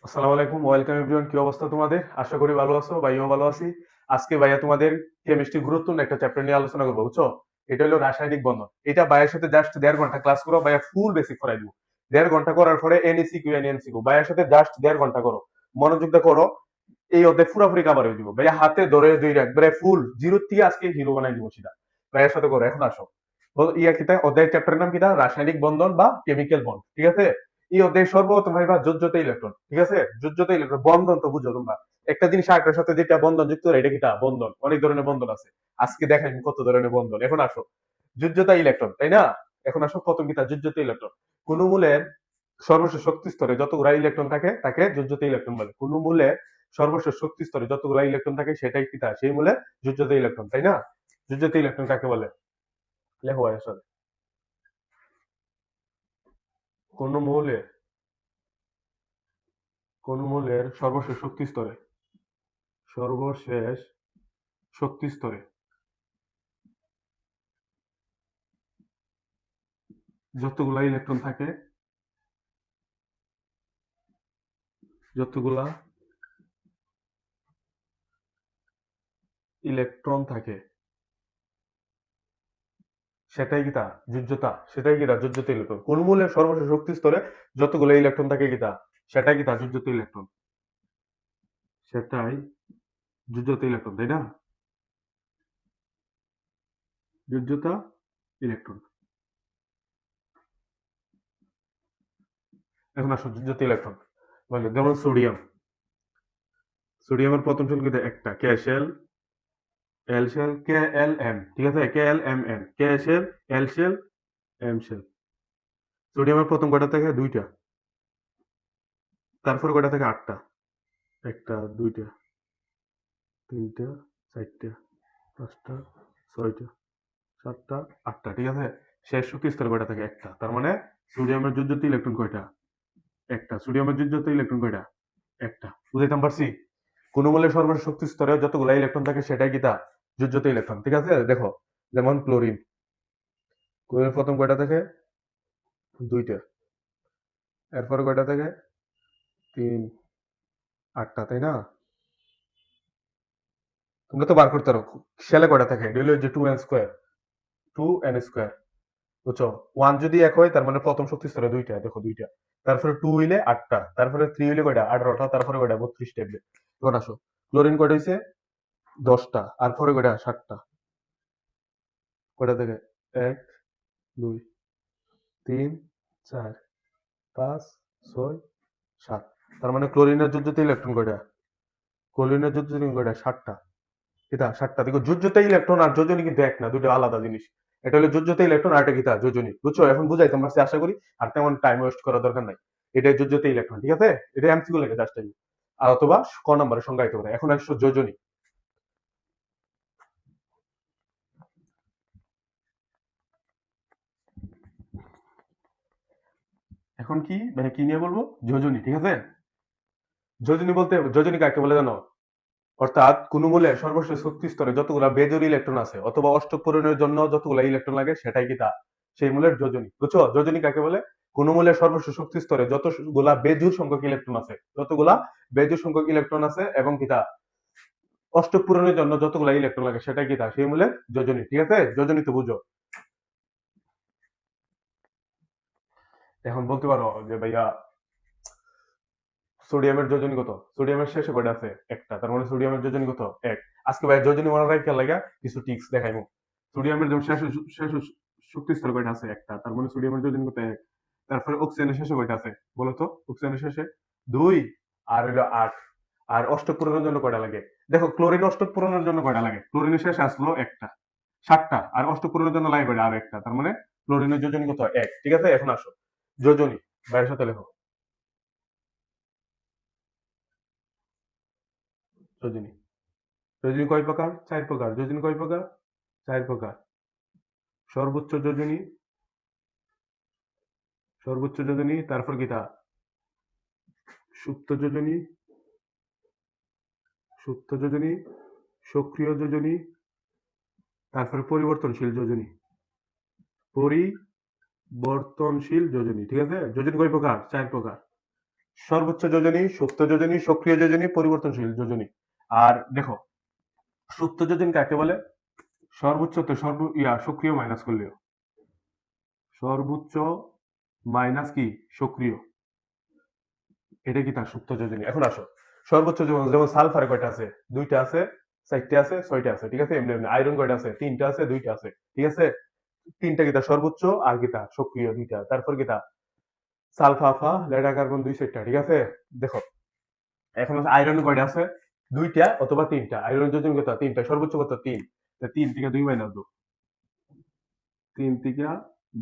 আসসালামু আলাইকুম, welcome everyone. কি অবস্থা তোমাদের? আশা করি ভালো আছো। ভাইও ভালো আছি। আজকে ভাইয়া তোমাদের কেমিস্ট্রি গুরুত্বপূর্ণ একটা চ্যাপ্টার নিয়ে আলোচনা করবো, বুঝছো? এটা হলো রাসায়নিক বন্ধন। এটা ভাইয়ের সাথে জাস্ট 1.5 ঘন্টা ক্লাস করো, ভাইয়া ফুল বেসিক করাই দিব। 1.5 ঘন্টা করার পরে এনএসিকিউ এনএমসিকিউ ভাইয়ের সাথে জাস্ট 1.5 ঘন্টা করো, মনোযোগ দিয়ে করো। এই অধ্যায় পুরোপুরি কাভার হয়ে দিব। ভাইয়া হাতে ধরে দুই একবারে ফুল জিরো থেকে আজকে হিরো বানাই দিব সেটা। ভাইয়ের সাথে করো, এখন আসো। ইয়া কিতা অধ্যায়ের চ্যাপ্টারের নাম কিতা? রাসায়নিক বন্ধন বা কেমিক্যাল বন্ড, ঠিক আছে? এই অধ্যায় সর্বপ্রথম ভাইবা যোজ্যতা ইলেকট্রন, ঠিক আছে? যোজ্যতা ইলেকট্রন বন্ধন তো বুঝো তোমরা। একটা জিনিস আরেকটার সাথে যেটা বন্ধন যুক্ত করে এটা কিটা? বন্ধন। অনেক ধরনের বন্ধন আছে, আজকে দেখাই কত ধরনের বন্ধন। এখন আসো, যোজ্যতা ইলেকট্রন, তাই না? এখন আসো প্রথম কিতা, যোজ্যতা ইলেকট্রন। কোন মূলের সর্বশেষ শক্তি স্তরে যতগুলা ইলেকট্রন থাকে তাকে যোজ্যতা ইলেকট্রন বলে। কোন মূলের সর্বশেষ শক্তি স্তরে যতগুলা ইলেকট্রন থাকে সেটাই কিতা? সেই মূলে যোজ্যতা ইলেকট্রন, তাই না? যোজ্যতা ইলেকট্রন কাকে বলে? লেখো আসলে। কোন মৌলের সর্বশেষ শক্তি স্তরে, সর্বশেষ শক্তি স্তরে যতগুলা ইলেকট্রন থাকে, যতগুলা ইলেকট্রন থাকে সেটাই কিতা? যোজ্যতা। সেটাই কিতা? যোজ্যতা ইলেকট্রন। কোন মূলের সর্বশেষ শক্তি স্তরে যতগুলো ইলেকট্রন থাকে কিতা? সেটাই কিতা? যোজ্যতা ইলেকট্রন। সেটাই যোজ্যতা ইলেকট্রন, তাই না? যোজ্যতা ইলেকট্রন। এখন আসো যোজ্যতা ইলেকট্রন বলে, যেমন সোডিয়াম। সোডিয়ামের প্রথম শেল কিতা? একটা কে শেল, এল শেল, কে এল এম, ঠিক আছে? কে এল এম এন, কে শেল, এল শেল, এম শেল। সোডিয়ামের প্রথম কয়টা থেকে? দুইটা। তারপরে কয়টা থেকে? আটটা। একটা, দুইটা, তিনটা, চারটা, পাঁচটা, ছয়টা, সাতটা, আটটা, ঠিক আছে? শেষ শক্তি স্তর কয়টা থেকে? একটা। তার মানে সোডিয়ামের যোজ্যতা ইলেকট্রন কয়টা? একটা। সোডিয়ামের যোজ্যতা ইলেকট্রন কয়টা? একটা। বুঝাইতাম পারছি? কোন মূলের সর্বশেষ শক্তি স্তরে যতগুলা ইলেকট্রন থাকে সেটাই কি তা? যোজ্যতা ইলেকট্রন, ঠিক আছে? দেখো, যেমন ক্লোরিন। ক্লোরিন প্রথম কয়টা থেকে? দুইটা। এরপরে কয়টা থেকে? তিন, আটটা, তাই না? তোমরা তো বার করতে পারো শেলে কয়টা থাকে। এটা হলো যে two n square, two n square, বুঝছো? ওয়ান যদি এক হয় তার মানে প্রথম শক্তি স্তরে দুইটা, দেখো দুইটা। তারপরে টু হইলে আটটা, তারপরে থ্রি হইলে কয়টা? 18টা, তারপরে কয়টা? 32 ট্যাবলেট। এখন আসো, ক্লোরিন কয়টা হইছে? 10টা। আর পরে কয়টা? 7টা। কয়টা থেকে? এক, দুই, তিন, চার, পাঁচ, ছয়, সাত। তার মানে ক্লোরিনের যোজ্যতা ইলেকট্রন কয়টা? ক্লোরিনের যোজ্যতা ইলেকট্রন কয়টা? 7টা। এটা 7টা। দেখো, যোজ্যতা ইলেকট্রন আর যোজনী কিন্তু এক না, দুটো আলাদা জিনিস। এটা হলো যোজ্যতা ইলেকট্রন, আর এটা কিতা? যোজনী, বুঝছো? এখন বুঝাইতে পারছি আশা করি। আর তেমন টাইম ওয়েস্ট করার দরকার নাই। এটাই যোজ্যতা ইলেকট্রন, ঠিক আছে? এটা এমসিকিউ লেগে জাস্ট টাইম। আর অথবা ক নম্বরে সংজ্ঞায়িত করে। এখন আসছো যোজনী। এখন কি মানে কি নিয়ে বলবো? যোজনী, ঠিক আছে? যোজনী বলতে, যোজনী কাকে বলে জানো? অর্থাৎ কোন মূলের সর্বশেষ শক্তি স্তরে যতগুলা বেজোড় ইলেকট্রন আছে অথবা অষ্টক পূরণের জন্য যতগুলা ইলেকট্রন লাগে সেটাই কি তা? সেই মূলের যোজনী, বুঝছো? যোজনী কাকে বলে? কোন মূলের সর্বশেষ শক্তি স্তরে যতগুলা বেজোড় সংখ্যক ইলেকট্রন আছে, যতগুলা বেজোড় সংখ্যক ইলেকট্রন আছে এবং কি তা অষ্টক পূরণের জন্য যতগুলা ইলেকট্রন লাগে সেটাই কি তা? সেই মূলের যোজনী, ঠিক আছে? যোজনী তো বুঝো। এখন বলতে পারো যে ভাইয়া সোডিয়ামের যোজনী কত? সোডিয়ামের শেষে কয়টা আছে? একটা। তার মানে সোডিয়ামের যোজনী কত? এক। আজকে ভাই যোজনী মনে রাখার লাগা কিছু টিপস দেখাইবো। সোডিয়ামের যেমন শেষ শক্তি স্তর কয়টা আছে? একটা। তার মানে সোডিয়ামের যোজনী কত? এক। তারপরে অক্সিজেনের শেষে কয়টা আছে বলো তো? অক্সিজেনের শেষে দুই। আর হলো আট। আর অষ্টক পূরণের জন্য কয়টা লাগে? দেখো, ক্লোরিন অষ্টক পূরণের জন্য কয়টা লাগে? ক্লোরিনের শেষে আসলো একটা। 7টা। আর অষ্টক পূরণের জন্য লাগে কয়টা? আর একটা। তার মানে ক্লোরিনের যোজনী কত? এক, ঠিক আছে? এখন আসো, যোজনী বাইরের সাথে লেখো। যোজনী, যোজনী কয় প্রকার? 4 প্রকার। যোজনী কয় প্রকার? 4 প্রকার। সর্বোচ্চ যোজনী, সর্বোচ্চ যোজনী, তারপর কি তা? সুপ্ত যোজনী, সুপ্ত যোজনী, সক্রিয় যোজনী, তারপরে পরিবর্তনশীল যোজনী। পরিবর্তনশীল যোজনী, ঠিক আছে? যোজনী কয় প্রকার? 4 প্রকার। সর্বোচ্চ যোজনী, সুপ্ত যোজনী, সক্রিয় যোজনী, পরিবর্তনশীল যোজনী। আর দেখো, সুপ্ত যোজনী কাকে বলে? সর্বোচ্চ তো সক্রিয় মাইনাস করলেও, সর্বোচ্চ মাইনাস কি সক্রিয়, এটা কি তার সুপ্ত যোজনী। এখন আসো, সর্বোচ্চ যেমন যেমন সালফার কয়টা আছে? দুইটা আছে, চারটে আছে, ছয়টা আছে, ঠিক আছে। এমনি এমনি আয়রন কয়টা আছে? তিনটা আছে, দুইটা আছে, ঠিক আছে। তিনটা কিতা সর্বোচ্চ, আর কিতা সক্রিয় দুইটা। তারপর কিতা সালফাফা লেডা কার্বন দুই সেটটা, ঠিক আছে। দেখো, এখন হচ্ছে আয়রন কয়টা আছে? দুইটা অথবা তিনটা। আয়রন যোজন কত? তিনটা। সর্বোচ্চ কত? তিন। তা তিন থেকে দুই মাইনাস দাও, তিন থেকে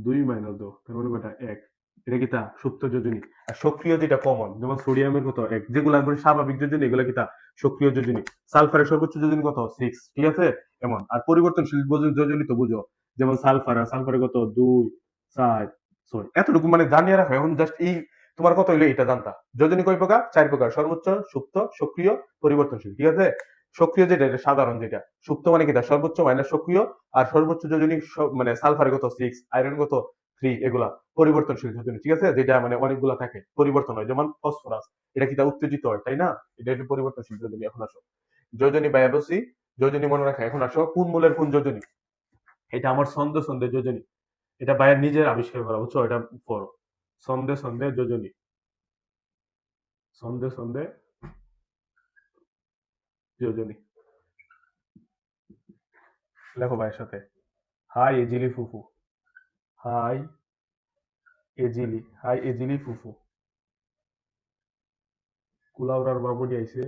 দুই মাইনাস দাও, তারপরে কয়টা? এক। এটা কিতা সুপ্ত যোজনী। আর সক্রিয় যেটা কমন, যেমন সোডিয়ামের কত? এক। যেগুলো একবারে স্বাভাবিক যোজনী, এগুলো কিতা সক্রিয় যোজনী। সালফারের সর্বোচ্চ যোজনী কত? সিক্স, ঠিক আছে। এমন। আর পরিবর্তনশীল যোজনী তো বুঝো, যেমন সালফারের কত? দুই, চার, ছয়। এতটুকু মানে জানিয়ে রাখো। এখন জাস্ট এই তোমার কত হইলো এটা জানতা। যোজনী কয় প্রকার? চার প্রকার: সর্বোচ্চ, সুপ্ত, সক্রিয়, পরিবর্তনশীল, ঠিক আছে। সক্রিয় যেটা, এটা সাধারণ যেটা। সুপ্ত মানে কিটা সর্বোচ্চ মাইনাস সক্রিয়। আর সর্বোচ্চ যোজনী মানে সালফারে কত? সিক্স, আয়রন কত? থ্রি, এগুলা পরিবর্তনশীল যোজনী, ঠিক আছে। যেটা মানে অনেকগুলা থাকে, পরিবর্তন হয়, যেমন ফসফরাস, এটা কিটা উত্তেজিত হয়, তাই না। এটা একটু পরিবর্তনশীল যোজনী। এখন আসো যোজনী বায়াবসি, যোজনী মনে রাখা। এখন আসো কোন মূলের কোন যোজনী। এটা আমার ছন্দে ছন্দে যোজনী। এটা বায়ার নিজের আবিষ্কার করা, বুঝছো। এটা পড়ো, ছন্দে ছন্দে যোজনী, ছন্দে ছন্দে যোজনী। লেখো ভাইয়ের সাথে, হাই এজিলি ফুফু, হাই এজিলি, হাই এজিলি ফুফু। কুলাউড়ার বাবুনি আইছে,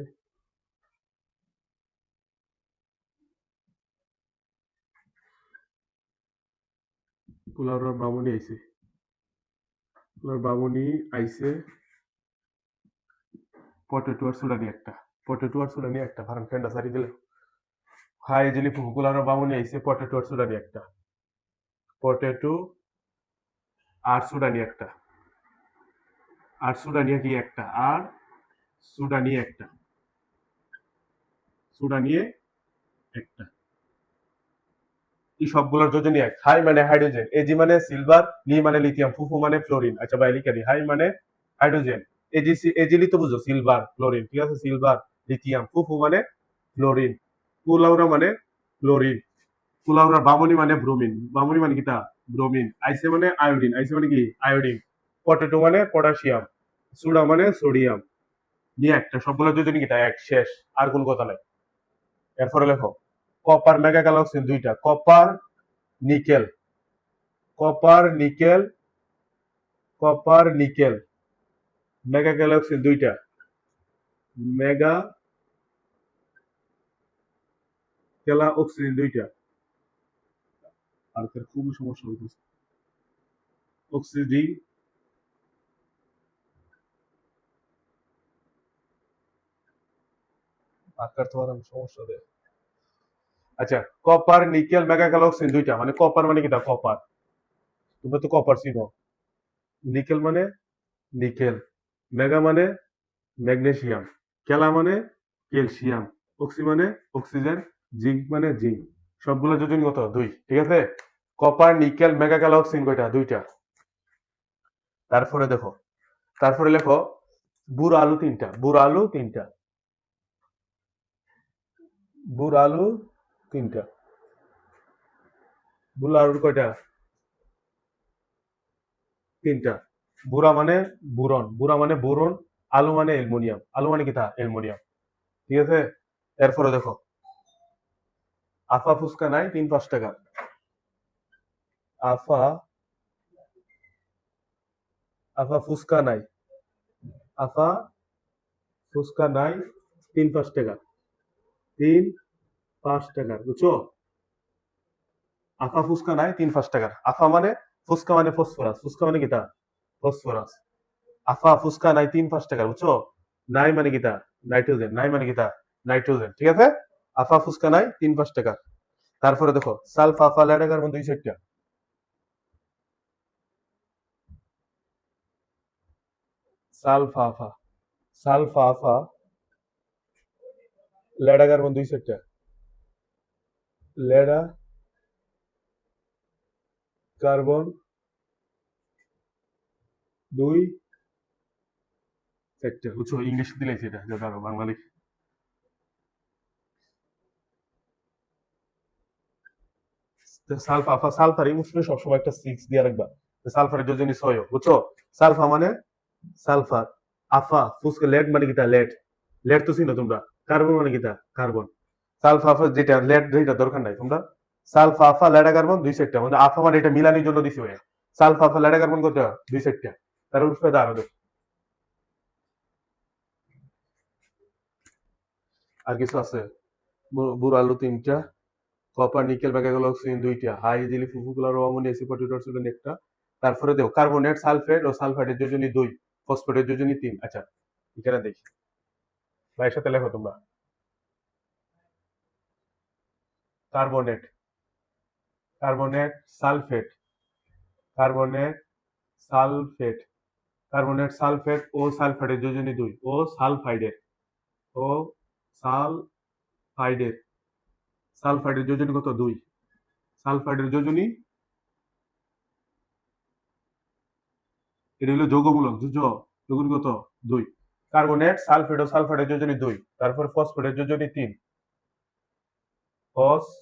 কুলাউড়ার বাবুনি আইছে, কুলার বাবুনি আইছে। পটেটো আর সুডানি একটা, পটেটো আর সুডানি একটা, ভারন ফ্রেন্ডা সারি দিলে। হাই এজিলি ফুফু, কুলাউড়ার বাবুনি আইছে, পটেটো আর সুডানি একটা, পটেটো আর সুডানি একটা, আর সুডানিয়া কি একটা, আর সুডানি একটা, সুডানিয়ে একটা। এই সবগুলোর যোজনী এক। হাই মানে হাইড্রোজেন, এজি মানে সিলভার, লি মানে লিথিয়াম, ফুফু মানে ফ্লোরিন। আচ্ছা ভাই লিখে দিই, হাই মানে হাইড্রোজেন, এজিলি তো বুঝো সিলভার ফ্লোরিন, ঠিক আছে। সিলভার, লিথিয়াম, ফুফু মানে ফ্লোরিন, কুলাউরা মানে ফ্লোরিন, কুলাউরা বামনি মানে ব্রোমিন, বামনি মানে কিতা ব্রোমিন, আইসে মানে আয়োডিন, আইসে মানে কি আয়োডিন, পটেটো মানে পটাশিয়াম, সুডা মানে সোডিয়াম। নিয়ে একটা, সবগুলো যোজনী কিতা এক, শেষ। আর কোন কথা নাই। এরপরে লেখো, কপার মেগা গ্যালাক্সিন দুইটা, copper nickel, copper nickel, copper nickel, mega Galaxy দুইটা, মেগা কেলা অক্সিজেন দুইটা। আর তার খুবই সমস্যা হইতেছে, অক্সিজেন আকার তো আর সমস্যা দেয়। আচ্ছা, কপার নিকেল মেগা গ্যালাক্সি দুইটা, মানে কপার মানে কিটা কপার, তোমরা তো কপার চিনো। নিকেল মানে নিকেল, মেগা মানে ম্যাগনেসিয়াম, কেলা মানে ক্যালসিয়াম, অক্সি মানে অক্সিজেন, জিঙ্ক মানে জিঙ্ক। সবগুলো যোজন কত? দুই, ঠিক আছে। কপার নিকেল মেগা গ্যালাক্সিন কয়টা? দুইটা। তারপরে দেখো, তারপরে লেখো বুড়ো আলু তিনটা, বুড়ো আলু তিনটা, বুড়ো আলু তিনটা, বুড়ো আলুর কয়টা? তিনটা। বুড়া মানে বুরন, বুড়া মানে বোরন, আলু মানে অ্যালুমিনিয়াম, আলু মানে কিটা অ্যালুমিনিয়াম, ঠিক আছে। এরপরে দেখো, আফা ফুচকা নাই 3-5 টাকা, আফা, আফা ফুচকা নাই, আফা ফুচকা নাই 3-5 টাকা, 3-5 টাকার, বুঝছো। আফা ফুচকা নাই 3-5 টাকার। আফা মানে ফুচকা মানে ফসফরাস, ফুচকা মানে কিটা ফসফরাস। আফা ফুচকা নাই 3-5 টাকার, বুঝছো। নাই মানে কিটা নাইট্রোজেন, নাই মানে কিটা নাইট্রোজেন, ঠিক আছে। আফা ফুচকা নাই 3-5 টাকার। তারপরে দেখো সালফা আফা লেডা কার্বন 200টা, সালফা আফা, সালফা আফা লেডা কার্বন 200টা, লেডা কার্বন দুই চারটে বুঝছো, ইংলিশ দিলেছি এটা যাতে আরো বাংলা লিখি। সালফা আফা সালফার এই মুসলে সবসময় একটা 6 দিয়ে রাখবা। সালফারের যোজনী 6 বুঝছো। সালফা মানে সালফার, আফা ফুসকে লেড মানে কিটা লেড, লেড তো চিনো তোমরা। কার্বন মানে কিটা কার্বন। সালফা আফা যেটা লেড যেটা দরকার নাই তোমরা। সালফা আফা লেডা কার্বন দুই সেটটা, মানে আফা মানে এটা মিলানির জন্য দিছি ভাইয়া। সালফা আফা লেডা কার্বন কত দুই সেটটা, তার উপরে দাঁড়ানো দেখ। আর কিছু আছে? বুর আলু তিনটা, কপার নিকেল মেগাগেল অক্সিজেন দুইটা, হাই ইজিলি ফুফুকুলার ও অ্যামোনিয়া সিপোটিউটার একটা। তারপরে দেও কার্বনেট সালফেট ও সালফাইডের যোজনী 2, ফসফেটের যোজনী 3। আচ্ছা এখানে দেখি ভাইয়ের সাথে লেখো তোমরা। Carbonate, carbonate sulphate, carbonate sulphate, carbonate sulphate ও সালফাইডের যোজনী 2, ও সালফাইডের, ও সালফাইডের, সালফাইডের যোজনী কত 2, সালফাইডের যোজনী, এটা হলো যৌগমূলক যোজনী কত 2। কার্বনেট সালফেট ও সালফাইডের যোজনী 2, তারপর ফসফেটের যোজনী 3, ফসফেটের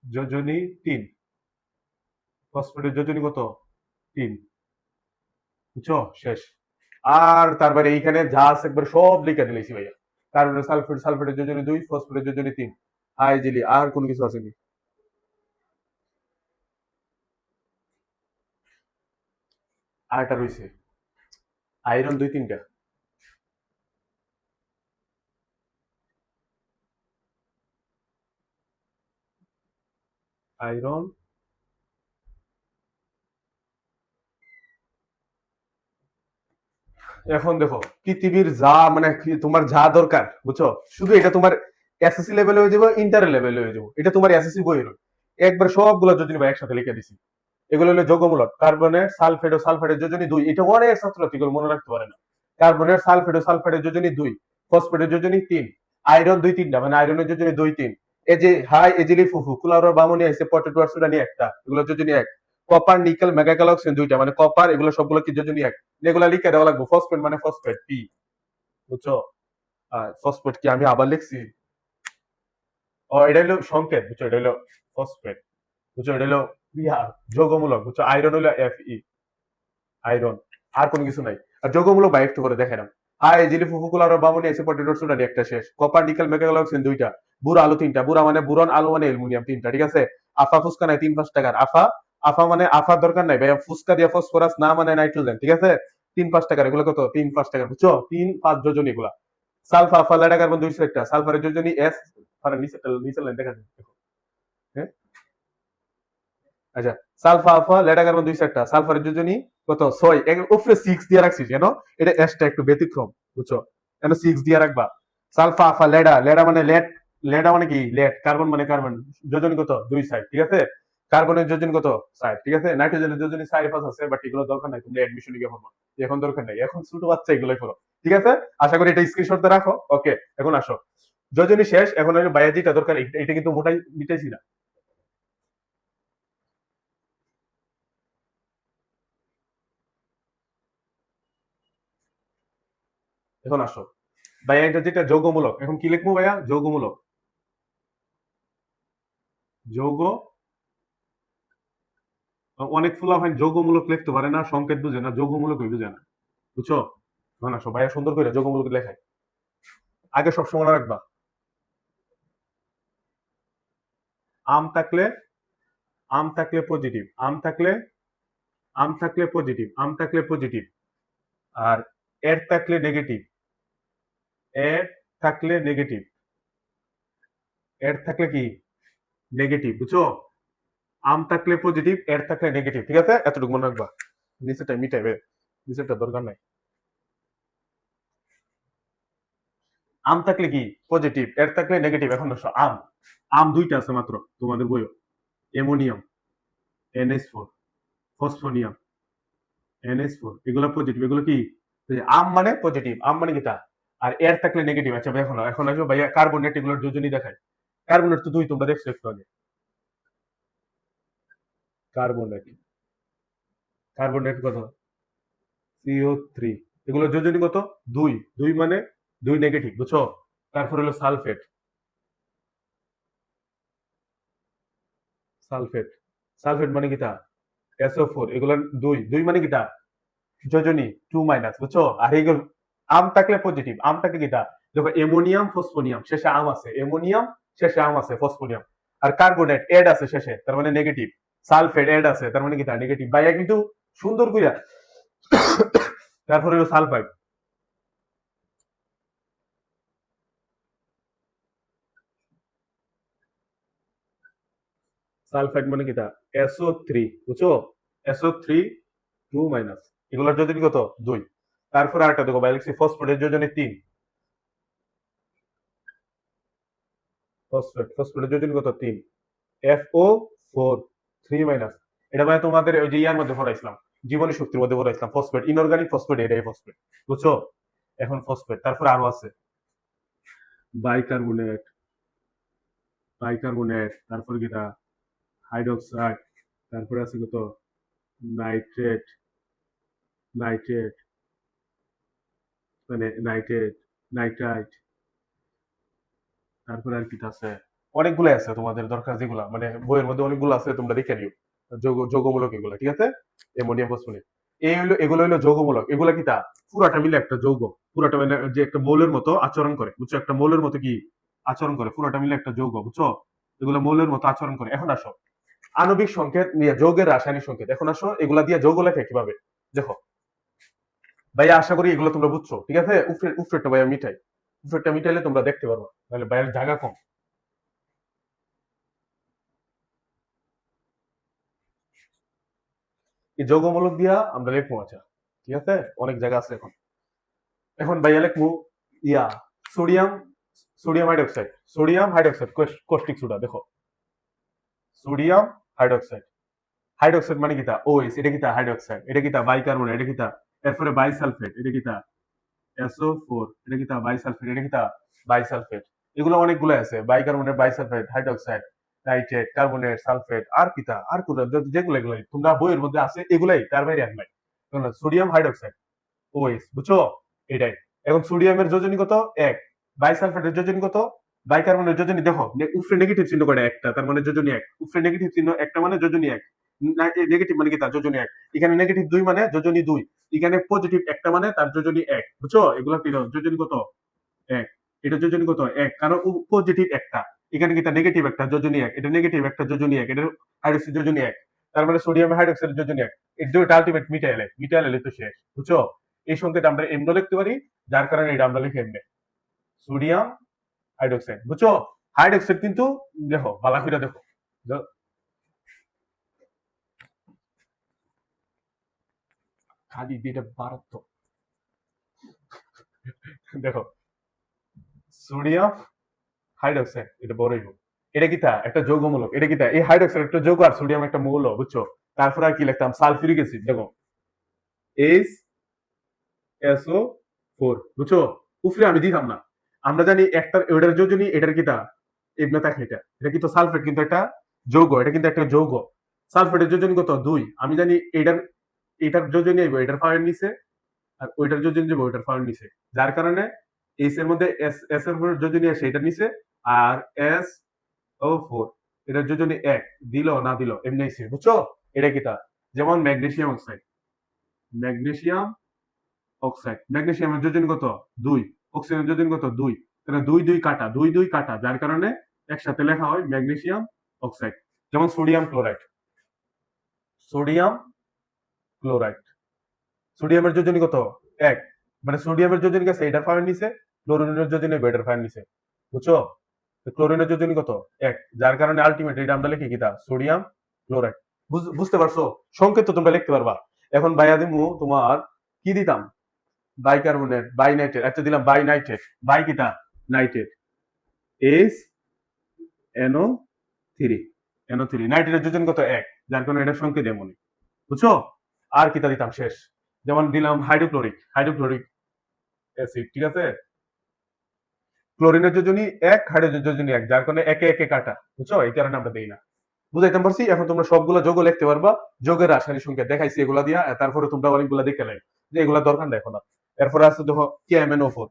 যোজনী 3, ফসফেটের যোজনী কত 3, বুঝছো শেষ। আর তারপরে এইখানে যা আছে একবার সব লিখে দিলেছি ভাইয়া। কার্বনের সালফেট সালফেটের যোজনী 2, ফসফেটের যোজনী 3, হাই জিলি। আর কোন কিছু আছে কি? আরটা রয়েছে আয়রন 2-3টা, আয়রন। এখন দেখো পৃথিবীর যা মানে তোমার যা দরকার বুঝছো, শুধু এটা তোমার এসএসসি লেভেলে হয়ে যাবে, ইন্টার লেভেলে হয়ে যাবে, এটা তোমার এসএসসি বইয়ের একবার সবগুলো যোজনী বা একসাথে লিখে দিছি। এগুলো হলো যৌগমূলক, কার্বনের সালফেট ও সালফেটের যোজনী 2, এটা অনেক ছাত্রছাত্রী মনে রাখতে পারে না। কার্বনের সালফেট ও সালফেটের যোজনী 2, ফসফেটের যোজনী 3, আয়রন 2-3টা, মানে আয়রনের যোজনী 2-3। এই যে হাই এজিলি ফুফু কুলারো বামনি আছে পটেটো আর সুডানি একটা, এগুলো যোজনী 1। কপার নিকেল মেগাক্যালক্সিন 2টা, মানে কপার, এগুলো সবগুলো কি যোজনী 1, এগুলো লিখে দেওয়া লাগবে। ফসফেট মানে ফসফেট পি, বুঝছো। আর ফসফেট কি আমি আবার লিখছি? ও এটা হলো সংকেত বুঝছো, এটা হলো ফসফেট বুঝছো, এটা হলো যৌগমূলক বুঝছো। আয়রন হলো এফ ই, আয়রন। আর কোনো কিছু নাই। আর যৌগমূলক বা একটু করে দেখে নাও। হাই জিলি ফুফুকুলার বামনি এসে পটেটোর সুডানি একটা শেষ। কপার নিকেল মেগাক্যালক্সিন 2টা, বুরা আলু 3টা, বুরা মানে বুরন, আলু মানে অ্যালুমিনিয়াম 3টা, ঠিক আছে। আফা ফুসকা নাই 3-5 টাকার, আফা আফা মানে আফার দরকার নাই ভাই, ফুসকা দিয়া ফসফরাস না মানে নাইট্রোজেন, ঠিক আছে। 3-5 টাকার, এগুলো কত 3-5 টাকার বুঝছো, 3-5 যোজন এগুলা। সালফা আফা লেডা কার্বন 200 একটা, সালফারের যোজনী এস, নিচে লাইন দেখা যায় দেখো। হ্যাঁ আচ্ছা, সালফা আলফা লেডা কার্বন 200 একটা, সালফারের যোজনী কত 6, এর উপরে 6 দিয়ে রাখছি কেন, এটা এসটা একটু ব্যতিক্রম বুঝছো, কেন 6 দিয়ে রাখবা। সালফা আলফা লেডা, লেডা মানে লেড, লেডা মানে কি লেড, কার্বন মানে কার্বন, যোজনী কত 2 সাইড, ঠিক আছে। কার্বনের যোজনী কত সাইড, ঠিক আছে। নাইট্রোজেনের যোজনী 4-5 আছে, বাট এগুলো দরকার নাই, তুমি অ্যাডমিশনে গিয়ে পড়বা, এখন দরকার নাই, এখন ছোট বাচ্চা এগুলোই করো, ঠিক আছে। আশা করি এটা স্ক্রিনশট রাখো। ওকে এখন আসো, যোজনী শেষ, এখন আমি বায়োজিটা দরকার, এটা কিন্তু মোটাই মিটাইছি না। এখন আসো ভাইয়া, এটা যেটা যৌগমূলক, এখন কি লিখবো ভাইয়া? যৌগমূলক, যৌগ। অনেক ফুলা ভাই যৌগমূলক লিখতে পারে না, সংকেত বুঝে না, যৌগমূলক বুঝে না, বুঝছো। এখন আসো ভাইয়া, সুন্দর করে যৌগমূলক লেখায় আগে সবসময় মনে রাখবা। আম থাকলে, আম থাকলে পজিটিভ, আম থাকলে, আম থাকলে পজিটিভ, আম থাকলে পজিটিভ। আর এর থাকলে নেগেটিভ, এর থাকলে নেগেটিভ, এর থাকলে কি নেগেটিভ, বুঝছো। আম থাকলে পজিটিভ, এর থাকলে নেগেটিভ, ঠিক আছে, এতটুকু মনে রাখবা। নিচেটা মিটাইবে, নিচেটা দরকার নাই। আম থাকলে কি পজিটিভ, এর থাকলে নেগেটিভ। এখন আসো আম, আম দুইটা আছে মাত্র তোমাদের বইও, অ্যামোনিয়াম NH4, ফসফোনিয়াম NH4, এগুলো পজিটিভ, এগুলো কি আম মানে পজিটিভ, আম মানে কিটা। আর এর থাকলে নেগেটিভ। আচ্ছা ভাই, এখন এখন আসবে ভাইয়া কার্বনেট, এগুলোর যোজনী দেখায়। কার্বনেট তো দুই, তোমরা দেখছো একটু আগে। কার্বনেট, কার্বনেট কত CO3, এগুলোর যোজনী কত? 2, 2 মানে 2 নেগেটিভ, বুঝছো? তারপর হলো সালফেট, সালফেট, সালফেট মানে কিটা? SO4, এগুলোর 2, 2 মানে কিটা? যোজনী 2 মাইনাস, বুঝছো? আর এগুলো আম থাকলে পজিটিভ, আম থাকলে কিটা? দেখো অ্যামোনিয়াম ফসফোনিয়াম, শেষে আম আছে, অ্যামোনিয়াম শেষে আম আছে, ফসফোনিয়াম। আর কার্বনেট এড আছে শেষে, তার মানে নেগেটিভ। সালফেট এড আছে, তার মানে কিটা? নেগেটিভ। ভাইয়া কিন্তু সুন্দর কইরা তারপরে হলো সালফাইড, সালফাইড মানে কিটা? SO3, বুঝছো? SO3 2 মাইনাস, এগুলোর যোজনী কত? 2। তারপর আরেকটা দেখো ভাই, লিখছি ফসফেটের যোজনী 3, ফসফেট, ফসফেটের যোজনী কত? 3, FO4 3 মাইনাস। এটা ভাই তোমাদের ওই যে ইয়ার মধ্যে পড়াইছিলাম, জীবনী শক্তির মধ্যে পড়াইছিলাম, ফসফেট, ইনঅর্গানিক ফসফেট, এটাই ফসফেট, বুঝছো? এখন ফসফেট, তারপর আরো আছে বাইকার্বনেট, বাইকার্বনেট, তারপর কিটা? হাইড্রোক্সাইড, তারপরে আছে কত? নাইট্রেট, নাইট্রেট মানে নাইট্রেট, নাইট্রাইট, তারপরে আর কি আছে? অনেকগুলো আছে তোমাদের দরকার, যেগুলা মানে বইয়ের মধ্যে অনেকগুলো আছে, তোমরা দেখে নিও। যৌগমূলক এগুলা, ঠিক আছে? অ্যামোনিয়াম ফসফেট, এই হইলো, এগুলো হইলো যৌগমূলক। এগুলা কিটা? পুরাটা মিলে একটা যৌগ, পুরাটা মিলে যে একটা মৌলের মতো আচরণ করে, বুঝছো? একটা মৌলের মতো কি আচরণ করে, পুরাটা মিলে একটা যৌগ, বুঝছো? এগুলো মৌলের মতো আচরণ করে। এখন আসো আণবিক সংকেত নিয়ে যৌগের রাসায়নিক সংকেত, এখন আসো এগুলা দিয়ে যৌগ লেখে কিভাবে, দেখো। ভাইয়া আশা করি এগুলো তোমরা বুঝছো, ঠিক আছে? উফরেরটা ভাইয়া মিটাই, উফরেরটা মিটাইলে তোমরা দেখতে পারবো, তাহলে ভাইয়ের জায়গা কম। এই যৌগমূলক দিয়া আমরা লিখবো, আচ্ছা ঠিক আছে, অনেক জায়গা আছে এখন। এখন ভাইয়া লিখবো ইয়া sodium, sodium hydroxide, sodium hydroxide, caustic soda, দেখো সোডিয়াম হাইড্রোক্সাইড, হাইড্রোক্সাইড মানে কিটা? ওএইচ, এটা কিটা? হাইড্রোক্সাইড, এটা কিটা? বাইকার্বনেট, এটা কিটা? এরপরে বাইসালফেট, এটা কিটা? SO4, এটা কিটা? বাইসালফেট, এটা কিটা? বাইসালফেট। এগুলো অনেকগুলো আছে, bicarbonate, bisulphate, hydroxide, nitrate, carbonate, sulphate, আর কিটা? আর কোন যেগুলো এগুলাই তোমরা বইয়ের মধ্যে আছে, এগুলাই, তার বাইরে আর নাই। সোডিয়াম হাইড্রোক্সাইড, ওএইচ, বুঝছো? এটাই। এখন সোডিয়ামের যোজনী কত? 1। বাইসালফেটের যোজনী কত? বাইকার্বনের যোজনী দেখো, উপরে নেগেটিভ চিহ্ন করে একটা, তার মানে যোজনী 1। উপরে নেগেটিভ চিহ্ন একটা মানে যোজনী 1, নেগেটিভ মানে কি? তার যোজনী 1। এখানে নেগেটিভ 2 মানে যোজনী 2, এখানে পজিটিভ একটা মানে তার যোজনী 1, বুঝছো? এগুলো কি যোজনী কত? 1। এটা যোজনী কত? 1, কারণ পজিটিভ একটা, এখানে কি? তার নেগেটিভ একটা, যোজনী 1, এটা নেগেটিভ একটা, যোজনী 1, এটা হাইড্রোক্সাইড যোজনী 1, তার মানে সোডিয়াম হাইড্রোক্সাইড যোজনী 1। এই দুইটা আলটিমেট মিটাইলে, মিটাইলে তো শেষ, বুঝছো? এই সংকেত আমরা এমনি লিখতে পারি, যার কারণে এটা আমরা লিখে এমনি সোডিয়াম হাইড্রোক্সাইড, বুঝছো? হাইড্রোক্সাইড কিন্তু দেখো বালা করে দেখো, খালি দিয়ে মারাত্মক, দেখো সোডিয়াম হাইড্রোক্সাইড, এটা বড়ই হোক, এটা কিটা? একটা যৌগমূলক, এটা কিটা? এই হাইড্রোক্সাইড একটা যৌগ আর সোডিয়াম একটা মৌল, বুঝছো? তারপর আর কি লিখতাম? সালফিউরিক অ্যাসিড, দেখো HSO4, বুঝছো? উপরে আমি দিতাম না, আমরা জানি একটা এটার যোজনী, এটার কিটা? এমনি থাকে, এটা এটা কিন্তু সালফেট, কিন্তু একটা যৌগ, এটা কিন্তু একটা যৌগ। সালফেটের যোজনী কত? 2, আমি জানি এটার, এটার যোজনী আইবো এটার পাওয়ার নিচে, আর ওইটার যোজনী যাবো ওইটার পাওয়ার নিচে, যার কারণে এইচ এর মধ্যে এস এর যোজনী আসে এটার নিচে, আর SO4 এটার যোজনী 1, দিল না দিল এমনি আইছে, বুঝছো? এটা কিটা? যেমন ম্যাগনেসিয়াম অক্সাইড, ম্যাগনেসিয়াম অক্সাইড, ম্যাগনেসিয়ামের যোজনী কত? 2, অক্সিজেনের যোজনী কত? 2, তাহলে 2 2 কাটা, 2 2 কাটা, যার কারণে একসাথে লেখা হয় ম্যাগনেসিয়াম অক্সাইড। যেমন সোডিয়াম ক্লোরাইড, সোডিয়াম ক্লোরাইড, সোডিয়ামের যোজনী কত? 1, মানে সোডিয়ামের যোজনী গেছে এটার ফাইন নিচে, ক্লোরিনের যোজনী এটার ফাইন নিচে, বুঝছো? ক্লোরিনের যোজনী কত? 1, যার কারণে আলটিমেট এটা আমরা লিখি কিটা? Sodium chloride. বুঝতে পারছো? সংকেত তো তোমরা লিখতে পারবা। এখন বাইয়া দিমু তোমার কি দিতাম? বাইকার্বনেট, বাইনাইট্রেট, আচ্ছা দিলাম বাইনাইট্রেট, বাই কিটা? নাইট্রেট, HNO3, NO3, নাইট্রেটের যোজন কত? 1, যার কারণে এটা সংকেত এমনই, বুঝছো? আর কিটা দিতাম শেষ, যেমন দিলাম হাইড্রোক্লোরিক, হাইড্রোক্লোরিক অ্যাসিড, ঠিক আছে? ক্লোরিনের যোজনী 1, হাইড্রোজেন যোজনী 1, যার কারণে একে একে কাটা, বুঝছো? এই কারণে আমরা দেই না। বুঝাইতে পারছি? এখন তোমরা সবগুলো যোগ লিখতে পারবা, যোগের রাসায়নিক সংকেত দেখাইছি এগুলা দিয়া, তারপরে তোমরা অনেকগুলা দেখে লাই। যে এগুলা দরকার নেই এখন আর। এরপরে আছে দেখো KMnO4,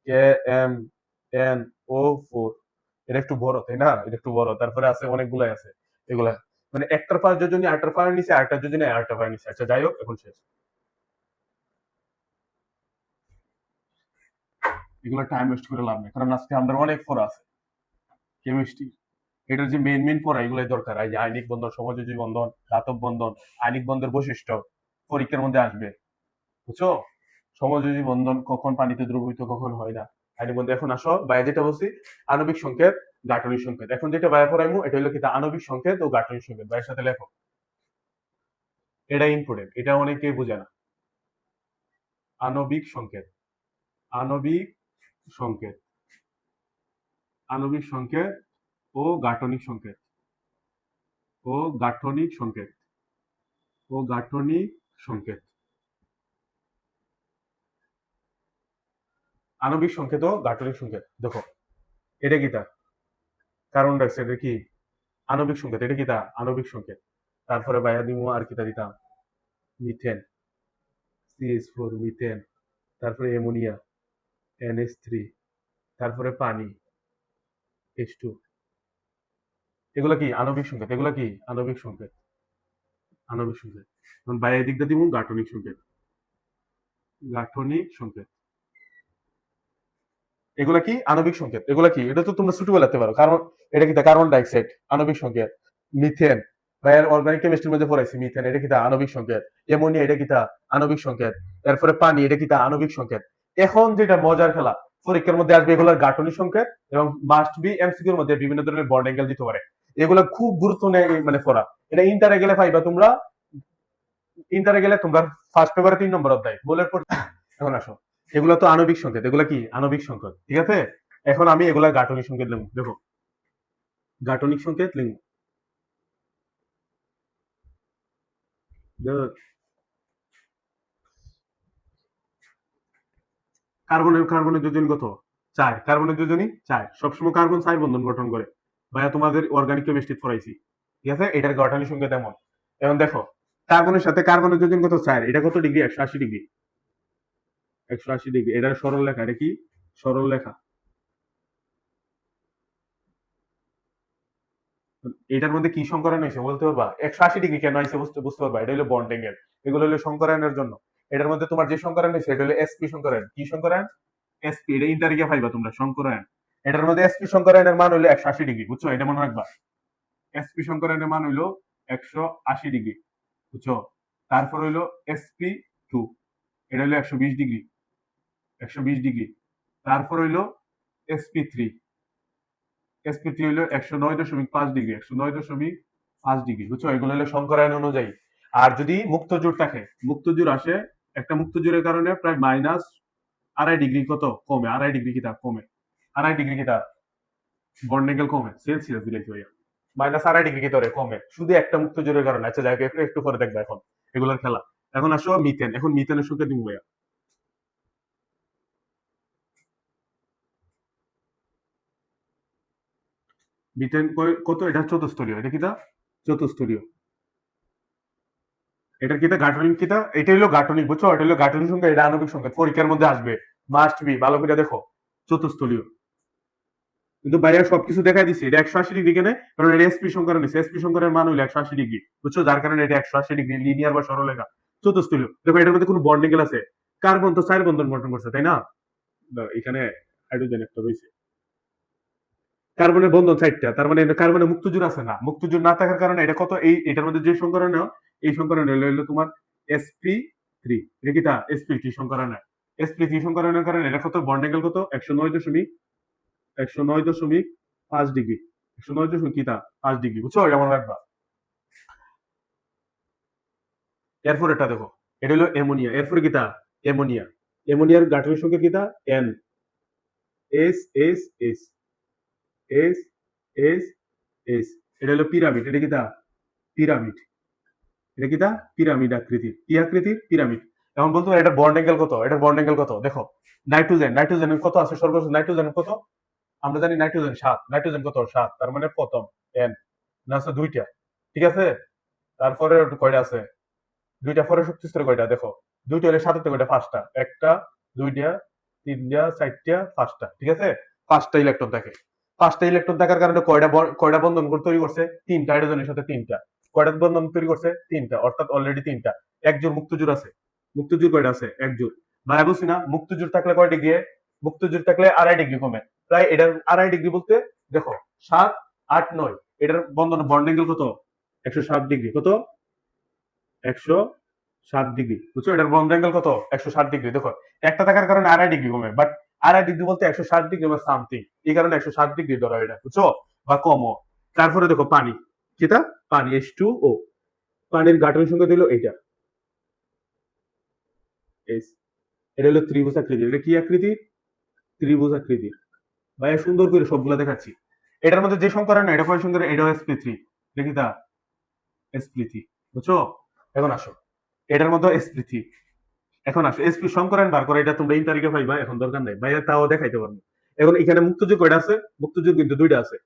KMnO4, এটা একটু বড় তাই না, এটা একটু বড়। তারপরে আছে অনেকগুলাই আছে এগুলা, মানে একটার পাওয়ার যোজনী আরেকটার পাওয়ার নিচে, আরেকটার যোজনী আরেকটা পাওয়ার নিচে। আচ্ছা যাই হোক, এখন শেষ। এগুলো টাইম ওয়েস্ট করে লাভ নেই, কারণ আজকে আমাদের অনেক পড়া আছে কেমিস্ট্রি। এটার যে মেইন মেইন পড়া এগুলোই দরকার। এই যে আয়নিক বন্ধন, সমযোজী বন্ধন, ধাতব বন্ধন, আয়নিক বন্ধনের বৈশিষ্ট্য পরীক্ষার মধ্যে আসবে, বুঝছো? সমযোজী বন্ধন কখন পানিতে দ্রবীভূত, কখন হয় না। আয়নিক বন্ধন। এখন আসো বাইরে যেটা বলছি, আণবিক সংকেত, গাঠনিক সংকেত। এখন যেটা বাইরে পড়াইমু এটা হলো কি আণবিক সংকেত ও গাঠনিক সংকেত। বাইরের সাথে লেখো, এটা ইম্পর্টেন্ট, এটা অনেকেই বোঝে না। আণবিক সংকেত, আণবিক সংকেত, আণবিক সংকেত ও গাঠনিক সংকেত, ও গাঠনিক সংকেত, ও গাঠনিক সংকেত। আণবিক সংকেত ও গাঠনিক সংকেত। দেখো এটা কিটা, কার্বন ডাইঅক্সাইডের কি আণবিক সংকেত, এটা কিটা আণবিক সংকেত। তারপরে বাইয়া দিমু আর কিটা দিতাম, মিথেন, CH4, মিথেন। তারপরে অ্যামোনিয়া, NH3। তারপরে পানি, H2। এগুলা কি আণবিক সংকেত, এগুলা কি আণবিক সংকেত, আণবিক সংকেত। এখন বাইরের দিকটা দিমু গাঠনিক সংকেত, গাঠনিক সংকেত। এগুলা কি আণবিক সংকেত, এগুলা কি, এটা তো তোমরা ছোটবেলাতে পারো। কারণ এটা কি কার্বন ডাইঅক্সাইড, আণবিক সংকেত। মিথেন, ভাইয়ার অর্গানিক কেমিস্ট্রির মধ্যে পড়াইছি, মিথেন এটা কিটা আণবিক সংকেত। অ্যামোনিয়া এটা কিটা আণবিক সংকেত। এরপরে পানি এটা কিটা আণবিক সংকেত। এখন যেটা মজার খেলা, পরীক্ষার মধ্যে আসবে এগুলোর গাঠনিক সংকেত, এবং মাস্ট বি এমসিকিউর মধ্যে বিভিন্ন ধরনের বন্ড অ্যাঙ্গেল দিতে পারে। এগুলো খুব গুরুত্ব নেই মানে পড়া। এটা ইন্টারে গেলে পাইবা তোমরা, ইন্টারে গেলে তোমরা ফার্স্ট পেপারে 3 নম্বর অধ্যায় বলের পর। এখন আসো, এগুলো তো আণবিক সংকেত, এগুলা কি আণবিক সংকেত, ঠিক আছে? এখন আমি এগুলা গাঠনিক সংকেত লিখব। দেখো গাঠনিক সংকেত লিখব। কার্বনের কার্বনের যোজনী কত? 4। কার্বনের যোজনী 4। সবসময় কার্বন 4 বন্ধন গঠন করে। ভাইয়া তোমাদের অর্গানিক কেমিস্ট্রি পড়াইছি, ঠিক আছে? এটার গাঠনিক সংকেত এমন। এখন দেখো কার্বনের সাথে কার্বনের যোজনী কত? 4। এটা কত ডিগ্রি? 180 ডিগ্রি। 180 ডিগ্রি। এটা সরল লেখা, এটা কি সরল লেখা। এটার মধ্যে কি সংকরণ হয়েছে বলতে পারবা? 180 ডিগ্রি কেন হয়েছে বুঝতে পারবা? এটা হলো বন্ড অ্যাঙ্গেল, এগুলো হলো সংকরণের জন্য। এটার মধ্যে তোমার যে সংকরণ হয়েছে এটা হলো sp সংকরণ। কি সংকরণ? sp। এটা ইন্টারিকে পাইবা তোমরা সংকরণ। এটার মধ্যে sp সংকরণের মান হলো 180 ডিগ্রি, বুঝছো? এটা মনে রাখবা, sp সংকরণের মান হলো 180 ডিগ্রি, বুঝছো? তারপর হলো sp2, এটা হলো 120 ডিগ্রি, 120 ডিগ্রি। তারপর হইলো sp3, sp3 হলো 109.5 ডিগ্রি, 109.5 ডিগ্রি, বুঝছো? এগুলো হলো সংকরায়ন অনুযায়ী। আর যদি মুক্ত জোর থাকে, মুক্ত জোর আসে, একটা মুক্ত জোরের কারণে প্রায় মাইনাস 2.5 ডিগ্রি কত কমে, 2.5 ডিগ্রি কিতা কমে, 2.5 ডিগ্রি কিতা বন্ড অ্যাঙ্গেল কমে। সেলসিয়াস দিলে কি ভাইয়া, মাইনাস 2.5 ডিগ্রি কি ধরে কমে শুধু একটা মুক্ত জোরের কারণে। আচ্ছা যাই হোক, একটু একটু পরে দেখবে এখন এগুলোর খেলা। এখন আসো মিথেন। এখন মিথেনের সংখ্যা দিব ভাইয়া। মিথেন কত? এটা চতুস্তরীয়, এটা কিতা চতুস্তরীয়। এটার কিতা গাঠনিক কিতা, এটা হলো গাঠনিক, বুঝছো? এটা হলো গাঠনিক সংখ্যা, এটা আণবিক সংখ্যা, পরীক্ষার মধ্যে আসবে, মাস্ট বি। ভালো করে দেখো, চতুস্তরীয়। কিন্তু বাইরে সবকিছু দেখাই দিচ্ছে। এটা 180 ডিগ্রি কেন? কারণ এটা এসপি সংকরণ দিচ্ছে, এসপি সংকরণের মান হলো 180 ডিগ্রি, বুঝছো? যার কারণে এটা 180 ডিগ্রি লিনিয়ার বা সরলরেখা। চতুস্তরীয়। দেখো এটার মধ্যে কোনো বন্ড অ্যাঙ্গেল আছে? কার্বন তো 4 বন্ধন গঠন করছে, তাই না? এখানে হাইড্রোজেন একটা রয়েছে, কার্বনের বন্ধন 4টা, তার মানে কার্বনের মুক্ত জোড় আছে না। মুক্ত জোড় না থাকার কারণে এটা কত, এই এটার মধ্যে যে সংকরণ, এই সংকরণ হলো তোমার sp3। এটা কি তা sp3 সংকরণ। sp3 সংকরণের কারণে এটা কত, বন্ড অ্যাঙ্গেল কত? 109.5 ডিগ্রি, 109.5 ডিগ্রি, বুঝছো? এটা মনে রাখবা। এরপর এটা দেখো, এটা হলো অ্যামোনিয়া। এরপরে কি তা অ্যামোনিয়া। অ্যামোনিয়ার গাঠনিক সংখ্যা কি তা n, s s s s s s। এটা হলো পিরামিড, এটা কি তা পিরামিড, এটা কি তা পিরামিড আকৃতির, কি আকৃতির? পিরামিড। এখন বলতো এটা বন্ড অ্যাঙ্গেল কত? এটার বন্ড অ্যাঙ্গেল কত? দেখো নাইট্রোজেন, নাইট্রোজেনের কত আছে সর্বোচ্চ? নাইট্রোজেনের কত আমরা জানি? নাইট্রোজেন 7। নাইট্রোজেন কত? 7। তার মানে প্রথম n না আছে 2টা, ঠিক আছে? তারপরে কয়টা আছে? 2টা। পরে শক্তি স্তরে কয়টা? দেখো দুইটা হলে সাথে কয়টা? পাঁচটা। একটা, দুইটা, তিনটা, চারটা, পাঁচটা। ঠিক আছে? পাঁচটা ইলেকট্রন থাকে। পাঁচটা ইলেকট্রন থাকার কারণে কয়টা বন্ধন তৈরি করছে? তিনটা। হাইড্রোজেনের সাথে তিনটা। কয়টা বন্ধন তৈরি করছে? তিনটা, অর্থাৎ অলরেডি তিনটা। এক জোড় মুক্তজোড় আছে। মুক্তজোড় কয়টা আছে? এক জোড়। ভাইয়া বুঝছি না, মুক্তজোড় থাকলে কয় ডিগ্রি? মুক্তজোড় থাকলে 2.5 ডিগ্রি কমে। প্রায় এটার 2.5 ডিগ্রি বলতে দেখো 7, 8, 9 এটার বন্ড অ্যাঙ্গেল কত? 107 ডিগ্রি। কত? 107 ডিগ্রি। বুঝছো? এটার বন্ড অ্যাঙ্গেল কত? 107 ডিগ্রি। দেখো একটা থাকার কারণে 2.5 ডিগ্রি কমে, বাট 2.5 ডিগ্রি বলতে 107 ডিগ্রি বা সামথিং, এই কারণে 107 ডিগ্রি ধরো এটা। বুঝছো? বা কমও। তারপরে দেখো পানি, কিটা? পানি H2O। পানির গাঠনিক সংখ্যা দিল এইটা। এটা হলো ত্রিভুজ আকৃতি। এটা কি আকৃতি? ত্রিভুজ আকৃতি। ভাইয়া সুন্দর করে সবগুলা দেখাচ্ছি। এটার মধ্যে যে সংখ্যা না, এটা কয় সংখ্যা? এটা sp3। দেখি তা sp3। বুঝছো? এখন আসো, এটার মধ্যে sp3। এখন আসো sp সংকরণ বার করে, এটা তোমরা তারিখে পাইবা, এখন দরকার নাই ভাইয়া, তাও দেখাইতে পারবো। এখন এখানে মুক্তযোগ কয়টা আছে? মুক্তযোগ কিন্তু দুইটা আছে,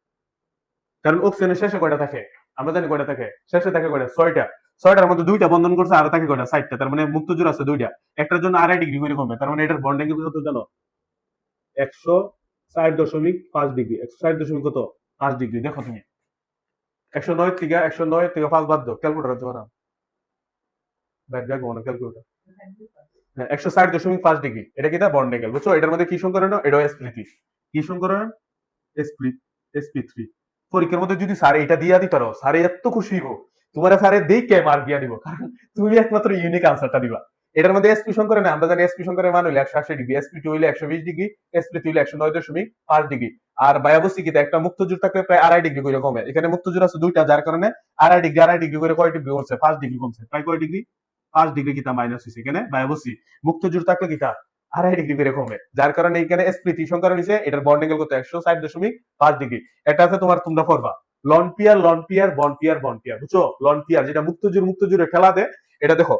কারণ অক্সিজেনের শেষে কয়টা থাকে? আমরা জানি কয়টা থাকে? শেষে থাকে কয়টা? 6টা। 6টার মধ্যে দুইটা বন্ধন করছে, আর থাকে কয়টা? 4টা। তার মানে মুক্তজোড় আছে দুইটা। একটার জন্য 2.5 ডিগ্রি করে কমবে, তার মানে এটার বন্ড অ্যাঙ্গেল কত জানো? 160.5 ডিগ্রি। 160 কত? 5 ডিগ্রি। দেখো তুমি 109 থেকে 5 বাদ দাও, ক্যালকুলেটর আছে না? ব্যাক ব্যাক মনে ক্যালকুলেটর। হ্যাঁ, 160.5 ডিগ্রি। এটা কি? Bond angle. বুঝছো? এটার মধ্যে কি সংকরণ? এটা sp3। কি সংকরণ? sp3। পরীক্ষার মধ্যে যদি স্যার এটা দিয়া দিত, স্যার এত খুশি হইব। তোমার স্যারে দেখে মার্ক দিয়া দিব, কারণ তুমি একমাত্র ইউনিক আনসারটা দিবা। এটার মধ্যে sp সংকরণে আমরা জানি sp সংকরণের মান হইলে 180 ডিগ্রি, sp2 হইলে 120 ডিগ্রি, sp3 হইলে 109.5 ডিগ্রি। আর বায়াবসি কি একটা মুক্তজোড় থাকলে প্রায় 2.5 ডিগ্রি করে কমে। এখানে মুক্তজোড় আছে দুইটা, যার কারণে 2.5 ডিগ্রি করে কয় ডিগ্রি কমছে? 5 ডিগ্রি কমছে। প্রায় কয় ডিগ্রি? 5 ডিগ্রি কিতা মাইনাস হইছে এখানে বায়াবসি। মুক্তজোড় থাকলে কিতা 2.5 ডিগ্রি করে কমে, যার কারণে এখানে sp3 সংকরণ হইছে। এটার বন্ড অ্যাঙ্গেল কত? 160.5 ডিগ্রি। এটা আছে তোমার, তোমরা পড়বা লন পিয়ার, লন পিয়ার, বন পিয়ার, বন পিয়ার। বুঝছো? লন পিয়ার যেটা মুক্তজোড়ে খেলা দেয়, এটা দেখো।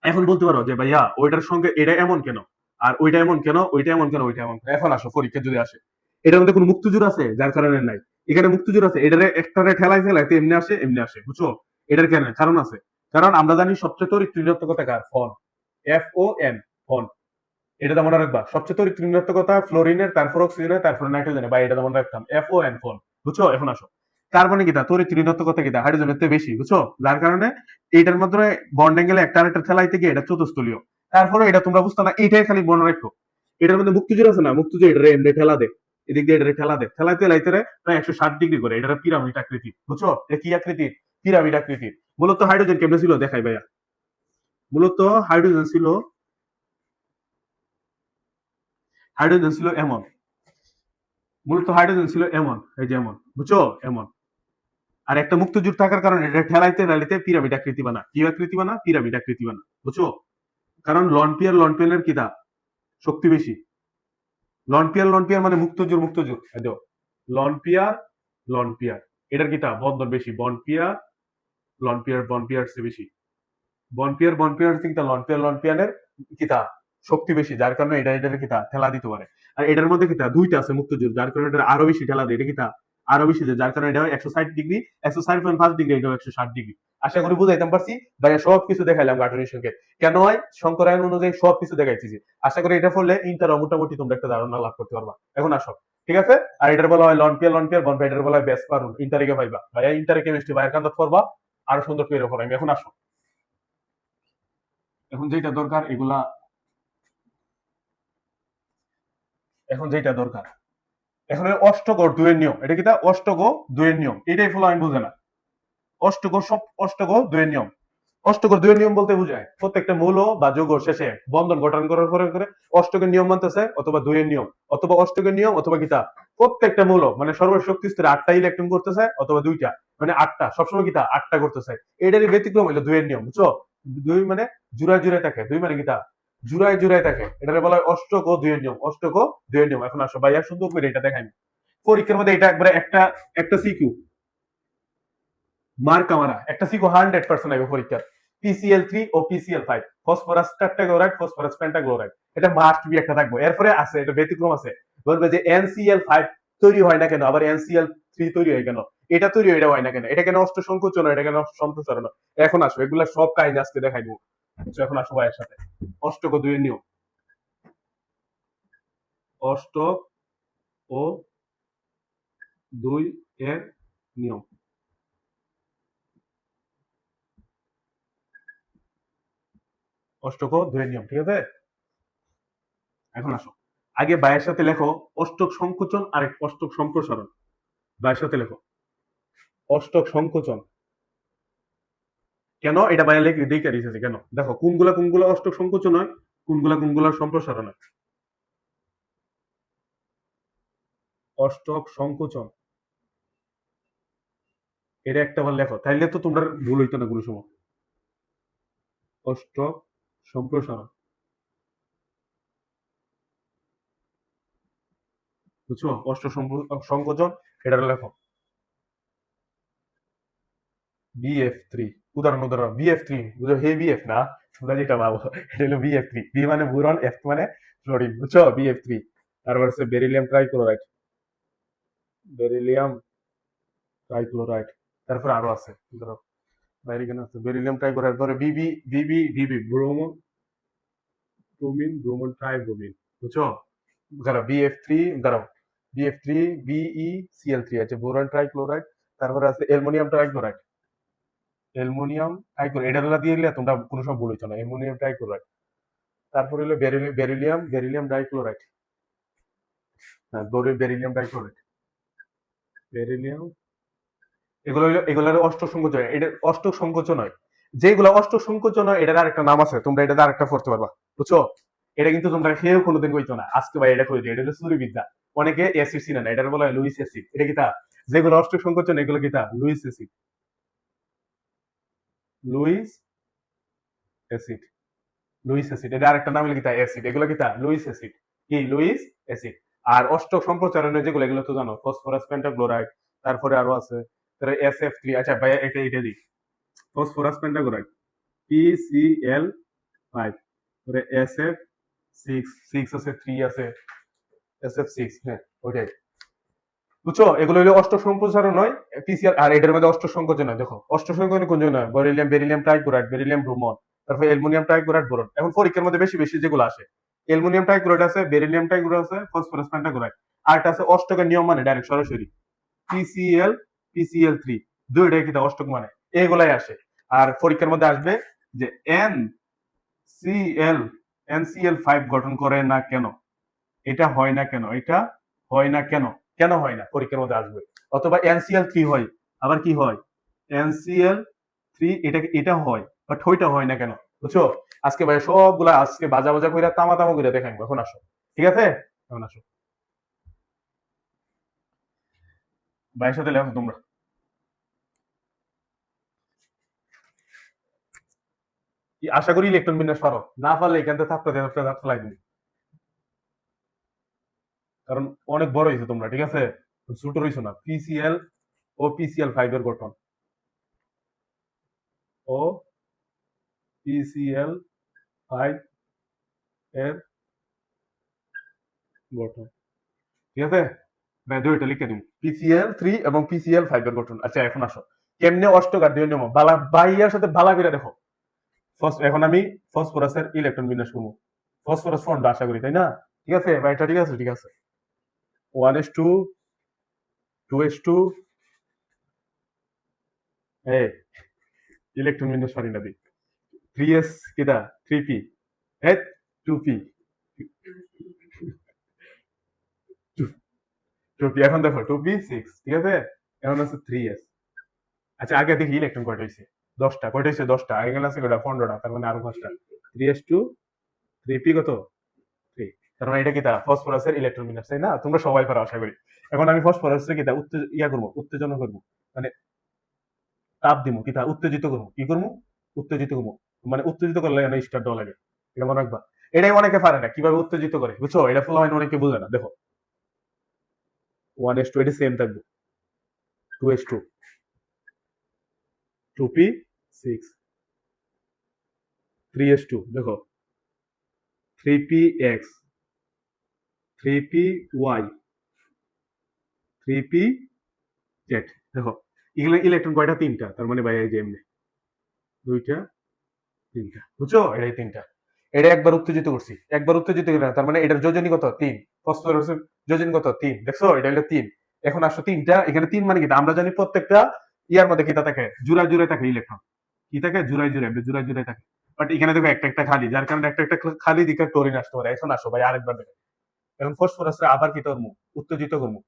এখন বলতে পারো যে ভাইয়া ওইটার সঙ্গে এটা এমন কেন, আর ওইটা এমন কেন, ওইটা এমন কেন, ওইটা এমন কেন? এখন আসো, পরীক্ষা যদি আসে এটার মধ্যে কোনো মুক্তজোড় আছে? যার কারণে নাই। এখানে মুক্তজোড় আছে, এটারে একটারে ঠেলাই ফেলাইতে এমনি আসে, এমনি আসে। বুঝছো? এটার কেন কারণ আছে, কারণ আমরা জানি সবচেয়ে তড়িৎ ঋণাত্মকতা কার? ফোন। FON, phone. এটা মনে রাখবা। সবচেয়ে তড়িৎ ঋণাত্মকতা ফ্লোরিনের, তারপর অক্সিজেনের, তারপর নাইট্রোজেনের। বা এটা মনে রাখতাম, FON, ফোন। বুঝছো? এখন আসো, কার্বনে কিটা তড়িৎ ঋণাত্মকতা কিটা হাইড্রোজেনের চেয়ে বেশি। বুঝছো? যার কারণে এইটার মাধ্যমে বন্ড অ্যাঙ্গেলে একটা আরেকটা ঠেলাইতে গিয়ে এটা চতুস্তলীয়। তারপরে এটা তোমরা বুঝতো না, এইটাই খালি মনে রাখো। এটার মধ্যে মুক্তজোড় আছে না, মুক্তজোড় এটা এমনি ঠেলা দে, এদিক দিয়ে এটা ঠেলা দে, ঠেলাইতে লাইতে প্রায় 160 ডিগ্রি করে। এটা পিরামিড আকৃতি। বুঝছো? এটা কি আকৃতি? পিরামিড আকৃতি। মূলত হাইড্রোজেন কেমনে ছিল দেখাই ভাইয়া। মূলত হাইড্রোজেন ছিল, হাইড্রোজেন ছিল এমন। মূলত হাইড্রোজেন ছিল এমন, এই যে এমন। বুঝছো? এমন। আর একটা মুক্তজোড় থাকার কারণে এটা ঠেলাইতে ঠেলাইতে পিরামিড আকৃতি বানা। কি আকৃতি বানা? পিরামিড আকৃতি বানা। বুঝছো? কারণ লন পিয়ার কিতা শক্তি বেশি। লন পিয়ার মানে মুক্তজোড়, মুক্তজোড়। লন পিয়ার এটার কিতা বন্ধন বেশি। বন পিয়ার চেয়ে বেশি। বন পিয়ার কিতা লন পিয়ারের কিতা শক্তি বেশি, যার কারণে এটা কিতা ঠেলা দিতে পারে। আর এটার মধ্যে কিতা দুইটা আছে মুক্তজোড়, যার কারণে এটা আরো বেশি ঠেলা দেয়। এটা কিতা আরো বেশি দেয়, যার কারণে এটা 160 ডিগ্রি, 160.5 ডিগ্রি, এটা 160 ডিগ্রি। আশা করি বুঝাইতে পারছি ভাইয়া। সবকিছু দেখাইলাম গাঠনিক সংকেত কেন হয়, সংকরায়ন অনুযায়ী সবকিছু দেখাইতেছি। আশা করি এটা পড়লে ইন্টার মোটামুটি তোমরা একটা ধারণা লাভ করতে পারবা। এখন আসো, ঠিক আছে? আর এটার বলা হয় লন পিয়ার, বন পিয়ার। এটার বলা হয় বেস পারুন। ইন্টারিকে পাইবা ভাইয়া, ইন্টারে কেমিস্ট্রি ভাইয়ের কান্দাত করবা, আরো সুন্দর করে পড়াইবে। এখন আসো, এখন যেটা দরকার এগুলা, এখন যেটা দরকার এখন অষ্টকর দুয়ের নিয়ম। এটা কি? অষ্টক দুয়ের নিয়ম, এটাই ফলো আমি বুঝে না। অষ্টক দুয়ের নিয়ম। অষ্টকর দুয়ের নিয়ম বলতে বুঝায় প্রত্যেকটা মৌল বা যৌগ শেষে বন্ধন গঠন করার পরে করে অষ্টকের নিয়ম মানতেছে, অথবা দুয়ের নিয়ম, অথবা অষ্টকের নিয়ম, অথবা কিতা প্রত্যেকটা মৌল মানে সর্বশক্তি স্তরে 8টা ইলেকট্রন করতেছে, অথবা দুইটা, মানে 8টা সবসময় কিতা 8টা করতেছে। এটারই ব্যতিক্রম হইলো দুয়ের নিয়ম। বুঝছো? দুই মানে জুড়ায় জুড়ায় থাকে, দুই মানে কিতা জুড়ায় জুড়ায় থাকে। এটারে বলা হয় অষ্টক ও দুয়ের নিয়ম। অষ্টক ও দুয়ের নিয়ম। এখন আসো ভাইয়া, সুন্দর করে এটা দেখাই। পরীক্ষার মধ্যে এটা একবারে একটা সিকিউ মার্ক আমারা, একটা সিকিউ 100% আইবে পরীক্ষা। PCl3 ও PCl5, phosphorus tetrachloride, phosphorus pentachloride, এটা মাস্ট বি একটা থাকবে। এরপরে আছে এটা ব্যতিক্রম আছে, বলবে যে NCl5 তৈরি হয় না কেন, আবার NCl3 তৈরি হয় কেন, এটা তৈরি হয় না কেন, এটা কেন অষ্ট সংকোচন, এটা কেন অষ্ট সম্প্রসারণ। এখন আসো, এগুলা সব কাহিনী আজকে দেখাইবো। বুঝছো? এখন আসো ভাইয়ের সাথে অষ্টক ও দুইয়ের নিয়ম। অষ্টক ও দুই এর নিয়ম। অষ্টক ও দুইয়ের নিয়ম, ঠিক আছে? এখন আসো, আগে ভাইয়ের সাথে লেখো অষ্টক সংকোচন আর অষ্টক সম্প্রসারণ। ভাইয়ের সাথে লেখো অষ্টক সংকোচন। কেন এটা বাইরে লিখে দেখে দিয়েছে কেন, দেখো কোনগুলা কোনগুলা অষ্টক সংকোচন হয়, কোনগুলা কোনগুলা সম্প্রসারণ হয়। অষ্টক সংকোচন এটা একটা বার লেখো, তাইলে তো তোমরা ভুল হইতো না কোনো সময়। অষ্টক সম্প্রসারণ, বুঝছো? অষ্টক সংকোচন এটা লেখো BF3। উদাহরণ BF3, বুঝো? হে BF না, তোমরা যেটা ভাবো এটা হলো BF3। বি মানে বুরন, এফ মানে ফ্লোরিন, বুঝছো? BF3। তারপর হচ্ছে বেরিলিয়াম ট্রাইক্লোরাইড, বেরিলিয়াম ট্রাইক্লোরাইড। তারপর আরো আছে, ধরো বাইরে কেন আছে, বেরিলিয়াম ট্রাইক্লোরাইড, ধরো বিবি ব্রোমো, ব্রোমিন, ব্রোমন ট্রাইব্রোমিন, বুঝছো? ধরো BF3, ধরো BF3 BeCl3 আছে, বোরন ট্রাইক্লোরাইড। তারপরে আছে অ্যালুমিনিয়াম ট্রাইক্লোরাইড, অ্যালুমিনিয়াম ট্রাইক্লোরাইড, এটা গুলা দিয়ে দিলে তোমরা কোনো সময় ভুল হইতো না, অ্যালুমিনিয়াম ট্রাইক্লোরাইড। তারপরে হলো বেরিলিয়াম ডাইক্লোরাইড, হ্যাঁ বেরিলিয়াম ডাইক্লোরাইড, বেরিলিয়াম। এগুলো হলো অষ্টক সংকোচন, এটা অষ্টক সংকোচন হয়। যেগুলো অষ্টক সংকোচন হয় এটার আরেকটা নাম আছে, তোমরা এটা আরেকটা পড়তে পারবা, বুঝছো? এটা কিন্তু তোমরা কেউ কোনোদিন কইতো না, আজকে ভাই এটা কই দিই, এটা হলো সূর্যবিদ্যা। অনেকে অ্যাসিড চিনে না, এটার বলা হয় লুইস অ্যাসিড। এটা কি তা? যেগুলো অষ্টক সংকোচন এগুলো কি তা? Lewis acid, Luis acid, Luis acid. এটা আরেকটা নাম হলো কি তা? অ্যাসিড। এগুলো কি তা? Lewis acid. কি? Lewis acid. আর অষ্টক সম্প্রচারণে যেগুলো, এগুলো তো জানো, ফসফরাস পেন্টাক্লোরাইড। তারপরে আরো আছে, SF3। আচ্ছা ভাই এটা দিই, ফসফরাস পেন্টাক্লোরাইড PCl5, তারপরে SF6, 6 আছে, 3 আছে, SF6, হ্যাঁ ওইটাই, বুঝছো? এগুলো হলো অষ্ট সম্প্রসারণ নয়, পিসিআর। আর এটার মধ্যে অষ্ট সংকোচন হয়, দেখো অষ্ট সংকোচন কোন জন্য হয়? বেরিলিয়াম ট্রাইক্লোরাইড, বেরিলিয়াম ব্রোমন, তারপর অ্যালুমিনিয়াম ট্রাইক্লোরাইড, বোরন। এখন পরীক্ষার মধ্যে বেশি বেশি যেগুলো আসে, অ্যালুমিনিয়াম ট্রাইক্লোরাইড আছে, বেরিলিয়াম ট্রাইক্লোরাইড আছে, ফসফরাস পেন্টাক্লোরাইড। আর একটা আছে অষ্টকের নিয়ম, মানে ডাইরেক্ট সরাসরি পিসিএল, PCl3, দুইটাই কিন্তু অষ্টক মানে, এগুলাই আসে। আর পরীক্ষার মধ্যে আসবে যে NCl, NCl5 গঠন করে না কেন, এটা হয় না কেন, এটা হয় না কেন, কেন হয় না, পরীক্ষার মধ্যে আসবে। অথবা NCl3 হয়, আবার কি হয়, NCl3, এটা এটা হয়, বাট ওইটা হয় না কেন, বুঝছো? আজকে ভাই সবগুলা আজকে বাজা বাজা কইরা তামা তামা কইরা দেখাই, এখন আসো, ঠিক আছে? এখন আসো ভাইয়ের সাথে লেখো তোমরা। আশা করি ইলেকট্রন বিন্যাস পারো, না পারলে এখান থেকে থাকতে থাকতে লাগবে, কারণ অনেক বড় হয়েছে তোমরা, ঠিক আছে? ছোট রয়েছে না। PCl ও PCl5 এর গঠন, ও PCl5 এর গঠন, ঠিক আছে? মানে দুইটা লিখে দিন, PCl3 এবং PCl5 এর গঠন। আচ্ছা এখন আসো, কেমনে অষ্টক আর দুই নিয়ম বালা বাইয়ার সাথে বালা করে দেখো। এখন আমি ফসফরাসের ইলেকট্রন বিন্যাস করবো, ফসফরাস ফন্ড আশা করি, তাই না? ঠিক আছে ভাই, এটা ঠিক আছে, ঠিক আছে। 1s2, 2s2, এই ইলেকট্রন বিন্যাস পারি না দিই, 3s কিটা, 3p, এই 2p, 2p। এখন দেখো 2p6, ঠিক আছে? এখন আছে 3s। আচ্ছা আগে দেখি ইলেকট্রন কয়টা হয়েছে, 10টা। কয়টা হয়েছে? 10টা। এখানে আছে কয়টা? 15টা। তার মানে আরো 5টা। 3s2, 3p কত? 3। তার মানে এটা কি তা? ফসফরাসের ইলেকট্রন বিন্যাস, তাই না? তোমরা সবাই পারো আশা করি। এখন আমি ফসফরাসের কি তা ইয়া করবো, উত্তেজনা করবো, মানে তাপ দিবো, কি তা উত্তেজিত করবো, কি করবো? উত্তেজিত করবো। মানে উত্তেজিত করলে না স্টার দেওয়া লাগে, এটা মনে রাখবা। এটাই অনেকে পারে না কিভাবে উত্তেজিত করে, বুঝছো? এটা ফলো হয় অনেকে বুঝে না। দেখো 1s2 এটা সেম থাকবে, 2s2, 2p6, 3s2 দেখো 3px, 3py, 3pz। দেখো এগুলো ইলেকট্রন কয়টা? 3টা। তার মানে ভাই এই যে এমনি 2টা, তিনটা, বুঝছো? এটাই তিনটা। এটা একবার উত্তেজিত করছি, একবার উত্তেজিত করে, তার মানে এটার যোজনী কত? তিন। ফসফরাসের যোজনী কত? তিন। দেখছো? এটা হলো তিন। এখন আসো তিনটা, এখানে তিন মানে কি? আমরা জানি প্রত্যেকটা ইয়ার মধ্যে কিতা থাকে, জুড়ায় জুড়ায় থাকে ইলেকট্রন। কি থাকে? জুড়ায় জুড়ায়, জুড়ায় জুড়ায় থাকে। বাট এখানে দেখো একটা একটা খালি, যার কারণে একটা একটা খালি দিকে ক্লোরিন আসতে পারে। এখন আসো ভাই আরেকবার দেখো। এখন ফসফরাসের আবার কি করবো? উত্তেজিত করবো।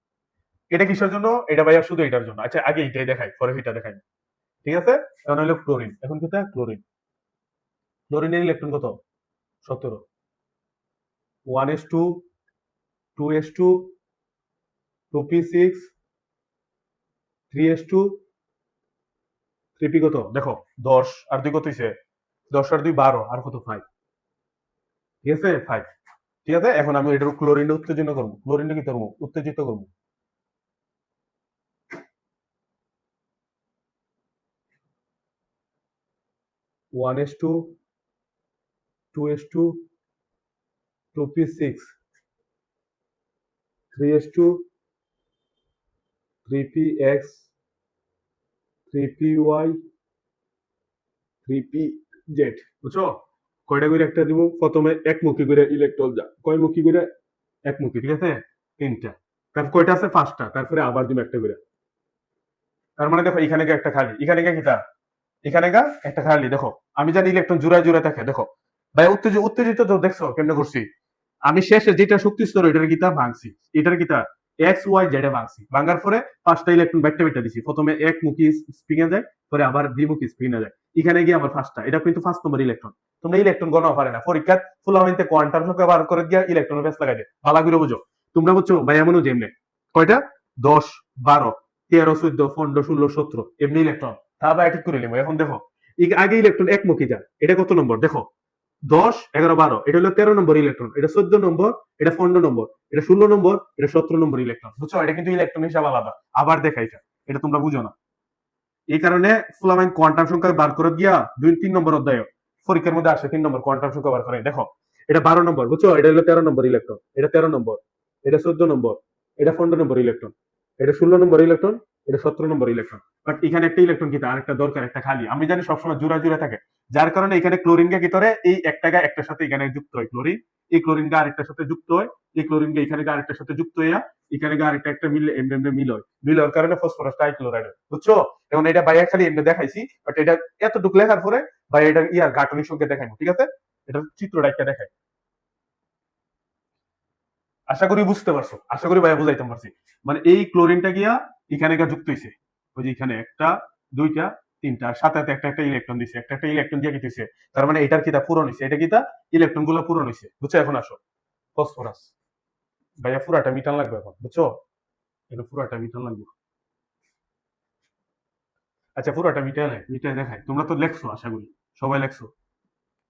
এটা কিসের জন্য? এটা ভাইয়া শুধু এটার জন্য। আচ্ছা আগে এটাই দেখাই, পরে এটা দেখাই। ঠিক আছে? এখন হলো ক্লোরিন। এখন কোথায় ক্লোরিন? ক্লোরিনের ইলেকট্রন কত? 17। 1s2, 2s2, 2p6, 3s2, 3p কত? দেখো 10 আর 2 কত হইছে? 10 আর 2 12 আর কত? 5। ঠিক আছে? 5। ঠিক আছে? এখন আমি এটার ক্লোরিন উত্তেজনা করবো। ক্লোরিনটা কি করবো? উত্তেজিত করবো। 1s2, 2s2, 2p6, 3s2, 3px, 3py, 3pz। বুঝছো? কয়টা করে একটা দিব? প্রথমে একমুখী করে ইলেকট্রন যা। কয়মুখী করে? একমুখী। ঠিক আছে? তিনটা। তারপর কয়টা আছে? পাঁচটা। তারপরে আবার দিব একটা করে। তার মানে দেখো এখানে একটা খালি, এখানে কিটা, এখানে একটা খালি। দেখো আমি জানি ইলেকট্রন জোড়ায় জোড়ায় থাকে। দেখো ভাই উত্তেজিত উত্তেজিত তো দেখছো কেমনে করছি? আমি শেষে যেটা শক্তি স্তর এটার কিতা ভাঙছি, এটার কিতা এক্স ওয়াই জেডে ভাঙছি। ভাঙার পরে পাঁচটা ইলেকট্রন বাইটটা বাইটটা দিছি। প্রথমে একমুখী স্প্রিং এ যায়, পরে আবার দ্বিমুখী স্প্রিং এ যায়। এখানে গিয়ে আমার পাঁচটা, এটা কিন্তু ফার্স্ট নম্বর ইলেকট্রন। তোমরা ইলেকট্রন গণনা পারে না পরীক্ষার ফুলামিনতে কোয়ান্টাম সংখ্যা বার করে গিয়া ইলেকট্রন বেস লাগাই দেয়। ভালো করে বুঝো। তোমরা বুঝছো ভাই এমনও যেমনে কয়টা 10 12 13 14 15 16 17 এমনি ইলেকট্রন তা বা ঠিক করে নিবো। এখন দেখো আগে ইলেকট্রন একমুখী যা, এটা কত নম্বর? দেখো 10 11 12, এটা হলো 13 নম্বর ইলেকট্রন, এটা 14 নম্বর, এটা 15 নম্বর, এটা 16 নম্বর, এটা 17 নম্বর ইলেকট্রন। বুঝছো? এটা কিন্তু ইলেকট্রন হিসাব আলাদা। আবার দেখা এটা, এটা তোমরা বুঝো না। এই কারণে ফুলামাইন কোয়ান্টাম সংখ্যা বার করে দিয়া 2 3 নম্বর অধ্যায় পরীক্ষার মধ্যে আসে 3 নম্বর কোয়ান্টাম সংখ্যা বার করে। দেখো এটা 12 নম্বর। বুঝছো? এটা হলো 13 নম্বর ইলেকট্রন, এটা 13 নম্বর, এটা 14 নম্বর, এটা 15 নম্বর ইলেকট্রন, এটা 16 নম্বর ইলেকট্রন, এটা 17 নম্বর ইলেকট্রন। বাট এখানে একটা ইলেকট্রন কি আরেকটা দরকার, একটা খালি। আমি জানি সবসময় জোড়া জোড়া থাকে, যার কারণে এখানে ক্লোরিন গা কি করে এই একটা গা একটার সাথে এখানে যুক্ত হয় ক্লোরিন, এই ক্লোরিন গা আরেকটার সাথে যুক্ত হয়, এই ক্লোরিন গা এখানে গা আরেকটার সাথে যুক্ত হইয়া এখানে গা আরেকটা একটা মিলে এমনি মিল হয়, মিল হওয়ার কারণে ফসফরাস ট্রাইক্লোরাইড হয়। বুঝছো? এখন এটা বাইরে খালি এমনি দেখাইছি, বাট এটা এতটুকু লেখার পরে ভাই এটা ইয়ার গাঠনিক সংখ্যা দেখাইবো। ঠিক আছে? এটা চিত্রটা একটা দেখাই। আশা করি বুঝতে পারছো, আশা করি ভাইয়া বুঝাইতে পারছি। মানে এই ক্লোরিনটা গিয়া এখানে গিয়া যুক্ত হয়েছে, ওই যে এখানে একটা দুইটা তিনটা, আর সাথে সাথে একটা একটা ইলেকট্রন দিছে, একটা একটা ইলেকট্রন দিয়ে কিতেছে। তার মানে এটার কিতা পূরণ হয়েছে, এটা কিতা ইলেকট্রন গুলো পূরণ হয়েছে। বুঝছো? এখন আসো ফসফরাস। ভাইয়া পুরাটা মিটান লাগবে এখন। বুঝছো? এটা পুরাটা মিটান লাগবে। আচ্ছা পুরাটা মিটায় মিটায় দেখাই। তোমরা তো লেখছো, আশা করি সবাই লেখছো।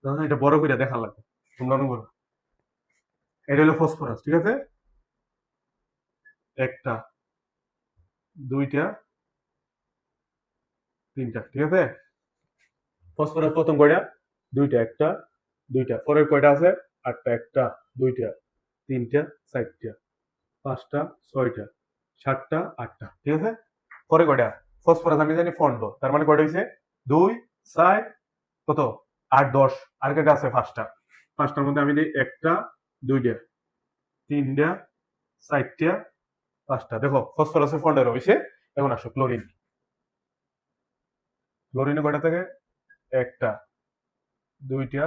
তাহলে এটা বড় করে দেখা লাগবে। তোমরা অনুভব। এটা হলো ফসফরাস। ঠিক আছে? একটা দুইটা তিনটা। ঠিক আছে? ফসফরাস প্রথম কয়টা? দুইটা। একটা দুইটা। পরের কয়টা আছে? আটটা। একটা দুইটা তিনটা চারটা পাঁচটা ছয়টা সাতটা আটটা। ঠিক আছে? পরে কয়টা? ফসফরাস আমি জানি পনেরো, তার মানে কয়টা হয়েছে? দুই চার কত? আট 10। আর কয়টা আছে? পাঁচটা। পাঁচটার মধ্যে আমি দিই একটা দুইটা তিনটা চারটা পাঁচটা। দেখো ফসফরাসের 15 হয়েছে। এখন আসো ক্লোরিন। ক্লোরিনে কয়টা থাকে? একটা দুইটা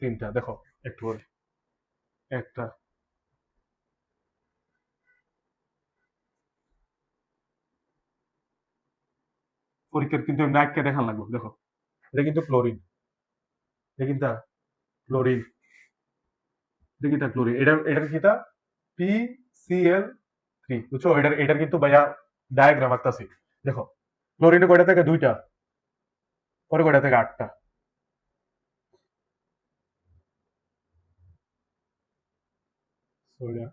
তিনটা। দেখো একটু বলি। একটা পরীক্ষার কিন্তু এমনি আটকে দেখান লাগবে। দেখো এটা কিন্তু ক্লোরিন, এটা কিন্তু ক্লোরিন, এটা কিন্তু ক্লোরিন। এটার কিটা PCl3। বুঝছো? এটার কিন্তু ভাইয়া ডায়াগ্রাম আঁকতাছি। দেখো ক্লোরিনে কয়টা থেকে? দুইটা। পরে কয়টা থেকে? আটটা। ছয়টা।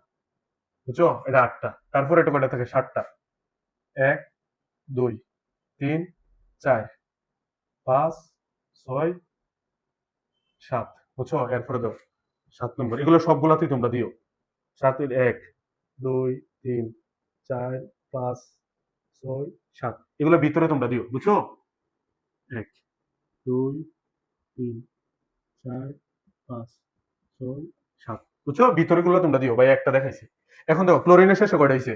বুঝছো? এটা আটটা। তারপরে এটা কয়টা থেকে? সাতটা। এক দুই তিন চার পাঁচ ছয় সাত। বুঝছো? এরপরে দাও 7 নম্বর। এগুলো সবগুলাতেই তোমরা দিও। সাতের এক দুই তিন চার পাঁচ ছয় সাত, এগুলো ভিতরে তোমরা দিও। বুঝছো? এক, দুই, তিন, চার, পাঁচ, ছয়, সাত। বুঝছো, ভিতরে গুলো তোমরা দিও ভাই, একটা দেখাইছি। এখন দেখো ক্লোরিনের শেষে কয়টা হইছে?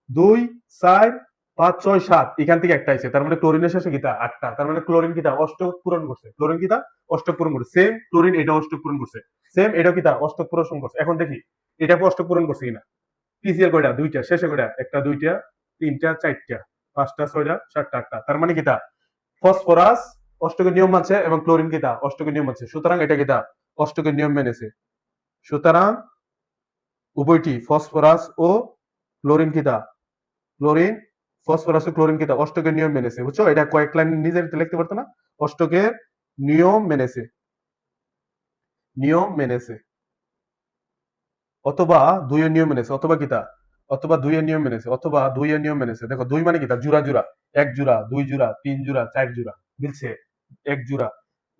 দুই, চার, পাঁচ, ছয়, সাত, এখান থেকে একটা আইছে, তার মানে ক্লোরিনের শেষে কিতা আটটা, তার মানে ক্লোরিন কিতা অষ্টক পূরণ করছে, ক্লোরিন কিতা অষ্টক পূরণ করছে। সেম ক্লোরিন এটা অষ্টক পূরণ করছে, সেম এটা কিতা অষ্টক পূরণ করছে। এখন দেখি এটা অষ্টক পূরণ করছে কিনা। পিসিএল কয়টা? দুইটা। শেষে কয়টা? একটা, দুইটা, তিনটা, চারটা, পাঁচটা, ছয়টা, সাতটা, আটটা। তার মানে কিতা ফসফরাস অষ্টকের নিয়ম মানছে এবং ক্লোরিন কিতা অষ্টকের নিয়ম মানছে, সুতরাং এটা কিতা অষ্টকের নিয়ম মেনেছে। সুতরাং উভয়টি ফসফরাস ও ক্লোরিন কিতা ক্লোরিন ফসফরাস ও ক্লোরিন কিতা অষ্টকের নিয়ম মেনেছে। বুঝছো, এটা কয়েক লাইন নিজের লিখতে পারতো না? অষ্টকের নিয়ম মেনেছে, নিয়ম মেনেছে, অথবা দুইয়ের নিয়ম মেনেছে, অথবা কিতা অথবা দুইয়ের নিয়ম মেনেছে, অথবা দুইয়ের নিয়ম মেনেছে। দেখো দুই মানে কিতা জোড়া জোড়া, এক জোড়া, দুই জোড়া, তিন জোড়া, চার জোড়া মিলছে, এক জোড়া,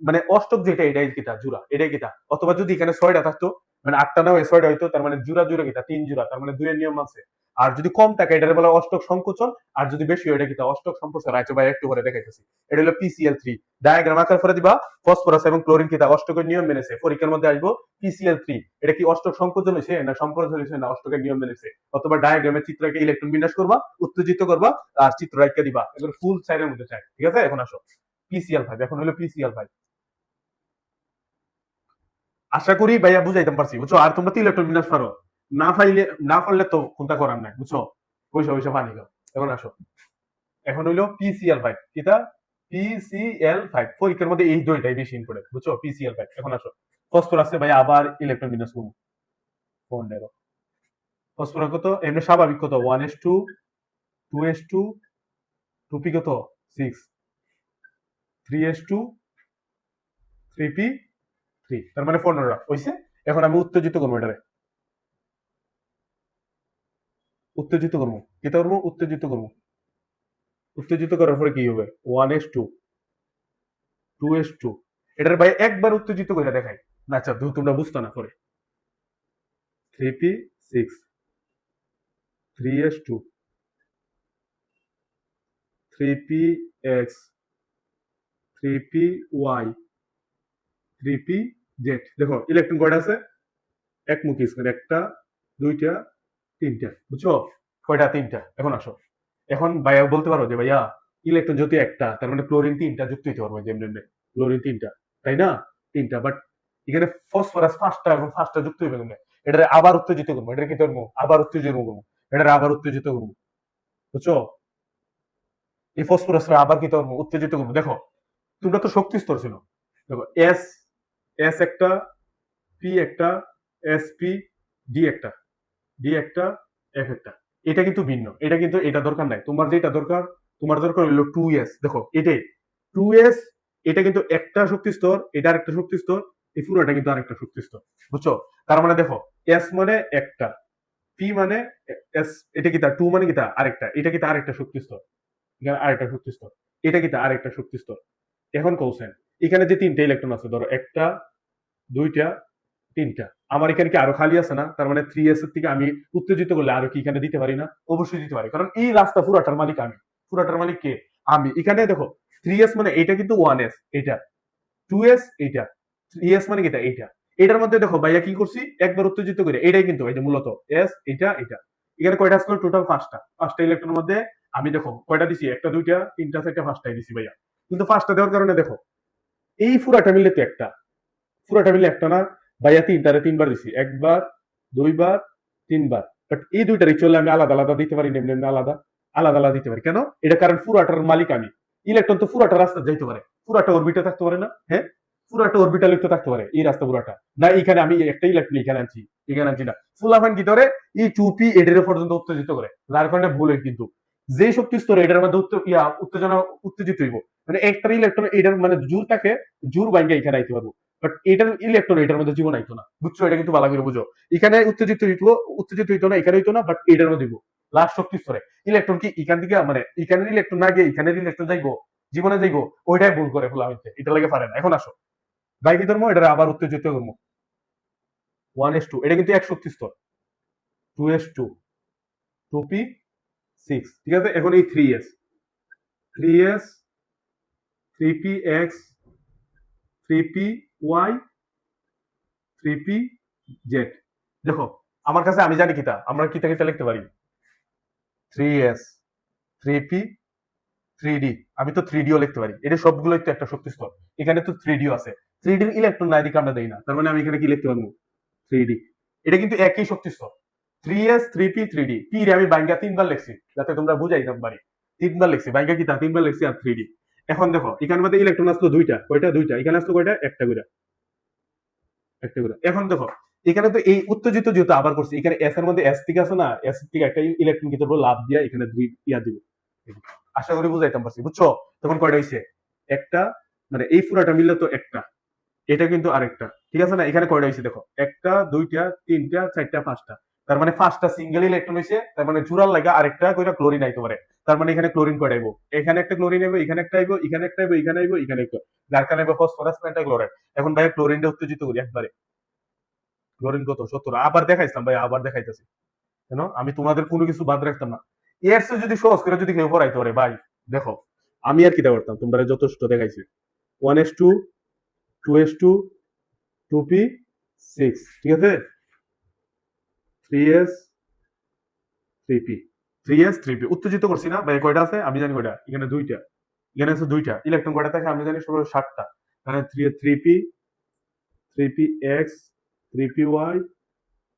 মানে অষ্টক যেটা এটাই কিতা জোড়া, এটাই কিতা। অথবা যদি এখানে ছয়টা থাকতো, মানে আটটা না হয়ে ছয়টা হইতো, তার মানে জোড়া জোড়া কিতা তিন জোড়া, তার মানে দুইয়ের নিয়ম আছে। আর যদি কম থাকে এটার বলা অষ্টক সংকোচন, আর যদি বেশি হয় এটা কিতা অষ্টক সম্প্রসারণ। আচ্ছা ভাই একটু করে দেখাইতেছি। এটা হলো PCl3, ডায়াগ্রাম আকার করে দিবা। ফসফরাস এবং ক্লোরিন কিতা অষ্টকের নিয়ম মেনেছে, পরীক্ষার মধ্যে আসবো PCl3, এটা কি অষ্টক সংকোচন হয়েছে না সম্প্রসারণ হয়েছে না অষ্টকের নিয়ম মেনেছে। অথবা ডায়াগ্রামের চিত্র এঁকে ইলেকট্রন বিন্যাস করবা, উত্তেজিত করবা, আর চিত্র রেখে দিবা, এগুলো ফুল সাইডের মধ্যে চাই। ঠিক আছে, এখন আসো PCl5। এখন হলো PCl5। আশা করি ভাইয়া বুঝাইতে পারছি, বুঝছো। আর তোমরা তো ইলেকট্রন বিন্যাস পারো, না পারলে তো কোনটা করার নাই, বুঝছো। পয়সা পয়সা পানি খাও। এখন আসো, এখন হইলো PCl5 কিতা PCl5, পরীক্ষার মধ্যে এই দুইটাই বেশি ইম্পর্টেন্ট, বুঝছো, PCl5। এখন আসো ফসফরাসে ভাই আবার ইলেকট্রন বিন্যাস করবো। ফসফরাস কত এমনি স্বাভাবিক কত 1s2 2s2 2p কত 6 3s2 3p3, তার মানে 15 হইছে। এখন আমি উত্তেজিত করবো এটারে, উত্তেজিত করবো, কি করবো উত্তেজিত করবো। উত্তেজিত করার পরে কি হবে? 1s2 2s2, এটার ভাই একবার উত্তেজিত করে দেখাই না। আচ্ছা তোমরা বুঝতো না পরে। 3p6 3s2 3px 3py 3pz। দেখো ইলেকট্রন কয়টা আছে? একমুখী স্কয়ার, একটা, দুইটা, তিনটা, বুঝছো। কয়টা? তিনটা। এখন আসো, এখন ভাইয়া বলতে পারো যে ভাইয়া ইলেকট্রন যদি একটা, তার মানে ক্লোরিন তিনটা যুক্ত হইতে পারবো, যেমনি এমনি ক্লোরিন তিনটা, তাই না? তিনটা, বাট এখানে ফসফরাস পাঁচটা এবং পাঁচটা যুক্ত হইবে কেমনে? এটারে আবার উত্তেজিত করবো, এটা কি করবো আবার উত্তেজিত করবো, এটারে আবার উত্তেজিত করবো, বুঝছো। এই ফসফরাস আবার কি করবো? উত্তেজিত করবো। দেখো তোমরা তো শক্তি স্তর ছিল, দেখো এস, এস একটা, পি একটা, এস পি, ডি একটা, ডি একটা, এফ একটা। এটা কিন্তু ভিন্ন, এটা কিন্তু এটা দরকার নাই। তোমার যেটা দরকার, তোমার দরকার হলো 2s। দেখো এটাই 2s, এটা কিন্তু একটা শক্তি স্তর, এটা আরেকটা শক্তি স্তর, এই পুরোটা কিন্তু আরেকটা শক্তি স্তর, বুঝছো। তার মানে দেখো এস মানে একটা, পি মানে এস, এটা কি তা টু মানে কি তা আরেকটা, এটা কি তা আরেকটা শক্তি স্তর, এখানে আরেকটা শক্তি স্তর, এটা কি তা আরেকটা শক্তি স্তর। এখন কৌশল, এখানে যে তিনটা ইলেকট্রন আছে, ধরো একটা, দুইটা, তিনটা, আমার এখানে কি আরো খালি আছে না? তার মানে 3s এর থেকে আমি উত্তেজিত করলে আরো কি এখানে দিতে পারি না? অবশ্যই দিতে পারি, কারণ এই রাস্তা পুরাটার মালিক আমি। পুরাটার মালিক কে? আমি। এখানে দেখো 3s মানে এটা কিন্তু 1s, এটা 2s, এটা 3s মানে কি এইটা। এটার মধ্যে দেখো ভাইয়া কি করছি, একবার উত্তেজিত করে, এটাই কিন্তু এই যে মূলত এস, এটা এটা। এখানে কয়টা আসলো? টোটাল পাঁচটা। পাঁচটা ইলেকট্রনের মধ্যে আমি দেখো কয়টা দিছি, একটা, দুইটা, তিনটা, চারটা, পাঁচটাই দিছি ভাইয়া। কিন্তু পাঁচটা দেওয়ার কারণে দেখো এই পুরাটা মিলে তো একটা, পুরাটা মিলে একটা না ভাইয়া, তিনটারে তিনবার দিছি, একবার, দুইবার, তিনবার। বাট এই দুইটারই চলে আমি আলাদা আলাদা দিতে পারি, এমনি এমনি আলাদা আলাদা আলাদা দিতে পারি। কেন? এটা কারণ পুরাটার মালিক আমি। ইলেকট্রন তো পুরাটা রাস্তা যাইতে পারে, পুরাটা অরবিটে থাকতে পারে না? হ্যাঁ, পুরাটা অরবিটাল তো থাকতে পারে এই রাস্তা পুরাটা। না এখানে আমি একটা ইলেকট্রন এখানে আনছি, এখানে আনছি না। ফুলাফান কি করে এই 2p এটার পর্যন্ত উত্তেজিত করে, যার কারণে ভুল হয়। কিন্তু যে শক্তি স্তরে এটার মধ্যে উত্তেজনা উত্তেজিত হইব, মানে একটা ইলেকট্রন এটার মানে জোর থাকে, জোর বাইঙ্গা এখানে আইতে পারবো। বাট এটার ইলেকট্রন এটার মধ্যে জীবন আইতো না, বুঝছো। এটা কিন্তু ভালো করে বুঝো। এখানে উত্তেজিত হইতো না, এখানে হইতো না, বাট এটার মধ্যে লাস্ট শক্তি স্তরে ইলেকট্রন কি এখান থেকে, মানে এখানের ইলেকট্রন না গিয়ে এখানের ইলেকট্রন যাইবো, জীবনে যাইবো, ওইটাই ভুল করে ফেলা হইতে, এটা লাগে পারে না। এখন আসো বাইকি ধর্ম, এটা আবার উত্তেজিত ধর্ম। 1s2, এটা কিন্তু এক শক্তি স্তর, 2s2 2p6, ঠিক আছে। এখন এই 3s, 3s 3px 3py 3pz। দেখো আমার কাছে আমি জানি কিতা, আমরা কিতা কিতা লিখতে পারি, 3s 3p 3d, আমি তো 3dও লিখতে পারি, এটা সবগুলোই তো একটা শক্তি স্তর। এখানে তো 3dও আছে, 3d ইলেকট্রন নাই দিকে আমরা দেই না, তার মানে আমি এখানে কি লিখতে পারবো, 3d। এটা কিন্তু একই শক্তি স্তর, 3s 3p 3d। p রে আমি বাইঙ্গা তিনবার লিখছি যাতে তোমরা বুঝাইতাম পারি, তিনবার লিখছি বাইঙ্গা কিতা, তিনবার লিখছি আর 3d। এখন দেখো এখানের মধ্যে ইলেকট্রন আসলো দুইটা, কয়টা, দুইটা। এখানে আসলো কয়টা, একটা করে, একটা করে। এখন দেখো এখানে তো এই উত্তেজিত যেহেতু আবার করছি, এখানে এস এর মধ্যে এস থেকে আছে না, এস থেকে একটা ইলেকট্রন কি করবো, লাভ দিয়া এখানে দুই ইয়া দিব। আশা করি বুঝাইতাম পারছি, বুঝছো? তখন কয়টা হইছে, একটা, মানে এই পুরাটা মিললে তো একটা, এটা কিন্তু আরেকটা, ঠিক আছে না? এখানে কয়টা হইছে দেখো, একটা, দুইটা, তিনটা, চারটা, পাঁচটা। তার মানে পাঁচটা সিঙ্গেল ইলেকট্রন হইছে, তার মানে জোড়ার লাগা আরেকটা কইরা ক্লোরিন আইতে পারে। তার মানে এখানে ক্লোরিন কয়টা আইবো, এখানে একটা ক্লোরিন আইবো, এখানে একটা আইবো, এখানে একটা আইবো, এখানে আইবো, এখানে একটা, যার কারণে আইবো ফসফরাস পেন্টাক্লোরাইড। এখন ভাই ক্লোরিনটা উত্তেজিত করি একবারে, ক্লোরিন কত, 70। আবার দেখাইছিলাম ভাই, আবার দেখাইতেছি, কেন আমি তোমাদের কোনো কিছু বাদ রাখতাম না। এর চেয়ে যদি সহজ করে যদি কেউ পড়াইতে পারে ভাই, দেখো আমি আর কিটা করতাম, তোমরা যথেষ্ট দেখাইছি, 1s2 2s2 2p6, ঠিক আছে, 3s 3p 3s 3p উত্তেজিত করছি না ভাই, কয়টা আছে আমি জানি কয়টা, এখানে দুইটা, এখানে আছে দুইটা, ইলেকট্রন কয়টা থাকে আমি জানি সর্বোচ্চ 7টা, মানে 3p 3px 3py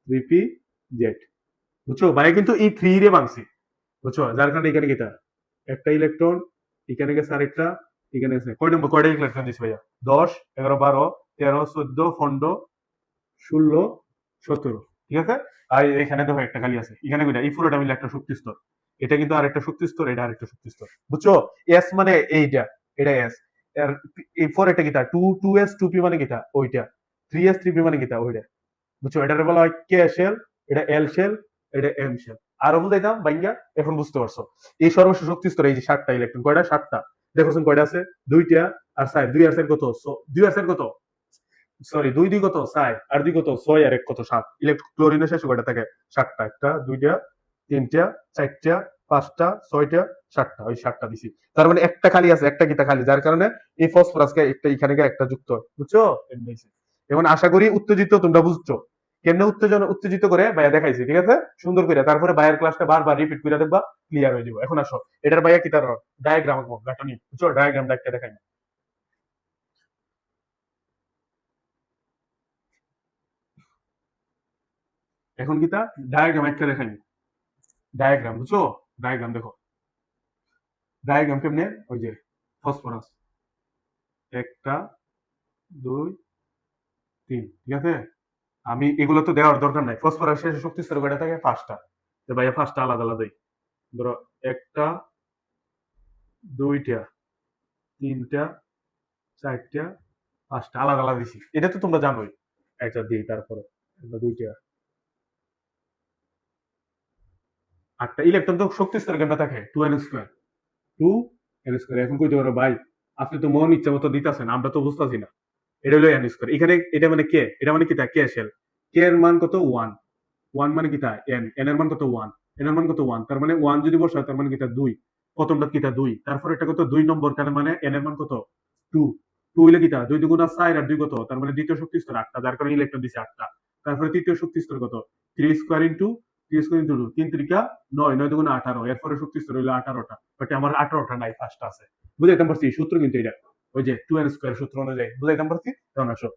3pz। বুঝছো ভাই, কিন্তু এই 3 রে ভাঙছি, বুঝছো, যার কারণে এখানে কিটা, একটা ইলেকট্রন, এখানে গেছে আরেকটা, এখানে গেছে কয় নম্বর, কয়টা ইলেকট্রন দিছি ভাইয়া, 10 11 12 13 14 15 16 17, ঠিক আছে। আর এখানে দেখো একটা খালি আছে, এখানে কয়টা, এই পুরোটা মিলে একটা শক্তি স্তর, এটা কিন্তু আরেকটা শক্তি স্তর, এটা আরেকটা শক্তি স্তর, বুঝছো? এস মানে এইটা, এটা এস, আর এই ফোর এটা কিটা, 2s 2p মানে কিটা ওইটা, 3s 3p মানে কিটা ওইটা, বুঝছো? এটারে বলা হয় কে শেল, এটা এল শেল, এটা এম শেল। আরো বুঝাইতাম বাইঙ্গা, এখন বুঝতে পারছো? এই সর্বশেষ শক্তি স্তর, এই যে 7টা ইলেকট্রন, কয়টা, 7টা, দেখো কয়টা আছে, দুইটা, আর সাইড দুই, আর সাইড কত, দুই আর সাইড কত, সরি দুই দুই কত 4, আর দুই কত 6, আর এক কত 7। ইলেকট্রন ক্লোরিনের শেষে কয়টা থাকে, 7টা, একটা, দুইটা, তিনটা, চারটা, পাঁচটা, ছয়টা, 7টা, ওই 7টা দিছি। তার মানে একটা খালি আছে, একটা কিতা খালি, যার কারণে এই ফসফরাসকে একটা এখানে একটা যুক্ত হয়, বুঝছো? এখন আশা করি উত্তেজিত তোমরা বুঝছো, কেমনে উত্তেজিত করে ভাইয়া দেখাইছি, ঠিক আছে, সুন্দর করে। তারপরে ভাইয়ের ক্লাসটা বারবার রিপিট করে দেখবা, ক্লিয়ার হয়ে যাবে। এখন আসো এটার ভাইয়া কি তার ডায়াগ্রাম আঁকবো, গাঠনি, বুঝছো? ডায়াগ্রামটা একটা দেখাই। এখন কি তা ডায়াগ্রাম একটা দেখাই, ডায়াগ্রাম, বুঝছো? ডায়াগ্রাম দেখো, ডায়াগ্রাম কেমনে, ওই যে ফসফরাস, একটা, দুই, তিন, ঠিক আছে। আমি এগুলো তো দেওয়ার দরকার নাই, ফসফরাস শেষে শক্তি স্তর কয়টা থাকে, 5টা। তো ভাইয়া 5টা আলাদা আলাদাই, ধরো একটা, দুইটা, তিনটা, চারটা, 5টা আলাদা আলাদা দিছি, এটা তো তোমরা জানোই। একটা দিই, তারপরে একটা, দুইটা, 8টা ইলেকট্রন তো শক্তি স্তর কেমনে থাকে, 2n স্কয়ার, 2n স্কয়ার। এখন কইতে পারো ভাই আপনি তো মন ইচ্ছা মতো দিতেছেন, আমরা তো বুঝতেছি না। এটা হলো n স্কয়ার, এখানে এটা মানে কে, এটা মানে কি তা কে শেল, কে এর মান কত 1, 1 মানে কি তা n, n এর মান কত 1, n এর মান কত 1, তার মানে 1 যদি বসায় তার মানে কি তা 2, প্রথমটা কি তা 2, তারপর এটা কত 2 নম্বর, তার মানে n এর মান কত 2, 2 হইলে কি তা 2 দুগুণা 4 আর 2 কত, তার মানে দ্বিতীয় শক্তি স্তর 8টা, যার কারণে ইলেকট্রন দিছে 8টা। তারপরে তৃতীয় শক্তি স্তর কত, 3 স্কয়ার ইনটু 3 স্কয়ার ইনটু 2, 3 ত্রিকা 9, 9 দুগুণা 18, এরপরে শক্তি স্তর হইলো 18টা, বাট আমার 18টা নাই, 5টা আছে। বুঝাইতাম পারছি সূত্র কিন্তু এটা, ওই যে 2n স্কয়ার সূত্র অনুযায়ী বুঝাইতাম পারছি। তখন আসো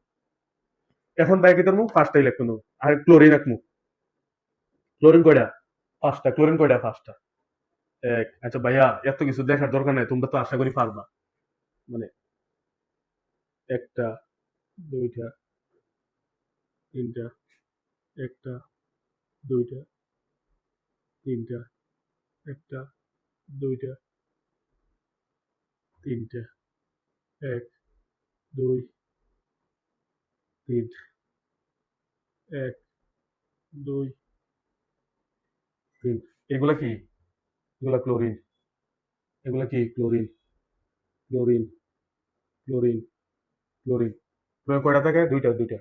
এখন বাইকে তোর 5টা ইলেকট্রন আর ক্লোরিন রাখমু, ক্লোরিন কয়টা, 5টা, ক্লোরিন কয়টা, 5টা। এক, আচ্ছা ভাইয়া এত কিছু দেখার দরকার নাই, তোমরা তো আশা করি পারবা, মানে একটা, দুইটা, তিনটা, একটা, দুইটা, তিনটা, একটা, দুইটা, তিনটা, এক, দুই, তিন, এক, দুই, তিন। এগুলা কি, এগুলা ক্লোরিন, এগুলা কি chlorine, chlorine, chlorine, chlorine. Chlorine কয়টা থাকে, দুইটা, দুইটা,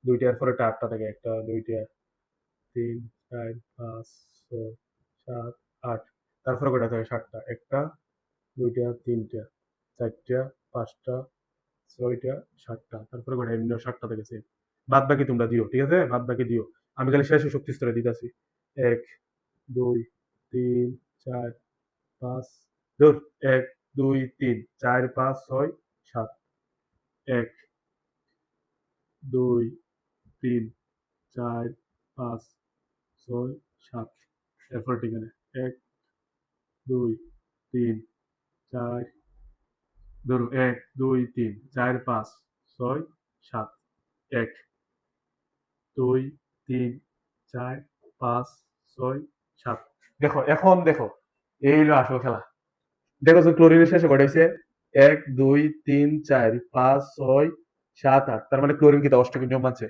দুইটার পরে 8টা থাকে, একটা, দুইটা, তিন, চার, পাঁচ, ছয়, সাত, আট। তারপরে কয়টা থাকে, 7টা, একটা, দুইটা, তিনটা, চারটা, পাঁচটা, ছয়টা, সাতটা, তারপরে কয়টা এমনি 7টা থেকে সেম। বাদ বাকি তোমরা দিও, ঠিক আছে? বাদ বাকি দিও। আমি খালি শেষ শক্তি স্তরে দিতেছি। 1, 2, 3, 4, 5, ধর 1, 2, 3, 4, 5, 6, 7, 1, 2, 3, 4, 5, 6, 7, এরপর ঠিকানা 1, 2, 3, 4, ধরো 1, 2, 3, 4, 5, 6, 7, 1, 2, 3, 4, 5, 6, 7। দেখো এখন দেখো, এই হলো আসল খেলা। দেখো যে ক্লোরিনের শেষে কয়টা হইছে? 1, 2, 3, 4, 5, 6, 7, 8। তার মানে ক্লোরিন কিতা অষ্টকের নিয়ম মানছে।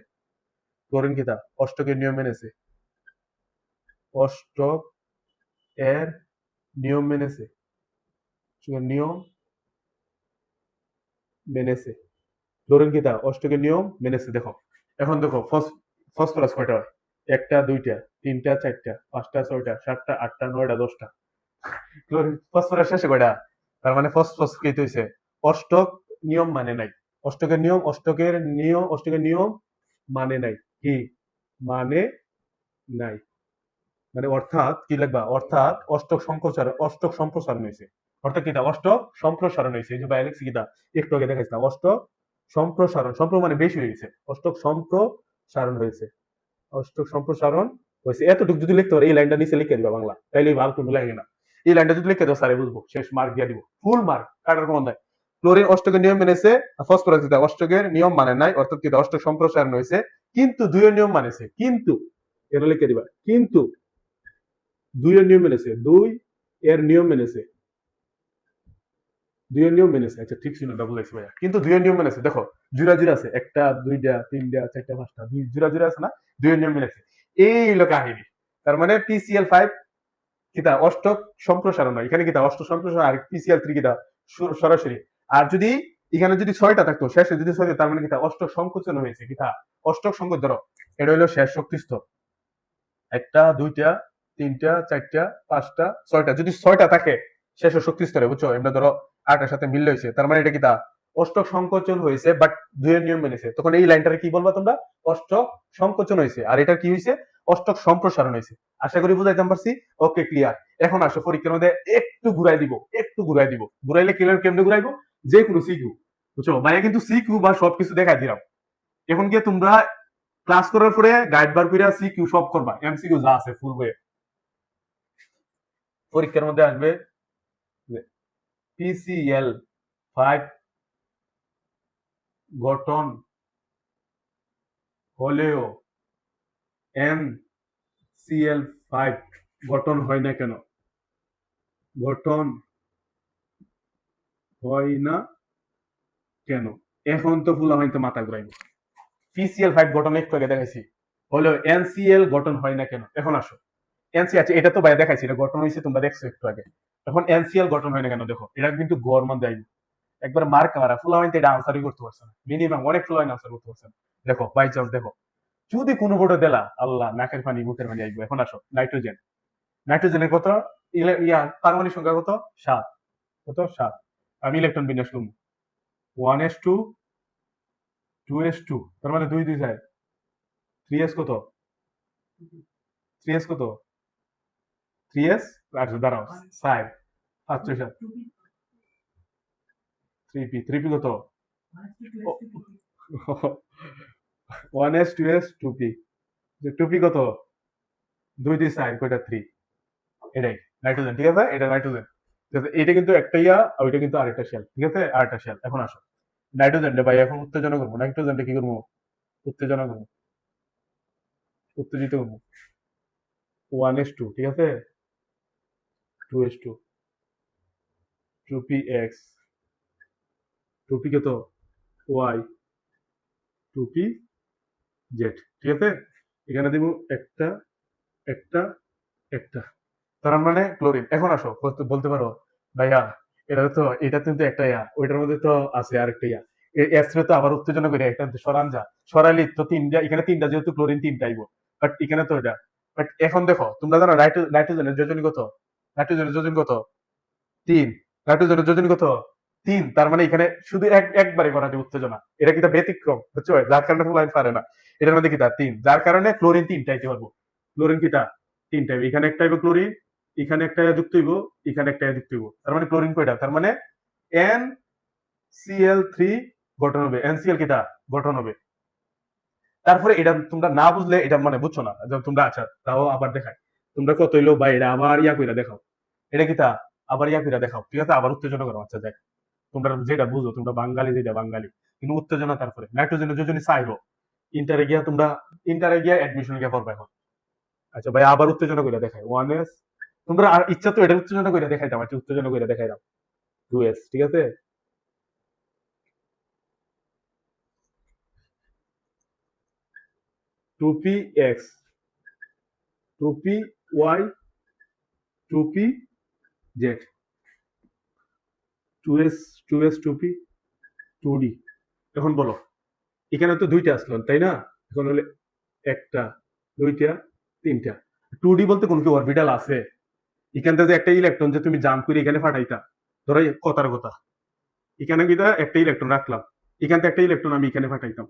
ক্লোরিন কিতা অষ্টকের নিয়ম মেনেছে। অষ্টক এর নিয়ম মেনেছে। নিয়ম মেনেছে। ক্লোরিন কিতা অষ্টকের নিয়ম মেনেছে। দেখো এখন দেখো ফসফরাস কয়টা হয়? 1টা, 2টা, 3টা, 4টা, 5টা, 6টা, 7টা, 8টা, 9টা, 10টা। ক্লোরিন ফসফরাস শেষে কয়টা? তার মানে ফসফরাস কি হইছে? অষ্টক নিয়ম মানে নাই। অষ্টকের নিয়ম মানে নাই। কি মানে নাই? মানে অর্থাৎ কি লিখবা? অর্থাৎ অষ্টক সম্প্রসারণ হয়েছে। অর্থাৎ কিটা অষ্টক সম্প্রসারণ হয়েছে। এই যে বায়োলেক্সি কিটা একটু আগে দেখাইছিলাম, অষ্টক সম্প্রসারণ মানে বেশি হয়ে গেছে। অষ্টক সম্প্রসারণ হয়েছে। অষ্টক সম্প্রসারণ হয়েছে। এতটুকু যদি লিখতে পারো, এই লাইনটা নিচে লিখে দিবা বাংলা, তাইলে ভালো তুমি লাগে না। এই লাইনটা যদি লিখে দাও স্যারে বুঝবো, শেষ মার্ক দিয়ে দিব, ফুল মার্ক, কাটার কমন দেয়। ক্লোরিন অষ্টকের নিয়ম মেনেছে, ফসফরাস কিটা অষ্টকের নিয়ম মানে নাই, অর্থাৎ কিটা অষ্টক সম্প্রসারণ হয়েছে, কিন্তু দুইয়ের নিয়ম মানেছে। কিন্তু এটা লিখে দিবা, কিন্তু দুইয়ের নিয়ম মেনেছে। এর নিয়ম মেনেছে। দুইয়ের নিয়ম মেনেছে। আচ্ছা ঠিক ছিল, ডাবল এক্স ভাইয়া, কিন্তু দুইয়ের নিয়ম মেনেছে। দেখো জুরা জুরা আছে, 1টা, 2টা, 3টা, 4টা, 5টা, দুই জুরা জুরা আছে না, দুইয়ের নিয়ম মেনেছে। এই হলো কাহিনী। তার মানে PCl5 কিতা অষ্টক সম্প্রসারণ হয়, এখানে কিতা অষ্টক সম্প্রসারণ, আর PCl3 কিতা সরাসরি। আর যদি এখানে যদি 6টা থাকতো, শেষে যদি 6টা, তার মানে কিতা অষ্টক সংকোচন হয়েছে। কিতা অষ্টক সংকোচন। ধরো এটা হলো শেষ শক্তি স্তর, 1টা, 2টা, 3টা, 4টা, 5টা, 6টা, যদি 6টা থাকে শেষ শক্তি স্তরে, বুঝছো? এমনি ধরো 8এর সাথে মিল হয়েছে, তার মানে এটা কি তা অষ্টক সংকোচন হয়েছে, বাট দুইয়ের নিয়ম মেনেছে। তখন এই লাইনটারে কি বলবা তোমরা? অষ্টক সংকোচন হয়েছে। আর এটা কি হয়েছে? অষ্টক সম্প্রসারণ হয়েছে। আশা করি বুঝাইতে পারছি। ওকে, ক্লিয়ার। এখন আসো পরীক্ষার মধ্যে একটু ঘুরাই দিব। ঘুরাইলে ক্লিয়ার কেমনে ঘুরাইবো? যে কোনো সিকিউ, বুঝছো ভাইয়া, কিন্তু সিকিউ বা সবকিছু দেখাই দিলাম। এখন গিয়ে তোমরা ক্লাস করার পরে গাইড বার করে সিকিউ সব করবা, MCQ যা আছে ফুল বইয়ে। পরীক্ষার মধ্যে আসবে PCl5 গঠন হলেও MCl5 গঠন হয় না কেন? গঠন হয় না কেন? এখন তো ফুলা হয়তো মাথা ঘুরাইব। PCl5 গঠন একটু আগে দেখাইছি, হলেও NCl গঠন হয় না কেন? এখন আসো, NCl আছে, এটা তো বাইরে দেখাইছি, এটা গঠন হয়েছে, তোমরা দেখছো একটু আগে। এখন NCl গঠন হয় না কেন? দেখো এটা কিন্তু গড় মান দেয়, একবার মার্ক মারা ফুলা হয়তো এটা আনসারই করতে পারছে না। মিনিমাম অনেক ফুলা হয় আনসার করতে পারছে না। দেখো বাই চান্স দেখো, যদি কোনো বোর্ডে দিলা, আল্লাহ নাকের পানি মুখের পানি আসবে। এখন আসো নাইট্রোজেন। নাইট্রোজেনের কত? পারমাণবিক সংখ্যা কত? 7। কত? 7। আমি ইলেকট্রন বিন্যাস করবো 1s2 2s2, তার মানে 2 2 যায় 3s কত? 3s কত? 3s, আচ্ছা দাঁড়াও, 5 5 6 7 3p 3p কত? 1s 2s 2p, 2p কত? 2 2 4 কয়টা? 3। এটাই নাইট্রোজেন, ঠিক আছে? এটা নাইট্রোজেন, ঠিক আছে? এটা কিন্তু একটা ইয়া, আর ওইটা কিন্তু আরেকটা শেল, ঠিক আছে? আরেকটা শেল। এখন আসো নাইট্রোজেনটা ভাই, এখন উত্তেজনা করবো। নাইট্রোজেনটা কি করবো? উত্তেজনা করবো, উত্তেজিত করবো। 1s2, ঠিক আছে? 2s2, 2px, 2p কত? y, 2p z, ঠিক আছে? এখানে দিব একটা একটা একটা, তার মানে ক্লোরিন। এখন আসো, বলতে পারো ভাইয়া এটা কিন্তু একটা ইয়া, ওইটার মধ্যে তো আছে আরেকটা ইয়া, এর তো আবার উত্তেজনা করে একটা সরান যা, সরাইলি তো 3টা, এখানে 3টা, যেহেতু ক্লোরিন 3টা আইবো, বাট এখানে তো এটা। বাট এখন দেখো, তোমরা জানো নাইট্রোজেনের যোজনী কত? নাইট্রোজেনের যোজন কত? 3। নাইট্রোজেনের যোজনী কত? তিন, তার মানে এখানে শুধু একবারে করা যায় উত্তেজনা, এটা কিন্তু ব্যতিক্রম, বুঝছো, যার কারণে ফুলাইন পারে না। এটার মধ্যে কিতা তিন, যার কারণে ক্লোরিন তিনটা আইতে পারবো। ক্লোরিন কিতা তিনটা, এখানে একটা হইব ক্লোরিন, এখানে একটা যুক্ত হইব, এখানে একটা যুক্ত হইব, তার মানে ক্লোরিন কয়টা, তার মানে এন সিএল থ্রি গঠন হবে, এনসিএল কিতা গঠন হবে। তারপরে এটা তোমরা না বুঝলে এটা মানে বুঝছো না, যখন তোমরা আচ্ছা তাও আবার দেখায়, তোমরা কত হইলো বা এটা আবার ইয়া কইরা দেখাও, এটা কিতা আবার ইয়া কইরা দেখাও, ঠিক আছে, আবার উত্তেজনা করো, আচ্ছা যাই, তোমরা যেটা বুঝো, তোমরা বাঙালি যেটা বাঙালি, কিন্তু উত্তেজনা তারপরে নাইট্রোজেন যোজনী চাইবো, ইন্টারে গিয়া তোমরা ইন্টারে গিয়া অ্যাডমিশন গিয়া পড়বা এখন। আচ্ছা ভাই আবার উত্তেজনা করে দেখাই, ওয়ান এস, তোমরা আর ইচ্ছা তো এটা উত্তেজনা করে দেখাইতাম, আচ্ছা উত্তেজনা করে দেখাইলাম, টু এস, ঠিক আছে, two p x, two p y, two p z, two s, two s, two p, two d. এখন বলো, এখানে তো দুইটা আসলো তাই না, এখন হলে একটা, দুইটা, তিনটা, টু ডি বলতে কোন কি অরবিটাল আছে, এখান থেকে একটা ইলেকট্রন যে তুমি জাম্প করে এখানে ফাটাইতা, ধরো এই কথার কথা, এখানে কি একটা ইলেকট্রন রাখলাম, এখান থেকে একটা ইলেকট্রন আমি এখানে ফাটাইতাম,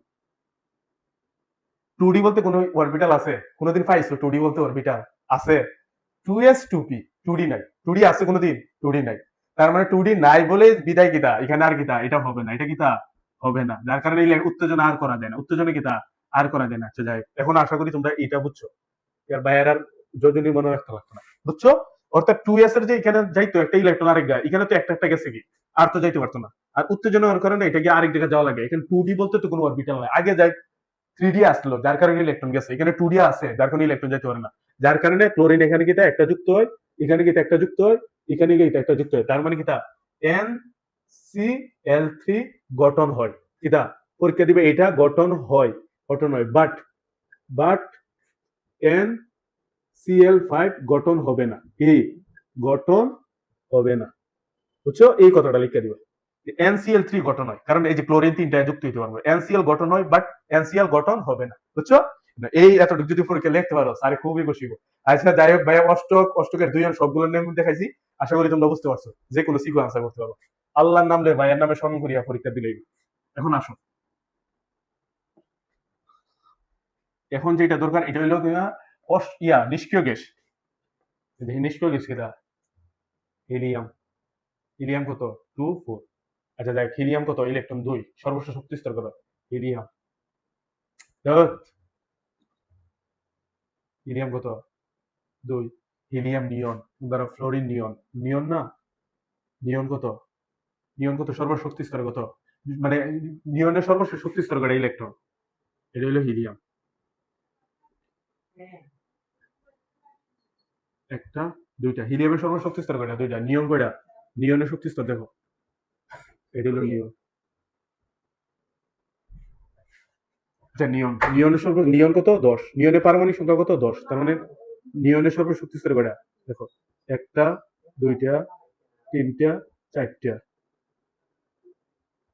টু ডি বলতে কোন অরবিটাল আছে, কোনোদিন পাইছো টু ডি বলতে অরবিটাল আছে, two s two p, two d নাই, টু ডি আছে কোনোদিন, টু ডি নাই, তার মানে টু ডি নাই বলে বিদায় কিতা, এখানে আর কিতা এটা হবে না, এটা কিতা হবে না, যার কারণে এই উত্তেজনা আর করা যায় না, উত্তেজনা কিতা আর করা যায় না। আচ্ছা যাই, এখন আশা করি তোমরা এটা বুঝছো, এর বাইরে আর যোজনী মনে রাখতে পারতো না, বুঝছো, অর্থাৎ টু এস এর যে এখানে যাইতো একটা ইলেকট্রন আরেক জায়গায়, এখানে তো একটা একটা গেছে কি, আর তো যাইতে পারতো না, আর উত্তেজনা হওয়ার কারণে এটা গিয়ে আরেক জায়গায় যাওয়া লাগে, এখানে টু ডি বলতে তো কোনো অরবিটাল নাই, আগে যাই থ্রি ডি আসলো যার কারণে ইলেকট্রন গেছে, এখানে টু ডি আছে যার কারণে ইলেকট্রন যেতে পারে না, যার কারণে ক্লোরিন এখানে গিয়ে একটা যুক্ত হয়, এখানে গিয়ে একটা যুক্ত হয়, এখানে গিয়ে একটা যুক্ত হয়, তার মানে কিতা এন সি এল থ্রি গঠন হয়, কিতা পরীক্ষা দিবে এটা গঠন হয়, গঠন হয়, but but N CL five গঠন হবে না, কি গঠন হবে না, বুঝছো, এই কথাটা লিখে দিবে, এনসিএল থ্রি গঠন হয়, কারণ এই যে ক্লোরিন তিনটা যুক্ত হইতে পারবে, এনসিএল গঠন হয় বাট এনসিএল গঠন হবে না, বুঝছো, এই এতটুকু যদি পরীক্ষা লিখতে পারো স্যার খুবই খুশি হবো। আচ্ছা যাই হোক ভাইয়া, অষ্টক অষ্টকের দুই সবগুলো নিয়ম দেখাইছি, আশা করি তোমরা বুঝতে পারছো, যে কোনো সিকো আনসার করতে পারো, আল্লাহর নাম রে ভাইয়ের নামে স্মরণ করিয়া পরীক্ষা দিলেই। এখন আসো, এখন যেটা দরকার এটা হইলো কিনা ইয়া নিষ্ক্রিয় গ্যাস, নিষ্ক্রিয় গ্যাস কিনা হিলিয়াম, হিলিয়াম কত টু ফোর, আচ্ছা দেখ হিলিয়াম কত ইলেকট্রন দুই, সর্বোচ্চ শক্তি স্তর কত, হিলিয়াম, হিলিয়াম কত দুই, হিলিয়াম নিয়ন, ধরো ফ্লোরিন নিয়ন, নিয়ন না, নিয়ন কত, নিয়ন কত সর্বোচ্চ শক্তি স্তর কত, মানে নিয়নের সর্বোচ্চ শক্তি স্তর কত ইলেকট্রন, এটা হলো হিলিয়াম, একটা, দুইটা, হিলিয়ামের সর্বোচ্চ শক্তি স্তর কয়টা, দুইটা, নিয়ন কয়টা, নিয়নের শক্তি স্তর দেখো, এটা হলো নিয়ন, আচ্ছা নিয়ন, নিয়নের সর্ব নিয়ন কত দশ, নিয়নের পারমাণবিক সংখ্যা কত দশ, তার মানে নিয়নের সর্বোচ্চ শক্তি স্তর কয়টা দেখো, একটা, দুইটা, তিনটা, চারটা,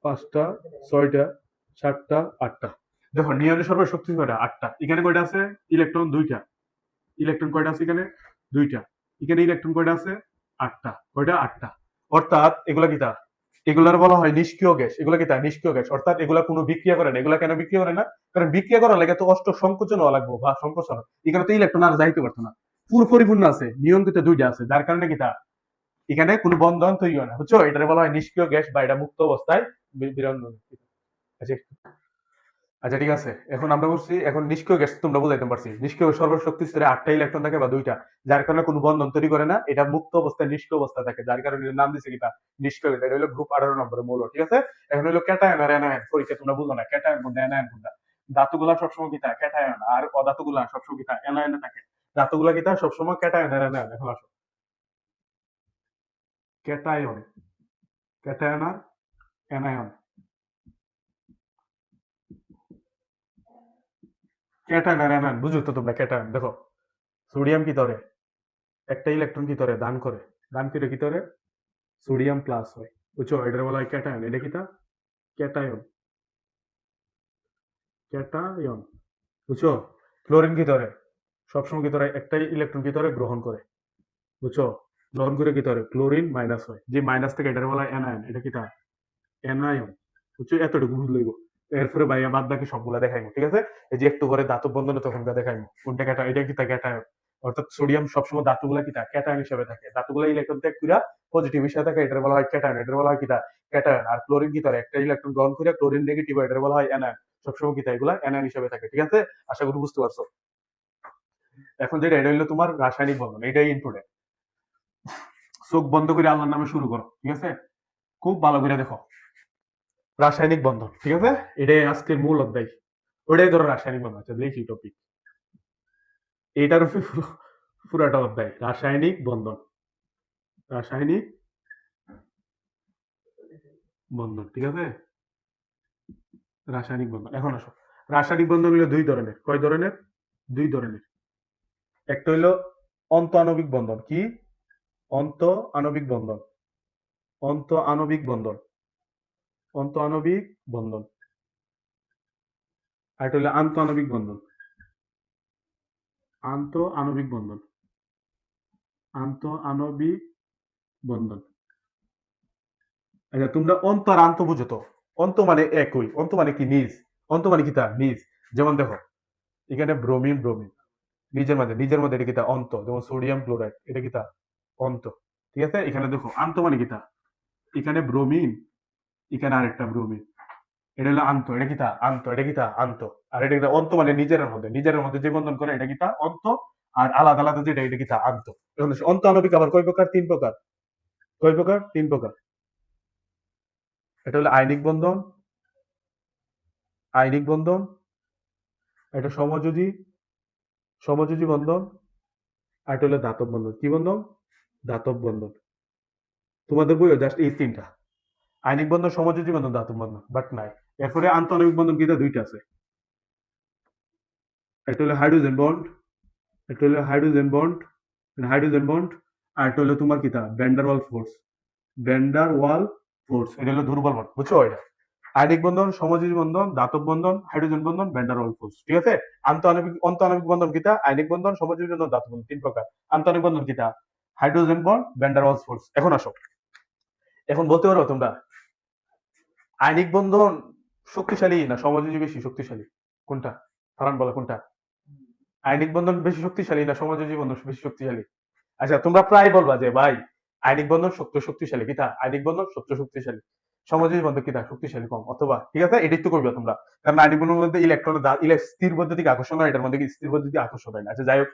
পাঁচটা, ছয়টা, সাতটা, আটটা, দেখো নিয়নের সর্বোচ্চ শক্তি কয়টা আটটা, এখানে কয়টা আছে ইলেকট্রন দুইটা, ইলেকট্রন কয়টা আছে এখানে দুইটা, এখানে ইলেকট্রন কয়টা আছে আটটা, কয়টা আটটা, অর্থাৎ এগুলা কিতা, এগুলার বলা হয় নিষ্ক্রিয় গ্যাস, এগুলা কিতা নিষ্ক্রিয় গ্যাস, অর্থাৎ এগুলা কোনো বিক্রিয়া করে না, এগুলা কেন বিক্রিয়া করে না, কারণ বিক্রিয়া করার লাগে তো অষ্ট সংকোচন হওয়া লাগবে বা সংকোচন, এখানে তো ইলেকট্রন আর যাইতে পারতো না, পুরো পরিপূর্ণ আছে, নিয়ন কিন্তু দুইটা আছে, যার কারণে কিতা এখানে কোনো বন্ধন তৈরি হয় না, বুঝছো, এটা বলা হয় নিষ্ক্রিয় গ্যাস বা এটা মুক্ত অবস্থায় বিরন্ন। আচ্ছা, আচ্ছা ঠিক আছে, এখন আমরা বলছি এখন নিষ্ক্রিয় গ্যাস তোমরা বুঝাইতে পারছি, নিষ্ক্রিয় সর্বশক্তি স্তরে আটটা ইলেকট্রন থাকে বা দুইটা, যার কারণে কোনো বন্ধন তৈরি করে না, এটা মুক্ত অবস্থায় নিষ্ক্রিয় অবস্থা থাকে, যার কারণে এর নাম দিছে কিটা নিষ্ক্রিয় গ্যাস, এটা হলো গ্রুপ 18 নম্বরের মৌল, ঠিক আছে। এখন হলো ক্যাটায়ন আর অ্যানায়ন, পরীক্ষা তোমরা বুঝো না ক্যাটায়ন কোনটা অ্যানায়ন কোনটা, ধাতুগুলা সবসময় কিটা ক্যাটায়ন আর অধাতুগুলা সবসময় কিটা অ্যানায়নে থাকে, ধাতুগুলা কিটা সবসময় ক্যাটায়ন আর অ্যানায়ন। এখন আসো ক্যাটায়ন, ক্যাটায়ন আর অ্যানায়ন, ক্যাটায়ন আর অ্যানায়ন বুঝো তো তোমরা, ক্যাটায়ন দেখো সোডিয়াম কি ধরে একটা ইলেকট্রন কি করে দান করে, দান করে কি করে সোডিয়াম প্লাস হয়, বুঝছো, এটার বলা হয় ক্যাটায়ন, এটা কিটা ক্যাটায়ন, ক্যাটায়ন, বুঝছো। ক্লোরিন কি ধরে সবসময় কি ধরে একটা ইলেকট্রন কি ধরে গ্রহণ করে, বুঝছো, গ্রহণ করে কি ধরে ক্লোরিন মাইনাস হয়, যে মাইনাস থেকে এটার বলা হয় অ্যানায়ন, এটা কিটা অ্যানায়ন, বুঝছো, এতটুকু বুঝ লইব। এরপরে ভাইয়া বাদ বাকি সবগুলা দেখাইবো, ঠিক আছে। এই যে একটু পরে ধাতব বন্ধনে তখন দেখাইবো কোনটা ক্যাটা, এটা কি তা ক্যাটায়ন, অর্থাৎ সোডিয়াম সবসময় ধাতুগুলা কি তা ক্যাটায়ন হিসেবে থাকে, ধাতুগুলা ইলেকট্রন ত্যাগ কইরা পজিটিভ হিসেবে থাকে, এটার বলা হয় ক্যাটায়ন, এটার বলা হয় কি তা ক্যাটায়ন। আর ক্লোরিন কি তার একটা ইলেকট্রন গ্রহণ করে ক্লোরিন নেগেটিভ, এটার বলা হয় অ্যানায়ন। সবসময় কি তা এগুলা অ্যানায়ন হিসেবে থাকে, ঠিক আছে। আশা করি বুঝতে পারছো। এখন যেটা এটা হলো তোমার রাসায়নিক বন্ধন, এটাই ইম্পর্টেন্ট। চোখ বন্ধ করে আল্লাহর নামে শুরু করো, ঠিক আছে, খুব ভালো করে দেখো। রাসায়নিক বন্ধন, ঠিক আছে, এটাই আজকের মূল অধ্যায়। ওটাই ধরো রাসায়নিক বন্ধন, আচ্ছা দেখি টপিক, এইটার উপরে পুরাটা অধ্যায় রাসায়নিক বন্ধন, রাসায়নিক বন্ধন, ঠিক আছে। রাসায়নিক বন্ধন, এখন আসো। রাসায়নিক বন্ধন হলো দুই ধরনের, কয় ধরনের? দুই ধরনের। একটা হইলো অন্ত আণবিক বন্ধন, কি? অন্ত আণবিক বন্ধন, অন্ত আণবিক বন্ধন, অন্ত আণবিক বন্ধন। আর একটা হলো আন্ত আণবিক বন্ধন, আন্ত আণবিক বন্ধন, আন্ত আণবিক বন্ধন। আচ্ছা তোমরা অন্ত আর আন্ত বুঝো তো? অন্ত মানে একই, অন্ত মানে কি নিজ, অন্ত মানে কি তা নিজ। যেমন দেখো এখানে ব্রোমিন ব্রোমিন নিজের মধ্যে এটা কি তা অন্ত, যেমন সোডিয়াম ক্লোরাইড এটা কি তা অন্ত, ঠিক আছে। এখানে দেখো আন্ত মানে কি তা, এখানে ব্রোমিন, এখানে আরেকটা ব্রোমিন, এটা হলো আন্ত, এটা কি তা আন্ত, এটা কি তা আন্ত। আর এটা কি তা অন্ত মানে নিজের মধ্যে যে বন্ধন করে এটা কি তা অন্ত। আর আলাদা আলাদা যেটা এটা কি তা আন্ত। এখন অন্ত আণবিক আবার কয় প্রকার? তিন প্রকার। কয় প্রকার? তিন প্রকার। এটা হলো আয়নিক বন্ধন, আয়নিক বন্ধন, এটা সমযোজী, সমযোজী বন্ধন, আর এটা হলো ধাতব বন্ধন। কি বন্ধন? ধাতব বন্ধন। তোমাদের বইও জাস্ট এই তিনটা, আয়নিক বন্ধন, সমযোজী বন্ধন, ধাতব বন্ধন, বাট নাই। এরপরে আন্তঃআণবিক বন্ধন কিন্তু দুইটা আছে, একটা হলো হাইড্রোজেন বন্ড, একটা হলো হাইড্রোজেন বন্ড, হাইড্রোজেন বন্ড। আর একটা হলো তোমার কিতা ভ্যান্ডার ওয়াল ফোর্স, ভ্যান্ডার ওয়াল ফোর্স, এটা হলো দুর্বল বন্ড, বুঝছো এটা। আয়নিক বন্ধন, সমযোজী বন্ধন, ধাতব বন্ধন, হাইড্রোজেন বন্ধন, ভ্যান্ডার ওয়াল ফোর্স, ঠিক আছে। অন্তঃআণবিক বন্ধন কিতা? আয়নিক বন্ধন, সমযোজী বন্ধন, ধাতব বন্ধন, তিন প্রকার। আন্তঃআণবিক বন্ধন কিতা? হাইড্রোজেন বন্ড, ভ্যান্ডার ওয়াল ফোর্স। এখন আসো, এখন বলতে পারো তোমরা আয়নিক বন্ধন শক্তিশালী না সমযোজী বেশি শক্তিশালী? কোনটা? ফারহান বলো কোনটা? আয়নিক বন্ধন বেশি শক্তিশালী না সমযোজী বন্ধন বেশি শক্তিশালী? আচ্ছা তোমরা প্রায় বলবা যে ভাই আয়নিক বন্ধন শক্তিশালী, কিতা আয়নিক বন্ধন শক্তিশালী, সমযোজী বন্ধন কিতা শক্তিশালী কম, অথবা, ঠিক আছে, এটাই তো করবে তোমরা। কারণ আয়নিক বন্ধনের মধ্যে ইলেকট্রন স্থির বৈদ্যুতিক আকর্ষণ হয়, এটার মধ্যে কি স্থির বৈদ্যুতিক আকর্ষণ হয় না। আচ্ছা যাই হোক,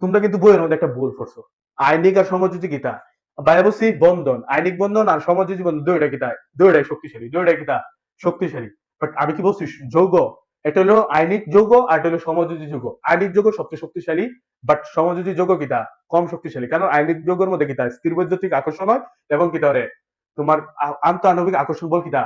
তোমরা কিন্তু বইয়ের মধ্যে একটা ভুল করছো। আয়নিক আর সমযোজী কিতা বায়বসিক বন্ধন, আয়নিক বন্ধন আর সমযোজী বন্ধন দুইটা কিতা, দুইটাই শক্তিশালী, দুইটাই কিতা শক্তিশালী। বাট আমি কি বলছি যৌগ, এটা হলো আয়নিক যৌগ আর এটা হলো সমযোজী যৌগ। আয়নিক যৌগ সবচেয়ে শক্তিশালী, বাট সমযোজী যৌগ কিতা কম শক্তিশালী। কারণ আয়নিক যৌগের মধ্যে কিতা স্থির বৈদ্যুতিক আকর্ষণ হয়, এবং কিতা রে তোমার আন্তঃআণবিক আকর্ষণ বল কিতা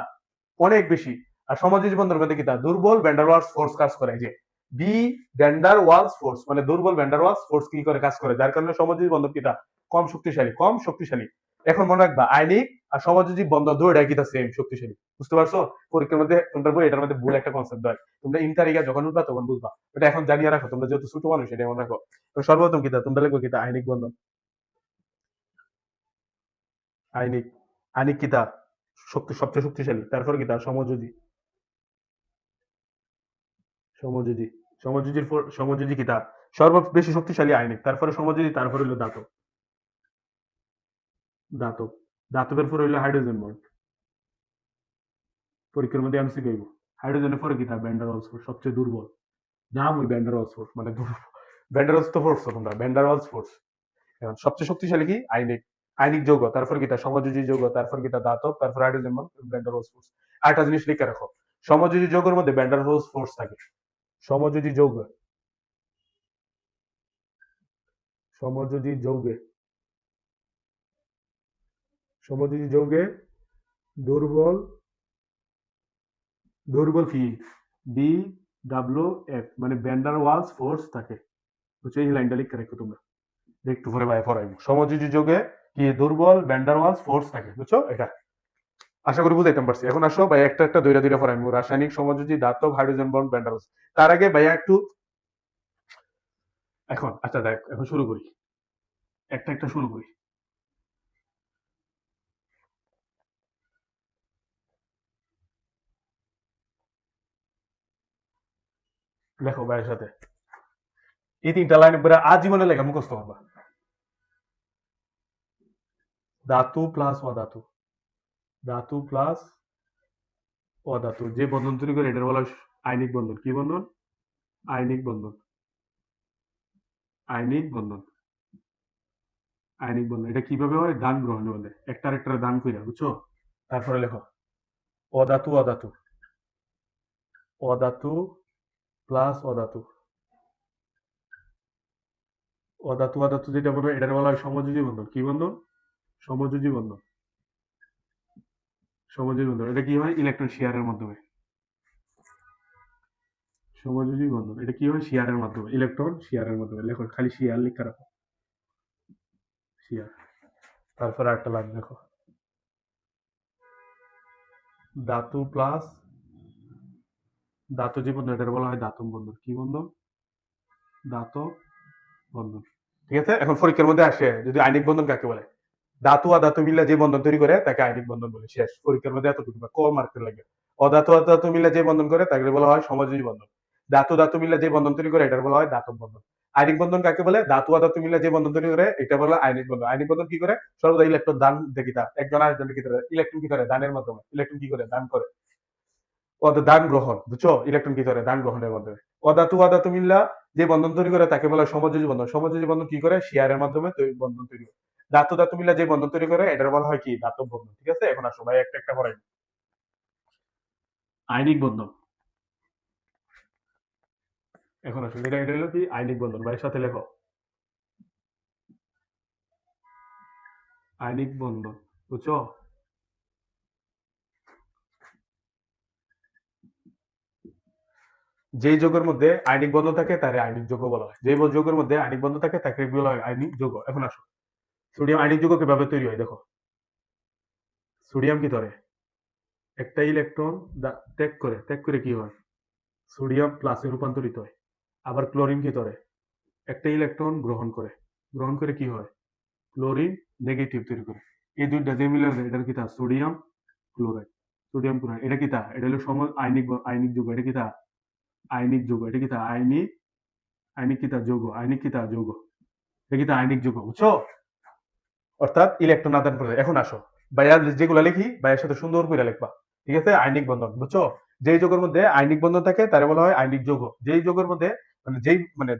অনেক বেশি। আর সমযোজী বন্ধনের মধ্যে কিতা দুর্বল ভ্যান্ডার ওয়ালস ফোর্স কাজ করে, যে বি ভ্যান্ডার ওয়ালস ফোর্স মানে দুর্বল ভ্যান্ডার ওয়ালস ফোর্স কি করে কাজ করে, যার কারণে সমযোজী বন্ধন কিতা কম শক্তিশালী, কম শক্তিশালী। এখন মনে রাখবা আয়নিক আর সমযোজী বন্ধন দুইটাই কিতা সেম শক্তিশালী, বুঝতে পারছো। পরীক্ষার মধ্যে তোমরা বই এটার মধ্যে ভুল একটা কনসেপ্ট হয়, তোমরা ইন্টারিগা যখন উঠবা তখন বুঝবা। এটা এখন জানিয়ে রাখো, তোমরা যেহেতু ছোট মানুষ এটা মনে রাখো। সর্বপ্রথম কিতা তোমরা লিখবো কিতা আয়নিক বন্ধন, আয়নিক, আয়নিক কিতা সবচেয়ে শক্তিশালী। তারপর কিতা সমযোজী, সমযোজী, সমযোজী কিতা বেশি শক্তিশালী আয়নিক, তারপরে সমযোজী, তারপরে হলো ধাতব, ধাতব, ধাতবের পরে হইলো হাইড্রোজেন বন্ড। পরীক্ষার মধ্যে এমসি পাইব। হাইড্রোজেনের পরে কিতা ভ্যান্ডার ওয়ালস ফোর্স, সবচেয়ে দুর্বল। নাম ওই ভ্যান্ডার ওয়ালস ফোর্স মানে দুর্বল। ভ্যান্ডার ওয়ালস তো ফোর্স তোমরা, ভ্যান্ডার ওয়ালস ফোর্স। এখন সবচেয়ে শক্তিশালী কি আয়নিক, আয়নিক যৌগ, তারপর কিতা সমযোজী যৌগ, তারপর কিতা ধাতব, তারপর hydrogen bond, van der Waals force. আরেকটা জিনিস লিখে রাখো, সমযোজী যৌগের মধ্যে ভ্যান্ডার ওয়ালস ফোর্স থাকে। সমযোজী যৌগ, সমযোজী যৌগে, সমযোজী যৌগে দুর্বল, দুর্বল কি বি ডাব্লিউ এফ মানে ভ্যান্ডার ওয়ালস ফোর্স থাকে, বুঝছো। এই লাইনটা লিখে রাখো তোমরা, একটু পরে ভাই পড়াইবো। সমযোজী যৌগে কি দুর্বল ভ্যান্ডার ওয়ালস ফোর্স থাকে, বুঝছো এটা। আশা করি বুঝাইতে পারছি। এখন আসো ভাই একটা একটা দুইটা দুইটা পড়াইবো, রাসায়নিক, সমযোজী, ধাতব, হাইড্রোজেন বন্ড, ভ্যান্ডার ওয়ালস। তার আগে ভাইয়া একটু, এখন আচ্ছা দেখ এখন শুরু করি, একটা একটা শুরু করি। লেখো ভাইয়ের সাথে। এই 3টা লাইন পরে আজীবনে লেখা মুখস্থ করবা। ধাতু প্লাস অধাতু, ধাতু প্লাস অধাতু যে বন্ধন তৈরি করে এটার বলা হয় আয়নিক বন্ধন। কি বন্ধন? আয়নিক বন্ধন। আয়নিক বন্ধন। আয়নিক বন্ধন এটা কিভাবে হয়? দান গ্রহণ বলে, একটার একটা দান কইরা, বুঝছো? তারপরে লেখো অধাতু অধাতু, অধাতু প্লাস অধাতু, অধাতু অধাতু যেটা বলবে এটার বলা হয় সমযোজী বন্ধন। কি বন্ধন? সমযোজী বন্ধন। সমযোজী বন্ধন এটা কি হয়? ইলেকট্রন শেয়ারের মাধ্যমে। সমযোজী বন্ধন এটা কি হয়? শেয়ারের মাধ্যমে, ইলেকট্রন শেয়ারের মাধ্যমে। লেখো খালি শেয়ার লিখে রাখো, শেয়ার। তারপরে একটা লাইন দেখো, ধাতু প্লাস ধাতু যে বন্ধন এটার বলা হয় ধাতব বন্ধন। কি বন্ধন? ধাতব বন্ধন। ঠিক আছে, এখন পরীক্ষার মধ্যে আসে যদি আইনিক বন্ধন কাকে বলে, ধাতু আর ধাতু মিলে যে বন্ধন তৈরি করে তাকে আইনিক বন্ধন বলে। শেষ, পরীক্ষার মধ্যে এতটুকু কম মার্কের লাগে। অধাতু আর ধাতু মিলে যে বন্ধন করে তাকে বলা হয় সমযোজী বন্ধন। ধাতু ধাতু মিলে যে বন্ধন তৈরি করে এটার বলা হয় ধাতব বন্ধন। আইনিক বন্ধন কাকে বলে? ধাতু আর ধাতু মিলে যে বন্ধন তৈরি করে এটা বলা হয় আইনিক বন্ধন। আইনিক বন্ধন কি করে? সর্বদা ইলেকট্রন দান দেখিতা, একজন আরেকজনকে কি করে ইলেকট্রন কি করে দানের মাধ্যমে, ইলেকট্রন কি করে দান করে। দান গ্রহণ, বুঝছো? ইলেকট্রন কি করে দান গ্রহণের মাধ্যমে। অধাতু অধাতু মিল্লা যে বন্ধন তৈরি করে তাকে বলা হয় সমযোজী বন্ধন। সমযোজী বন্ধন কি করে? শেয়ারের মাধ্যমে বন্ধন তৈরি করে। ধাতু ধাতু মিল্লা যে বন্ধন তৈরি করে এটার বলা হয় কি? ধাতব বন্ধন। ঠিক আছে, এখন আসো ভাই একটা একটা পড়াই। আইনিক বন্ধন। এখন আসো, এটা এটা হলো কি? আইনিক বন্ধন। ভাইয়ের সাথে লেখো আইনিক বন্ধন, বুঝছো? যেই যৌগের মধ্যে আইনিক বন্ধন থাকে তারে আইনিক যৌগ বলা হয়। যে যৌগের মধ্যে আইনিক বন্ধন থাকে তাকে বলা হয় আইনিক যৌগ। এখন আসো, সোডিয়াম আইনিক যৌগ কিভাবে তৈরি হয় দেখো। সোডিয়াম কি ধরে একটা ইলেকট্রন ত্যাগ করে কি হয়? সোডিয়াম প্লাসে রূপান্তরিত হয়। আবার ক্লোরিন কি করে? একটা ইলেকট্রন গ্রহণ করে কি হয়? ক্লোরিন নেগেটিভ তৈরি করে। এই দুইটা যে মিলে এটার কি তা? Sodium chloride. সোডিয়াম ক্লোরাইড এটা কি তা? এটা হলো আইনিক আইনিক যৌগ। এটা কি তা? আইনিক যৌগ। এটা কি তা? আইনিক আইনিক কি তা? যৌগ। আইনিক কি তা? যৌগ। এটা কি তা? আইনিক যৌগ, বুঝছো? অর্থাৎ ইলেকট্রন আদান প্রদান। এখন আসো, ভাইয়া যেগুলো লিখি ভাইয়ের সাথে সুন্দর করে লিখবা। ঠিক আছে, আইনিক বন্ধন, বুঝছো? যেই যৌগের মধ্যে আইনিক বন্ধন থাকে তারে বলা হয় আইনিক যৌগ। যেই যৌগের মধ্যে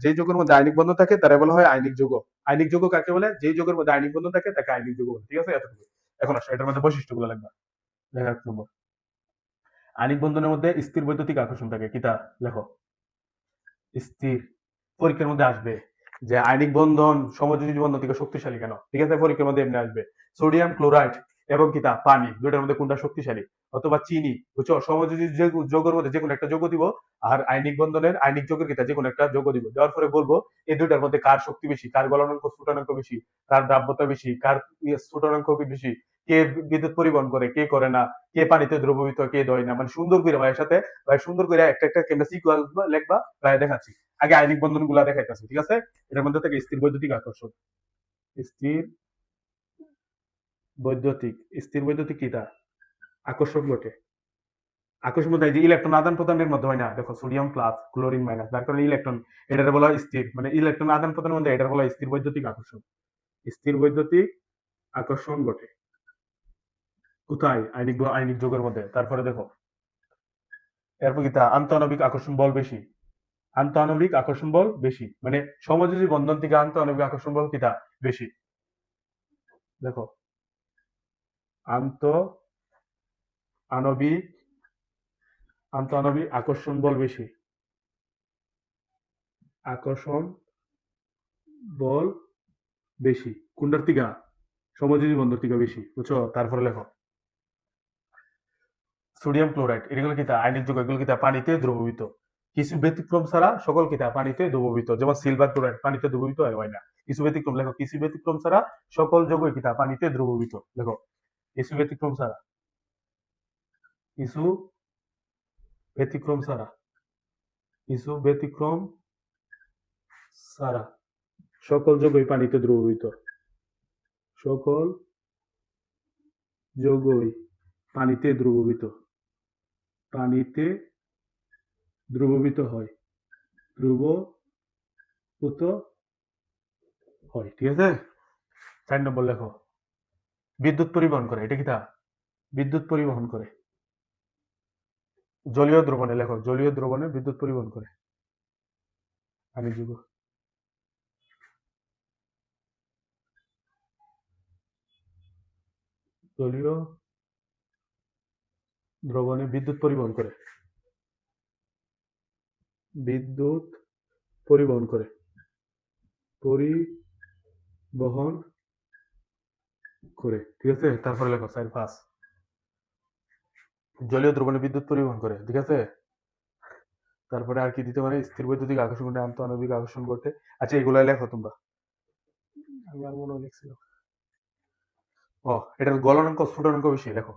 যেই যৌগের মধ্যে আইনিক বন্ধন থাকে তারে বলা হয় আইনিক যৌগ। আইনিক যৌগ কাকে বলে? যেই যৌগের মধ্যে আইনিক বন্ধন থাকে তাকে আইনিক যৌগ বলে। ঠিক আছে, এতটুকু। এখন আসো, এটার মধ্যে বৈশিষ্ট্যগুলো লিখবা। লেখা 1 নম্বর, আইনিক বন্ধনের মধ্যে স্থির বৈদ্যুতিক আকর্ষণ থাকে। কিতা? লেখো স্থির। পরীক্ষার মধ্যে আসবে যে আইনিক বন্ধন সমযোজী বন্ধন থেকে শক্তিশালী কেন। ঠিক আছে, পরীক্ষার মধ্যে এমনি আসবে সোডিয়াম ক্লোরাইড এবং কিতা পানি দুইটার মধ্যে কোনটা শক্তিশালী, অথবা চিনি, বুঝছো? সমযোজী যৌগের মধ্যে যে কোনো একটা যৌগ দিব, আর আইনিক বন্ধনের আইনিক যৌগের কিতা যে কোনো একটা যৌগ দিব। দেওয়ার পরে বলবো এই দুইটার মধ্যে কার শক্তি বেশি, কার গলনাঙ্ক স্ফুটনাঙ্ক বেশি, কার দ্রাব্যতা বেশি, কার স্ফুটনাঙ্ক বেশি, কে বিদ্যুৎ পরিবহন করে, কে করে না, কে পানিতে দ্রবীভূত, কে দয় না। মানে সুন্দর করে ভাইয়ের সাথে, ভাই সুন্দর করে একটা একটা কেমন সিকুয়েন্স লিখবা, ভাই দেখাচ্ছি। আগে আইনিক বন্ধন গুলা দেখাইতেছে। ঠিক আছে, এটার মধ্যে থেকে স্থির বৈদ্যুতিক আকর্ষণ। স্থির বৈদ্যুতিক, স্থির বৈদ্যুতিক কিটা? আকর্ষণ ঘটে। আকর্ষণ বলতে যে ইলেকট্রন আদান প্রদানের মধ্যে হয় না, দেখো সোডিয়াম প্লাস ক্লোরিন মাইনাস, যার কারণে ইলেকট্রন, এটার বলা হয় স্থির, মানে ইলেকট্রন আদান প্রদানের মধ্যে এটার বলা হয় স্থির বৈদ্যুতিক আকর্ষণ। স্থির বৈদ্যুতিক আকর্ষণ ঘটে কোথায়? আইনিক আইনিক যৌগের মধ্যে। তারপরে দেখো এরপর কিটা? আন্তঃআণবিক আকর্ষণ বল বেশি। আন্তঃআণবিক আকর্ষণ বল বেশি, মানে সমযোজী বন্ধন থেকে আন্তঃআণবিক আকর্ষণ বল কিটা? বেশি। দেখো আন্ত আণবিক আন্তঃআণবিক আকর্ষণ বল বেশি। আকর্ষণ বল বেশি কোনটার থেকে? সমযোজী বন্ধন থেকে বেশি, বুঝছো? তারপরে লেখো সোডিয়াম ক্লোরাইড এগুলো কিতা? আইনিক যৌগ। এগুলো কিতা? পানিতে দ্রবীভূত। কিছু ব্যতিক্রম ছাড়া সকল কিতা পানিতে দ্রবীভূত। যেমন সিলভার ক্লোরাইড পানিতে দ্রবীভূত হয় না। কিছু ব্যতিক্রম লেখো, কিছু ব্যতিক্রম ছাড়া সকল যৌগই কিতা পানিতে দ্রবীভূত। লেখো কিছু ব্যতিক্রম ছাড়া, কিছু ব্যতিক্রম ছাড়া, কিছু ব্যতিক্রম ছাড়া সকল যৌগই পানিতে দ্রবীভূত। সকল যৌগই পানিতে দ্রবীভূত, পানিতে দ্রবীভূত হয়। দ্রবীভূত হয়, ঠিক আছে। 4 নম্বর লেখো, বিদ্যুৎ পরিবহন করে, এটা কি তা? বিদ্যুৎ পরিবহন করে। জলীয় দ্রবণে লেখো, জলীয় দ্রবণে বিদ্যুৎ পরিবহন করে। পানি যুগ, জলীয় দ্রবণে বিদ্যুৎ পরিবহন করে, বিদ্যুৎ পরিবহন করে, পরিবহন করে, ঠিক আছে। তারপরে লেখো 4-5, জলীয় দ্রবণে বিদ্যুৎ পরিবহন করে, ঠিক আছে। তারপরে আর কি দিতে পারে, স্থির বৈদ্যুতিক আকর্ষণ করতে, আন্তঃআণবিক আকর্ষণ করতে। আচ্ছা, এগুলাই লেখো তোমরা, আমি আর মনে হয় লিখছিলাম। ও, এটার গলনাঙ্ক স্ফুটনাঙ্ক বেশি লেখো,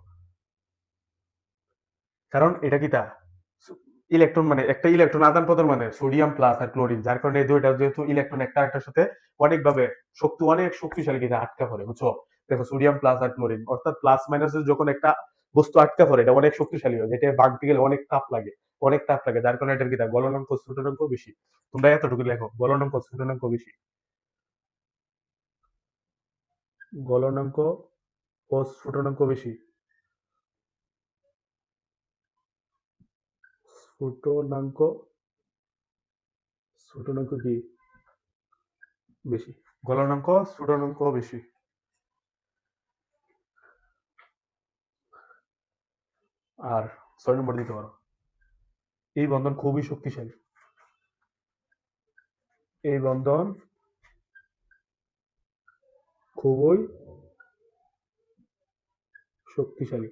কারণ এটা কি তা ইলেকট্রন, মানে একটা ইলেকট্রন আদান প্রদান, মানে সোডিয়াম প্লাস আর ক্লোরিন, যার কারণে এই দুইটা যেহেতু ইলেকট্রন একটা আরেকটার সাথে অনেকভাবে অনেক শক্তিশালী কিন্তু আটকা পড়ে, বুঝছো। দেখো, সোডিয়াম প্লাস আর ক্লোরিন, অর্থাৎ প্লাস মাইনাসে যখন একটা বস্তু আটকা পড়ে, এটা অনেক শক্তিশালী হয়, যেটা ভাঙতে গেলে অনেক তাপ লাগে, অনেক তাপ লাগে, যার কারণে এটার কি তা গলনাঙ্ক স্ফুটনাঙ্ক বেশি। তোমরা এতটুকু লেখো, গলনাঙ্ক স্ফুটনাঙ্ক বেশি, গলনাঙ্ক ও স্ফুটনাঙ্ক বেশি, স্ফুটনাঙ্ক, স্ফুটনাঙ্ক কি বেশি, গলনাঙ্ক স্ফুটনাঙ্ক বেশি। আর 6 নম্বর দিতে পারো, এই বন্ধন খুবই শক্তিশালী, এই বন্ধন খুবই শক্তিশালী,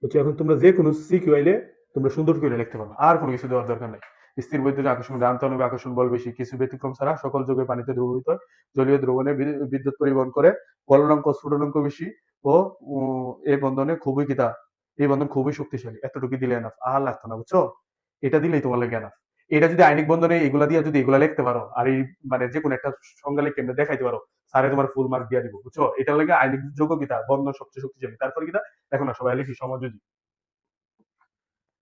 বুঝছো। এখন তোমরা যে কোনো সিকিউ আইলে তোমরা সুন্দর করে লিখতে পারো, আর কোনো কিছু দেওয়ার দরকার নেই। স্থির বৈদ্যুতিক আকর্ষণ, আন্তঃআণবিক আকর্ষণ বল বেশি, কিছু ব্যতিক্রম ছাড়া সকল যোগে পানিতে দ্রবীভূত হয়, জলীয় দ্রবণে বিদ্যুৎ পরিবহন করে, গলনাঙ্ক স্ফুটনাঙ্ক বেশি, ও এই বন্ধনে খুবই কিতা, এই বন্ধন খুবই শক্তিশালী। এতটুকু দিলে এনাফ, আর লাগতো না, বুঝছো। এটা দিলেই তোমার লাগে এনাফ। এটা যদি আইনিক বন্ধনে এগুলা দিয়ে যদি এগুলা লিখতে পারো, আর এই মানে যে কোনো একটা সংজ্ঞা লিখে দেখাইতে পারো, স্যারে তোমার ফুল মার্ক দিয়ে দিব, বুঝছো। এটা লাগে আইনিক যোগ্য কিতা, বন্ধন সবচেয়ে শক্তিশালী। তারপরে কিতা, এখন না সবাই লিখি সমযোজী,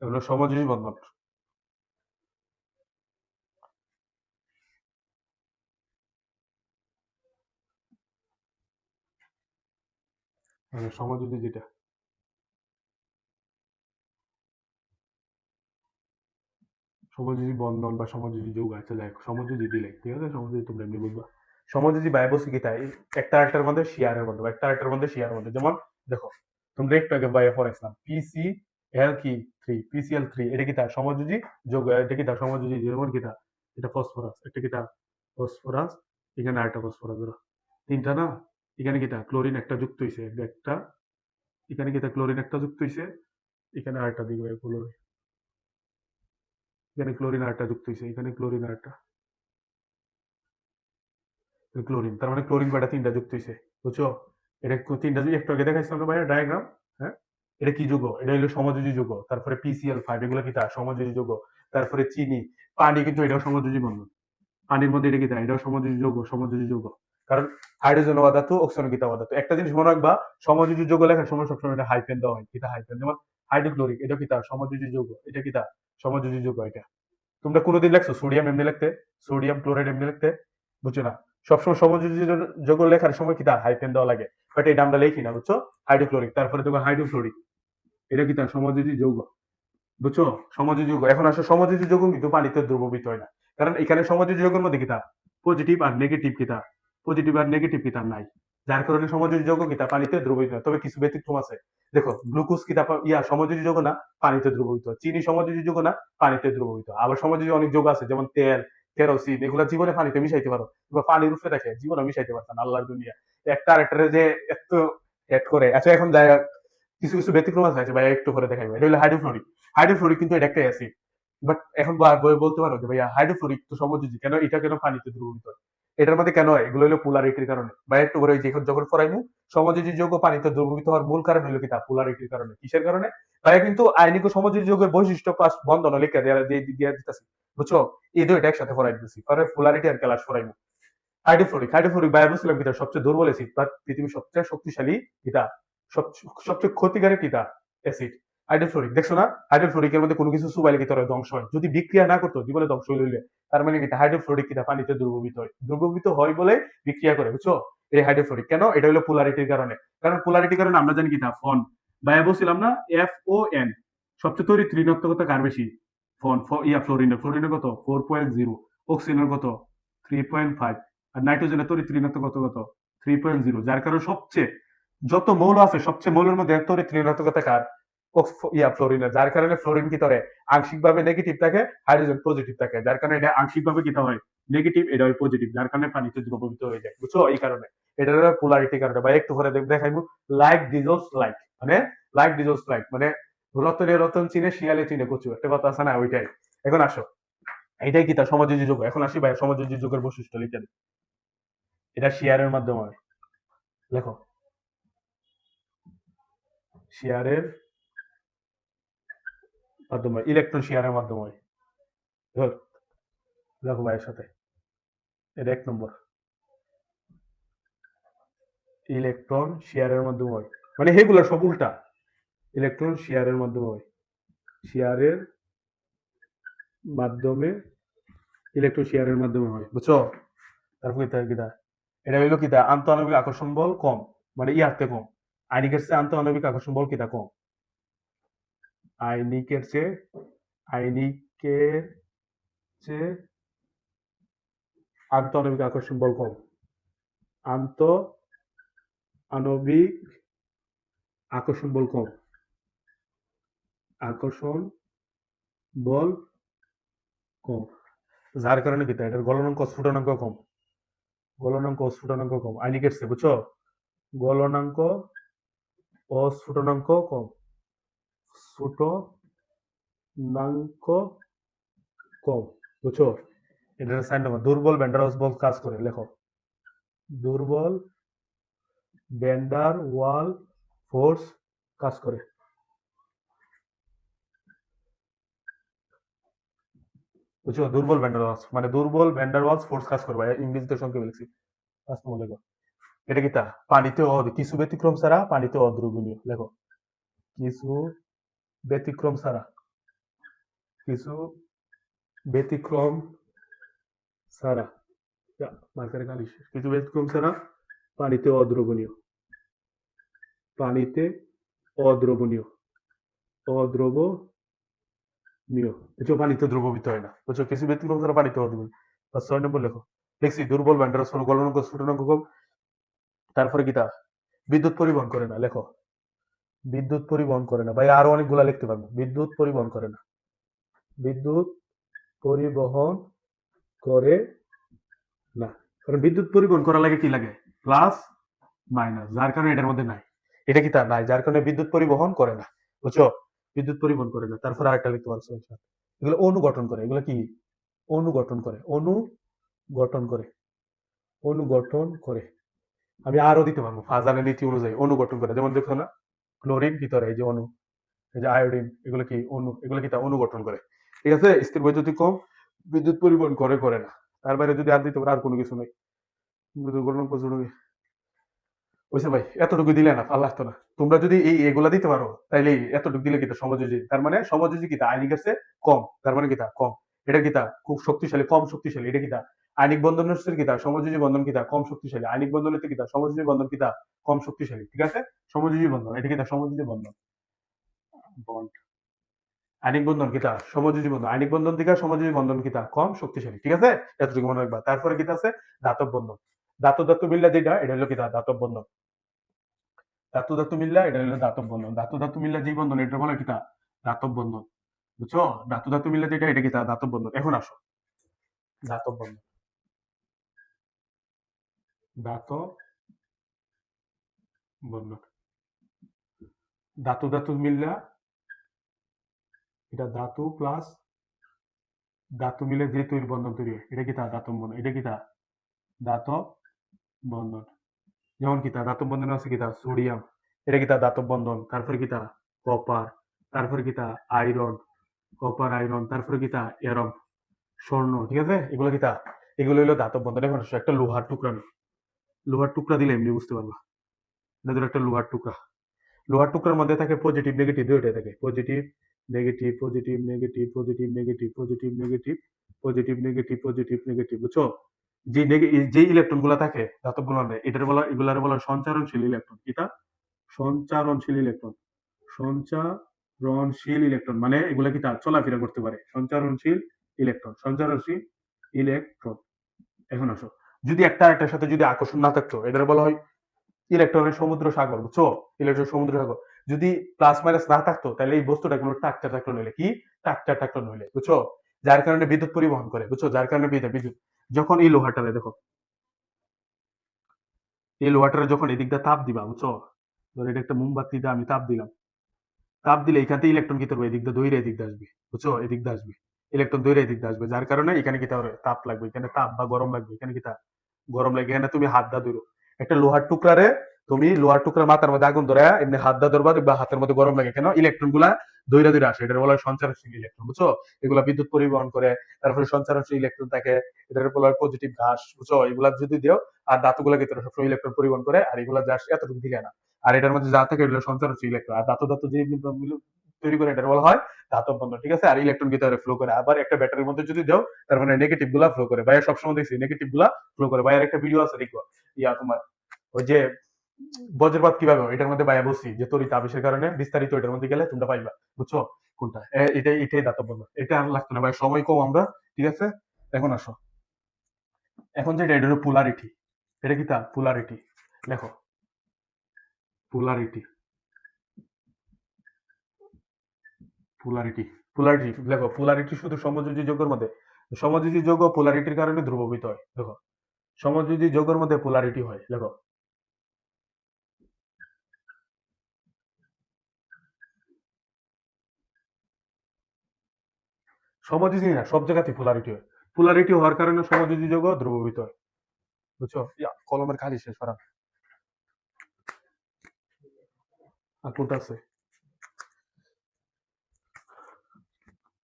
এগুলো সমযোজী বন্ধন, মানে সমযোজী যেটা, সমযোজী বন্ধন বা সমযোজী যৌগ, আচ্ছা যাই হোক, সমযোজী দিলে, ঠিক আছে। সমযোজী তোমরা এমনি বুঝবা। সমযোজী বায়ু বস্তু কি তাই, একটা আরেকটার মধ্যে শেয়ারের মধ্যে, বা একটা আরেকটার মধ্যে শেয়ারের মধ্যে, যেমন দেখো, তোমরা একটু আগে বায়ু পড়াইছিলাম, PCl3, এটা কি তার সমযোজী যৌগ, এটা কি তার সমযোজী, যেমন কি তা, এটা ফসফরাস, একটা কি তা ফসফরাস, এখানে আরেকটা ফসফরাস, ধরো তিনটা না, এখানে কি তা ক্লোরিন একটা যুক্ত হইছে, একটা, এখানে কি তা ক্লোরিন একটা যুক্ত হইছে, এখানে আরেকটা দিকে ক্লোরিন, এখানে ক্লোরিন আরেকটা যুক্ত হইছে, এখানে ক্লোরিন আরেকটা, ক্লোরিন, তার মানে ক্লোরিন কয়টা, তিনটা যুক্ত হইছে, বুঝছো। এটা তিনটা যদি একটু আগে দেখাইছিলাম না ভাইয়া ডায়াগ্রাম, হ্যাঁ। এটা কি যৌগ, এটা হলো সমযোজী যৌগ। তারপরে PCl5, এগুলো কি তা সমযোজী যৌগ। তারপরে চিনি, পানি, কিন্তু এটাও সমযোজী বন্ধন, পানির মধ্যে এটা কি তা, এটাও সমযোজী যৌগ, সমযোজী যৌগ। কারণ হাইড্রোজেন পদার্থ, অক্সিজেন কিতা পদার্থ। একটা জিনিস মনে রাখবা, সমযোজী যৌগ লেখার সময় সবসময় এটা হাইফেন দেওয়া হয়, কিতা হাইফেন, যেমন হাইড্রোক্লোরিক, এটা কি তা সমযোজী যৌগ, এটা কি তা সমযোজী যৌগ। এটা তোমরা কোনোদিন লেখছো সোডিয়াম এমনি লিখতে, সোডিয়াম ক্লোরাইড এমনি লিখতে, বুঝছো না। সবসময় সমযোজী যৌগ লেখার সময় কি তার হাইফেন দেওয়া লাগে, বাট এটা আমরা লিখি না, বুঝছো। হাইড্রোক্লোরিক, তারপরে তোমার হাইড্রোফ্লোরিক, এটা কি তার সমযোজী যৌগ, বুঝছো। সমযোজী যৌগ। এখন আসলে সমযোজী যৌগ কিন্তু পানিতে দ্রবীভূত হয় না, কারণ এখানে সমযোজী যৌগের মধ্যে কিতা পজিটিভ আর নেগেটিভ, কিতা পজিটিভ আর নেগেটিভ কিতা নাই, যার কারণে সমযোজী যৌগ কিতা পানিতে দ্রবীভূত হয়। তবে কিছু ব্যতিক্রম আছে, দেখো গ্লুকোজ কিতা সমযোজী যৌগ না, পানিতে দ্রবীভূত হয়। চিনি সমযোজী যৌগ না, পানিতে দ্রবীভূত হয়। আবার সমযোজী অনেক যৌগ আছে, যেমন তেল, কেরোসিন, এগুলা জীবনে পানিতে মিশাইতে পারো, বা পানির উপরে দেখে জীবনে মিশাইতে পারতাম, আল্লাহর দুনিয়া একটা আরেকটারে যে এত এড করে। আচ্ছা, এখন যাই হোক, কিছু কিছু ব্যতিক্রম আছে ভাইয়া, একটু পরে দেখাইবো। এটা হলো হাইড্রোফ্লোরিক, হাইড্রোফ্লোরিক কিন্তু এটা একটা অ্যাসিড, বাট এখন বলতে পারো যে ভাইয়া হাইড্রোফ্লোরিক তো সমযোজী, কেন এটা কেন পানিতে দ্রবীভূত হয়, এটার মধ্যে কেন হয়, এগুলো হলো পোলারিটির কারণে। বা একটু করে যখন পড়াইমু, সমযোজী যৌগ পানিতে দ্রবীভূত হওয়ার মূল কারণ হলো কি তা পোলারিটির কারণে। কিসের কারণে ভাইয়া, কিন্তু আইনিক ও সমযোজী যৌগের বৈশিষ্ট্য প্লাস বন্ধন লিখে দিয়ে দিতেছি, বুঝছো। এই দুইটা একসাথে পড়াই দিতেছি, পরে পোলারিটি আর ক্লাস পড়াইমু। হাইড্রোফ্লোরিক, হাইড্রোফ্লোরিক বায়ু বলছিলাম কিতা সবচেয়ে দুর্বল অ্যাসিড, বাট পৃথিবীর সবচেয়ে শক্তিশালী কিতা, সবচেয়ে ক্ষতিকারক কিতা অ্যাসিড। হাইড্রোফ্লোরিক দেখছো না, হাইড্রোফ্লোরিকের মধ্যে কোনো কিছু সুবাইলে কি তোরা ধ্বংস হয়, যদি বিক্রিয়া না করতো জীবনে ধ্বংস হইলে, তার মানে কি হাইড্রোফ্লোরিক কিনা পানিতে দ্রবীভূত হয়, দ্রবীভূত হয় বলে বিক্রিয়া করে, বুঝছো? এই হাইড্রোফ্লোরিক কেন, এটা হলো পোলারিটির কারণে, কারণ পোলারিটির কারণে আমরা জানি কিনা ফোন বাইরে বলছিলাম না, FON সবচেয়ে তৈরি ঋণাত্মকতা কার বেশি, ফোন ফ্লোরিনের, কত 4.0, অক্সিজেনের কত 3.5, আর নাইট্রোজেনের তড়িৎ ঋণাত্মক কত কত 3.0, যার কারণে সবচেয়ে যত মৌল আছে সবচেয়ে মৌলের মধ্যে তড়িৎ ঋণাত্মকতা কার, ফ্লোরিনের, যার কারণে ফ্লোরিন কি করে আংশিকভাবে নেগেটিভ থাকে, হাইড্রোজেন পজিটিভ থাকে, যার কারণে এটা আংশিকভাবে কি হয় নেগেটিভ, এটা হয় পজিটিভ, যার কারণে পানিতে দ্রবীভূত হয়ে যায়, বুঝছো? এই কারণে এটা হলো পোলারিটি কারণে, বা একটু পরে দেখাইবো লাইক ডিজলস লাইক, মানে লাইক ডিজলস লাইক মানে রতনে রতন চিনে শিয়ালে চিনে কচু, একটা কথা আছে না, ওইটাই। এখন আসো, এটাই কি তার সমযোজী যোগ, এখন আসি ভাই সমযোজী যোগের বৈশিষ্ট্য লিখে দিই। এটা শেয়ারের মাধ্যমে হয়, লেখো শেয়ারের মাধ্যমে, ইলেকট্রন শেয়ারের মাধ্যমে হয়, দেখো ভাইয়ের সাথে, এটা 1 নম্বর, ইলেকট্রন শেয়ারের মাধ্যমে হয়, মানে সেগুলো সব উল্টা, ইলেকট্রন শেয়ারের মাধ্যমে হয়, শেয়ারের মাধ্যমে, ইলেকট্রন শেয়ারের মাধ্যমে হয়, বুঝছো? তারপর কিতা, এটা হইলো কিতা আন্তঃআণবিক আকর্ষণ বল কম, মানে ইয়াতে কম, আইনিকের চেয়ে আন্তঃআণবিক আকর্ষণ বল কিতা কম, আইনিকের চেয়ে, আইনিকের চেয়ে আন্তঃআণবিক আকর্ষণ বল কম, আন্তঃআণবিক আকর্ষণ বল কম, আকর্ষণ বল কম, যার কারণে কিতা এটার গলনাঙ্ক স্ফুটনাঙ্ক কম, গলনাঙ্ক ও স্ফুটনাঙ্ক কম আইনিকের চেয়ে, বুঝছো? গলনাঙ্ক ও স্ফুটনাঙ্ক কম, স্ফুটনাঙ্ক কম, বুঝছো? এটা সাইন নাম্বার, দুর্বল ভ্যান্ডারওয়ালস বল কাজ করে, লেখো দুর্বল ভ্যান্ডার ওয়াল ফোর্স কাজ করে, বুঝছো? দুর্বল ভ্যান্ডারওয়ালস মানে দুর্বল ভ্যান্ডারওয়ালস ফোর্স কাজ করে, ভাই ইংরেজিতে সংক্ষেপে লিখছি। আসসালামু আলাইকুম। এটা কি তা পানিতে কিছু ব্যতিক্রম ছাড়া পানিতে অদ্রবণীয়, লেখো কিছু ব্যতিক্রম ছাড়া, কিছু ব্যতিক্রম ছাড়া, মার্কারে কালি শেষ। কিছু ব্যতিক্রম ছাড়া পানিতে অদ্রবণীয়, পানিতে অদ্রবণীয়, অদ্রবণীয়, বুঝছো? পানিতে দ্রবীভূত হয় না, বুঝছো? কিছু ব্যতিক্রম ছাড়া পানিতে অদ্রবণীয়। 6 নম্বর লেখো, দেখছি দুর্বল ভ্যান্ডারওয়ালস গলনাঙ্ক স্ফুটনাঙ্ক কম, তারপরে কি তা বিদ্যুৎ পরিবহন করে না, লেখো বিদ্যুৎ পরিবহন করে না, ভাই আরো অনেকগুলা লিখতে পারবো, বিদ্যুৎ পরিবহন করে না, বিদ্যুৎ পরিবহন করে না, কারণ বিদ্যুৎ পরিবহন করা লাগে কি লাগে প্লাস মাইনাস, যার কারণে এটার মধ্যে নাই, এটা কি তা নাই, যার কারণে বিদ্যুৎ পরিবহন করে না, বুঝছো? বিদ্যুৎ পরিবহন করে না। তারপর আরেকটা লিখতে পারছো, এগুলো অনুগঠন করে, এগুলো কি অনুগঠন করে, অনুগঠন করে, অনুগঠন করে, আমি আরো দিতে পারবো ফাজানের নীতি অনুযায়ী অনুগঠন করে, যেমন দেখো না ক্লোরিন ভিতরে এই যে অনু, এই যে আয়োডিন, এগুলো কি অনু, এগুলো কি তা অনুগঠন করে, ঠিক আছে? স্থির বৈদ্যুতিক কম, বিদ্যুৎ পরিবহন করে না, তার বাইরে যদি আর দিতে পারে আর কোনো কিছু নেই, বুঝছে ভাই? এতটুকু দিলে না ভাল লাগতো না, তোমরা যদি এগুলা দিতে পারো তাইলে এতটুকু দিলে কিতা সমযোজী, তার মানে সমযোজী কিতা আইনিক আছে কম, তার মানে কিতা কম, এটা কিতা খুব শক্তিশালী, কম শক্তিশালী, এটা কিতা আইনিক বন্ধনের সাথে কিতা সমযোজী বন্ধন কিতা কম শক্তিশালী, আইনিক বন্ধনের থেকে কিতা সমযোজী বন্ধন কিতা কম শক্তিশালী, ঠিক আছে? সমযোজী বন্ধন এটা কিতা সমযোজী বন্ধন, বন্ড, আইনিক বন্ধন কিতা সমযোজী বন্ধন, আইনিক বন্ধন থেকে সমযোজী বন্ধন কিতা কম শক্তিশালী, ঠিক আছে? এতটুকু মনে রাখবা। তারপরে কিতা আছে ধাতব বন্ধন, ধাতব ধাতু মিললে যেটা এটা হলো কিতা ধাতব বন্ধন, ধাতু ধাতু মিললা এটা হলো ধাতব বন্ধন, ধাতু ধাতু মিললা যে বন্ধন এটা বলে কিতা ধাতব বন্ধন, বুঝছো? ধাতু ধাতু মিললা যেটা এটা কিতা ধাতব বন্ধন। এখন আসো ধাতব বন্ধন, ধাতব বন্ধন, ধাতু ধাতু মিললা, এটা ধাতু প্লাস ধাতু মিলে যে তৈরি বন্ধন তৈরি হয় এটা কিতা ধাতব বন্ধন, এটা কিতা ধাতব বন্ধন। যেমন কিতা ধাতব বন্ধন আছে কিতা সোডিয়াম, এটা কিতা ধাতব বন্ধন, তারপরে কিতা কপার, তারপরে কিতা আয়রন, কপার আয়রন, তারপরে কিতা এরম স্বর্ণ, ঠিক আছে? এগুলো কিতা এগুলো হলো ধাতব বন্ধন। এখন আসো একটা লোহার টুকরা, লোহার টুকরা দিলে এমনি বুঝতে পারবা, এটা ধরো একটা লোহার টুকরা, লোহার টুকরার মধ্যে থাকে পজিটিভ নেগেটিভ দুইটাই থাকে, positive negative positive negative positive negative positive negative positive negative positive negative, বুঝছো? যে ইলেকট্রন গুলা থাকে ধাতব গুলোর মধ্যে, এগুলার বলা হয় সঞ্চারণশীল ইলেকট্রন। এটা সঞ্চারণশীল ইলেকট্রন। সঞ্চারণশীল ইলেকট্রন মানে এগুলা কি তা চলাফেরা করতে পারে, সঞ্চারণশীল ইলেকট্রন, সঞ্চারণশীল ইলেকট্রন। এখন আসো, যদি একটা আরেকটার সাথে যদি আকর্ষণ না থাকতো, এদের বলা হয় ইলেকট্রনের সমুদ্র সাগর, বুঝছো? ইলেকট্রন সমুদ্র সাগর। যদি প্লাস মাইনাস না থাকতো তাহলে এই বস্তুটা কোনো টাকচার থাকলো নইলে কি, টাকচার থাকলো নইলে, বুঝছো? যার কারণে বিদ্যুৎ পরিবহন করে, বুঝছো? যার কারণে বিদ্যুৎ, যখন এই লোহাটারে দেখো, এই লোহাটারে যখন এদিক দিয়ে তাপ দিবা, বুঝছো? ধর এটা একটা মোমবাতি দিয়ে আমি তাপ দিলাম, তাপ দিলে এখান থেকে ইলেকট্রন কি করবে, এদিক দিয়ে দৈরে এদিক দিয়ে আসবে, বুঝছো? এদিক দিয়ে আসবে ইলেকট্রন, দৈরে এদিক দিয়ে আসবে, যার কারণে এখানে কি তাপ লাগবে, এখানে তাপ বা গরম লাগবে, এখানে কি তাপ গরম লাগে। এখানে তুমি হাত দা ধরো একটা লোহার টুকরারে, তুমি লোহার টুকরার মাথার মধ্যে আগুন ধরে এমনি হাত দা ধরবা, দেখবা হাতের মধ্যে গরম লাগে, কেন? ইলেকট্রন গুলা দৈরা দৈরা আসে, এটার বলা হয় সঞ্চারনশীল ইলেকট্রন, বুঝছো? এগুলা বিদ্যুৎ পরিবহন করে, তারপরে সঞ্চারনশীল ইলেকট্রন থাকে, এটার বলা হয় পজিটিভ ঘাস, বুঝছো? এগুলা যদি দিও, আর ধাতুগুলা কি সবসময় ইলেকট্রন পরিবহন করে, আর এগুলা জাস্ট এতটুকু দিলে না। আর এটার মধ্যে যা থাকে এগুলো সঞ্চারনশীল ইলেকট্রন, আর ধাতু ধাতু যে তৈরি করে এটার বলা হয় ধাতব বন্ধন, ঠিক আছে? আর ইলেকট্রন ভিতরে ফ্লো করে। আবার একটা ব্যাটারির মধ্যে যদি দাও, তার মানে নেগেটিভ গুলা ফ্লো করে, ভাইয়া সবসময় দেখছি নেগেটিভ গুলা ফ্লো করে। ভাইয়ার একটা ভিডিও আছে দেখো, তোমার ওই যে বজ্রপাত কিভাবে হয়, এটার মধ্যে ভাইয়া বলছি যে তড়িৎ আবেশের কারণে বিস্তারিত, এটার মধ্যে গেলে তোমরা পাইবা, বুঝছো? কোনটা এটাই ধাতব বন্ধন। এটা আর লাগতো না ভাই, সময় কম আমরা, ঠিক আছে? এখন আসো, এখন যেটা এটা হলো পোলারিটি। এটা কি তা পোলারিটি, দেখো পোলারিটি, পোলারিটি পোলারিটি দেখো, পোলারিটি শুধু সমযোজী যৌগের মধ্যে, সমযোজী যৌগ পোলারিটির কারণে ধ্রুববিত হয়, দেখো সমযোজী যৌগের মধ্যে পোলারিটি হয়, দেখো সমযোজী না, সব জায়গাতে পোলারিটি হয়। পোলারিটি হওয়ার কারণে সমযোজী যৌগ ধ্রুববিত হয়, বুঝছো? কলমের খালি শেষ করা, আর কোনটা আছে,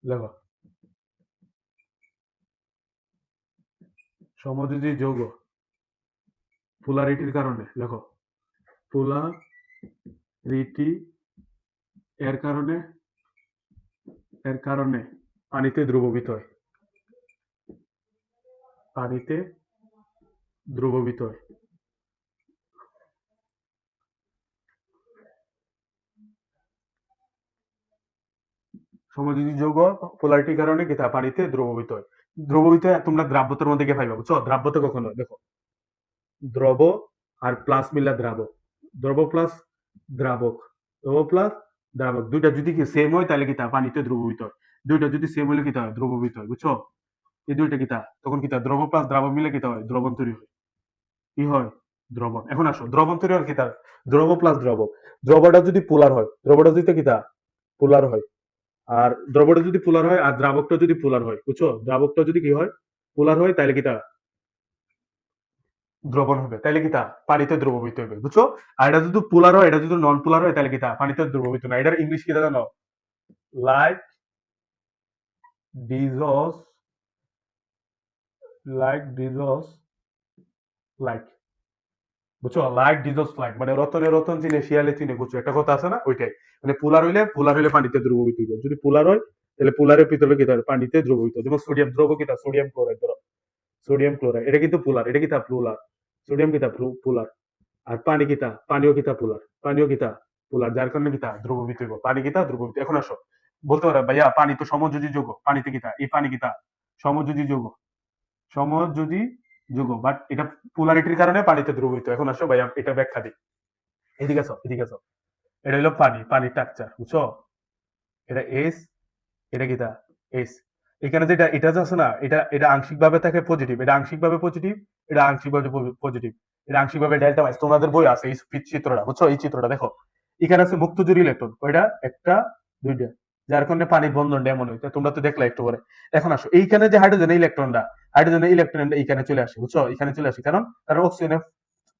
দেখো সমযোজী যৌগ পোলারিটির কারণে, দেখো পোলারিটি এর কারণে, এর কারণে পানিতে দ্রবীভূত হয়, পানিতে দ্রবীভূত হয়। সমযোজী যৌগ পোলারিটির কারণে কি তা পানিতে দ্রবীভূত হয়। দ্রবীভূত হয়, তোমরা দ্রাব্যতার মধ্যে গিয়ে পাইবা, বুঝছো? দ্রাব্যতা কখন হয়, দেখো দ্রব আর প্লাস মিলা দ্রাবক, দ্রব প্লাস দ্রাবক, দ্রব প্লাস দ্রাবক, দুইটা যদি কি সেম হয় তাহলে কি তা পানিতে দ্রবীভূত হয়। দুইটা যদি সেম হলে কি তা হয়, দ্রবীভূত হয়, বুঝছো? এই দুইটা কি তা, তখন কি তা দ্রব প্লাস দ্রাবক মিলে কি তা হয়, দ্রবণ তৈরি হয়, কি হয়, দ্রবণ। এখন আসো, দ্রবণ তৈরি হয় কি তা, দ্রব প্লাস দ্রবক। দ্রবটা যদি পোলার হয়, দ্রবটা যদি কি তা পোলার হয়, আর দ্রবটা যদি পোলার হয় আর দ্রাবকটা যদি পোলার হয়, বুঝছো? দ্রাবকটা যদি কি হয়, পোলার হয়, তাহলে কি তা দ্রবণ হবে, তাহলে কি তা পানিতে দ্রবীভূত হবে, বুঝছো? আর এটা যদি পোলার হয়, এটা যদি নন পোলার হয়, তাহলে কি তা পানিতে দ্রবীভূত না। এটার ইংলিশ কি জানো? লাইক ডিজস, লাইক ডিজস লাইক, বুঝছো? লাইক ডিজস লাইক মানে রতনে রতন চিনে শিয়ালে চিনে, বুঝছো? একটা কথা আছে না, ওইটাই। মানে পোলার হইলে পানিতে দ্রবীভূত হবে, যদি পোলার হয় তাহলে পোলারের ভিতরে কি থাকে, পানিতে দ্রবীভূত। যেমন সোডিয়াম দ্রব কি তা, সোডিয়াম ক্লোরাইড ধরো, সোডিয়াম ক্লোরাইড এটা কিন্তু পোলার, এটা কি তা পোলার, সোডিয়াম কি তা পোলার। আর পানি কিতা, পানিও কিতা পোলার, পানিও কিতা পোলার, যার কারণে কিতা দ্রবীভূত হইব, পানি কিতা দ্রবীভূত। এখন আসো, বলতে পারো ভাইয়া পানি তো সমযোজী যৌগ, পানিতে কিতা, এই পানি কিতা সমযোজী যৌগ, সমযোজী যৌগ, বাট এটা পোলারিটির কারণে পানিতে দ্রবীভূত। এখন আসো ভাইয়া এটা ব্যাখ্যা দিই, এদিকে আসো, এদিকে আসো। এটা হলো পানি, পানির স্ট্রাকচার, বুঝছো? এটা এস, এটা কিতা এস। এখানে যেটা এটা যে আছে না, এটা এটা আংশিকভাবে থাকে পজিটিভ, এটা আংশিকভাবে পজিটিভ, এটা আংশিকভাবে পজিটিভ, এটা আংশিকভাবে ডেল্টা মাইনাস। তোমাদের বই আছে এই চিত্রটা, বুঝছো? এই চিত্রটা দেখো, এখানে আছে মুক্ত জুড়ি ইলেকট্রন, কয়টা, একটা দুইটা, যার কারণে পানির বন্ধনটা এমন হইতে, তোমরা তো দেখলা একটু পরে। এখন আসো, এইখানে যে হাইড্রোজেন ইলেকট্রনটা, হাইড্রোজেনের ইলেকট্রনটা এইখানে চলে আসে, বুঝছো? এখানে চলে আসে, কারণ অক্সিজেনের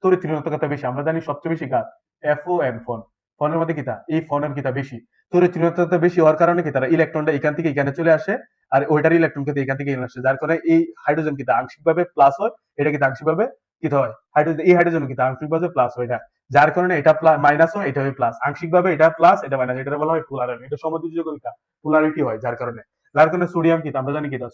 তড়িৎ ঋণাত্মকতা বেশি। আমরা জানি সবচেয়ে বেশি কার, এফও এন, ফোন, ফোনের মধ্যে কিতা, এই ফোনের কিতা বেশি, তড়িৎ ঋণাত্মকতা বেশি হওয়ার কারণে কি তারা ইলেকট্রনটা এখান থেকে এখানে চলে আসে, আর ওইটার ইলেকট্রন কিন্তু এখান থেকে এখানে আসে, যার কারণে এই হাইড্রোজেন কিন্তু আংশিকভাবে প্লাস হয়, এটা কিন্তু আংশিকভাবে কি হয়, হাইড্রোজেন, এই হাইড্রোজেন কিন্তু আংশিকভাবে প্লাস হয় না, যার কারণে এটা মাইনাস হয়, এটা হয় প্লাস, আংশিক ভাবে এটা প্লাস এটা মাইনাস, এটা বলা হয় পোলারিটি। এটা সমযোজী কণিকা পোলারিটি হয় যার কারণে সোডিয়াম কিতা আমরা জানি কিতা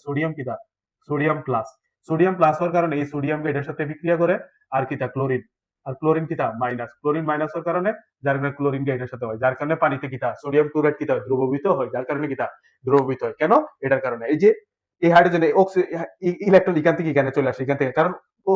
সোডিয়াম প্লাস, সোডিয়াম প্লাস হওয়ার কারণে এই সোডিয়ামকে এটার সাথে বিক্রিয়া করে আর কিতা ক্লোরিন, আর ক্লোরিন কিতা মাইনাস, ক্লোরিন মাইনাস হওয়ার কারণে যার কারণে ক্লোরিন এটার সাথে হয়, যার কারণে পানিতে কিতা সোডিয়াম ক্লোরাইড কিতা দ্রবীভূত হয়, যার কারণে কিতা দ্রবীভূত হয়। কেন? এটার কারণে এই যে এই হাইড্রোজেন ইলেকট্রন এখান থেকে এখানে চলে আসে, এখান থেকে, কারণ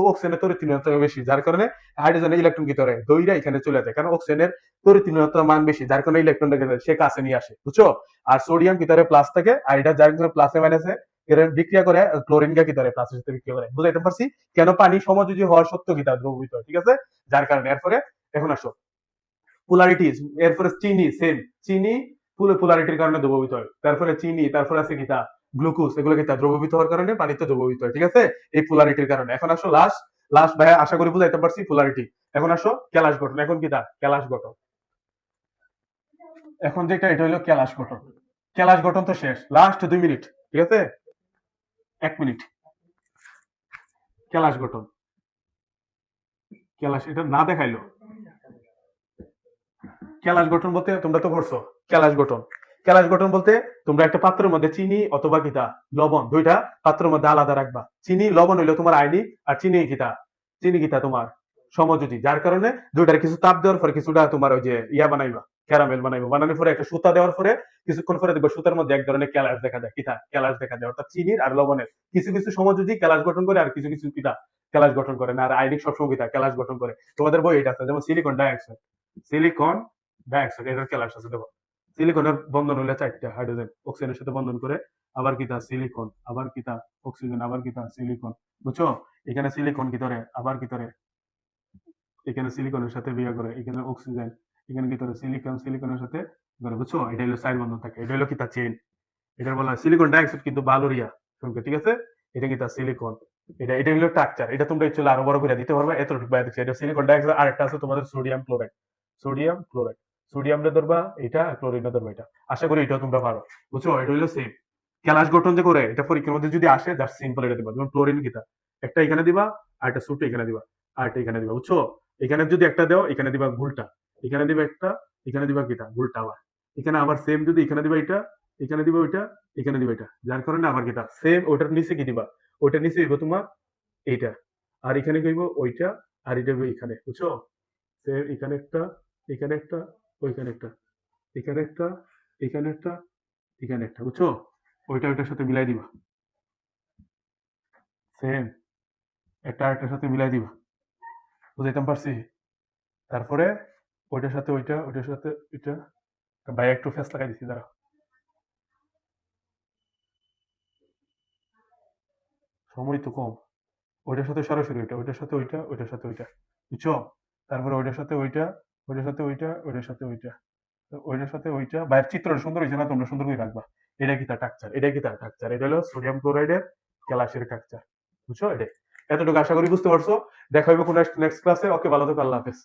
অক্সিজেনের তরিতীর্ণতা বেশি, যার কারণে হাইড্রোজেনের ইলেকট্রন কি করে দইরা এখানে চলে যায়, কারণ অক্সিজেনের তরিতীর্ণতার মান বেশি, যার কারণে ইলেকট্রন সে কাছে নিয়ে আসে, বুঝছো? আর সোডিয়াম ভিতরে প্লাস থাকে, আর এটা যার কারণে প্লাসে মাইনাসে এর বিক্রিয়া করে ক্লোরিন কে ভিতরে প্লাসের সাথে বিক্রিয়া করে। বুঝাইতে পারছি কেন পানি সমযোজী হওয়ার সত্ত্বেও কিতা দ্রবীভূত হয়, ঠিক আছে? যার কারণে এরপরে এখন আসো পোলারিটিজ, এরপরে চিনি, সেম চিনি পোলারিটির কারণে দ্রবীভূত হয়, তারপরে চিনি, তারপরে আছে কিতা গ্লুকোজ, এগুলো কিতা দ্রবীভূত হওয়ার কারণে পানিতে দ্রবীভূত হয়, ঠিক আছে? এই পোলারিটির কারণে। এখন আসো লাস্ট লাস্ট ভাইয়া আশা করি বুঝাইতে পারছি পোলারিটি। এখন আসো ক্যালাস গঠন, এখন কিতা ক্যালাস গঠন, এখন যেটা এটা হলো ক্যালাস গঠন। ক্যালাস গঠন তো শেষ, লাস্ট 2 মিনিট, ঠিক আছে? 1 মিনিট। ক্যালাস গঠন, ক্যালাস এটা না দেখাইলো। ক্যালাস গঠন বলতে তোমরা তো পড়ছো ক্যালাস গঠন। ক্যালাস গঠন বলতে তোমরা একটা পাত্রের মধ্যে চিনি অথবা কিতা লবণ, দুইটা পাত্রের মধ্যে আলাদা রাখবা। চিনি লবণ হইলো তোমার আয়নিক, আর চিনি কিতা তোমার সমযোজী, যার কারণে দুইটার কিছু তাপ দেওয়ার পরে কিছুটা তোমার ওই যে ইয়া বানাইবা, ক্যারামেল বানাইবা, বানানোর পরে একটা সুতা দেওয়ার পরে কিছুক্ষণ পরে দেখবে সুতার মধ্যে এক ধরনের ক্যালাস দেখা যায়, কিতা ক্যালাস দেখা যায়, অর্থাৎ চিনির আর লবণের কিছু কিছু সমযোজী ক্যালাস গঠন করে, আর কিছু কিছু কিতা ক্যালাস গঠন করে না, আর আয়নিক সবসময় কিতা ক্যালাস গঠন করে। তোমাদের বই এটা আছে, যেমন সিলিকন ডাইঅক্সাইড, সিলিকন ডাইঅক্সাইড এটার ক্যালাস আছে, দেখো সিলিকনের বন্ধন হলে 4টা হাইড্রোজেন অক্সিজেনের সাথে বন্ধন করে, আবার কিতা সিলিকন, আবার কিতা অক্সিজেন, আবার কিতা সিলিকন, বুঝছো? এখানে সিলিকন কি ধরে, আবার কি ধরে এখানে সিলিকনের সাথে বিয়ে করে, এখানে অক্সিজেন, এখানে কি ধরে সিলিকন, সিলিকনের সাথে করে, বুঝছো? এটা হলো সাইড বন্ধন থাকে, এটা হলো কিতা চেইন। এটার বলা হয় সিলিকন ডাইঅক্সাইড কিন্তু বালুরিয়া সংখ্যা, ঠিক আছে? এটা কিতা সিলিকন, এটা হলো স্ট্রাকচার। এটা তোমরা ইচ্ছলে আরো বড় করে দিতে পারবে, এতটুকু বাইরে দেখছি। এটা সিলিকন ডাইঅক্সাইড, আর একটা আছে তোমাদের সোডিয়াম ক্লোরাইড, সোডিয়াম ক্লোরাইড, সোডিয়ামটা ধরবা এটা, ক্লোরিনটা ধরবা এটা। আশা করি এটাও তোমরা পারো, বুঝছো? এটা হলো সেম ক্যালাস গঠন যে করে, এটা পরীক্ষার মধ্যে যদি আসে জাস্ট সিম্পল এটা দিবা, যেমন ক্লোরিন কিতা একটা এখানে দিবা, আর একটা সুট এখানে দিবা, আর একটা এখানে দিবা, বুঝছো? এখানে যদি একটা দাও এখানে দিবা ভুলটা, এখানে দিবা একটা, এখানে দিবা কিতা ভুলটা, আবার এখানে আবার সেম যদি এখানে দিবা এটা, এখানে দিবা ওইটা, এখানে দিবা এটা, যার কারণে আবার কিতা সেম ওইটার নিচে কি দিবা, ওইটার নিচে হইব তোমার এইটা, আর এখানে কইব ওইটা, আর এটা হইব এখানে, বুঝছো? সেম এখানে একটা, এখানে একটা, ওইখানে একটা, এখানে একটা, এখানে একটা, এখানে একটা, বুঝছো? ওইটা ওইটার সাথে মিলাই দিবা, সেম একটা আরেকটার সাথে মিলাই দিবা, বুঝাইতে পারছি? তারপরে ওইটার সাথে ওইটা, ওইটার সাথে ওইটা, ভাই একটু ফেস লাগাই দিছি, দাঁড়া, সময় তো কম। ওইটার সাথে সরাসরি ওইটা, ওইটার সাথে ওইটা, ওইটার সাথে ওইটা, বুঝছো? তারপরে ওইটার সাথে ওইটা, ওইটার সাথে ওইটা, ওইটার সাথে ওইটা, ওইটার সাথে ওইটা। বাইরের চিত্রটা সুন্দর হয়েছে না? তোমরা সুন্দর করে রাখবা। এটা কি তার স্ট্রাকচার, এটা কি তার স্ট্রাকচার, এটা হলো সোডিয়াম ক্লোরাইডের ক্যালাসের স্ট্রাকচার, বুঝছো? এটা এতটুকু আশা করি বুঝতে পারছো। দেখা হইব কোন নেক্সট ক্লাসে। ওকে, ভালো থেকো, আল্লাহ হাফেজ।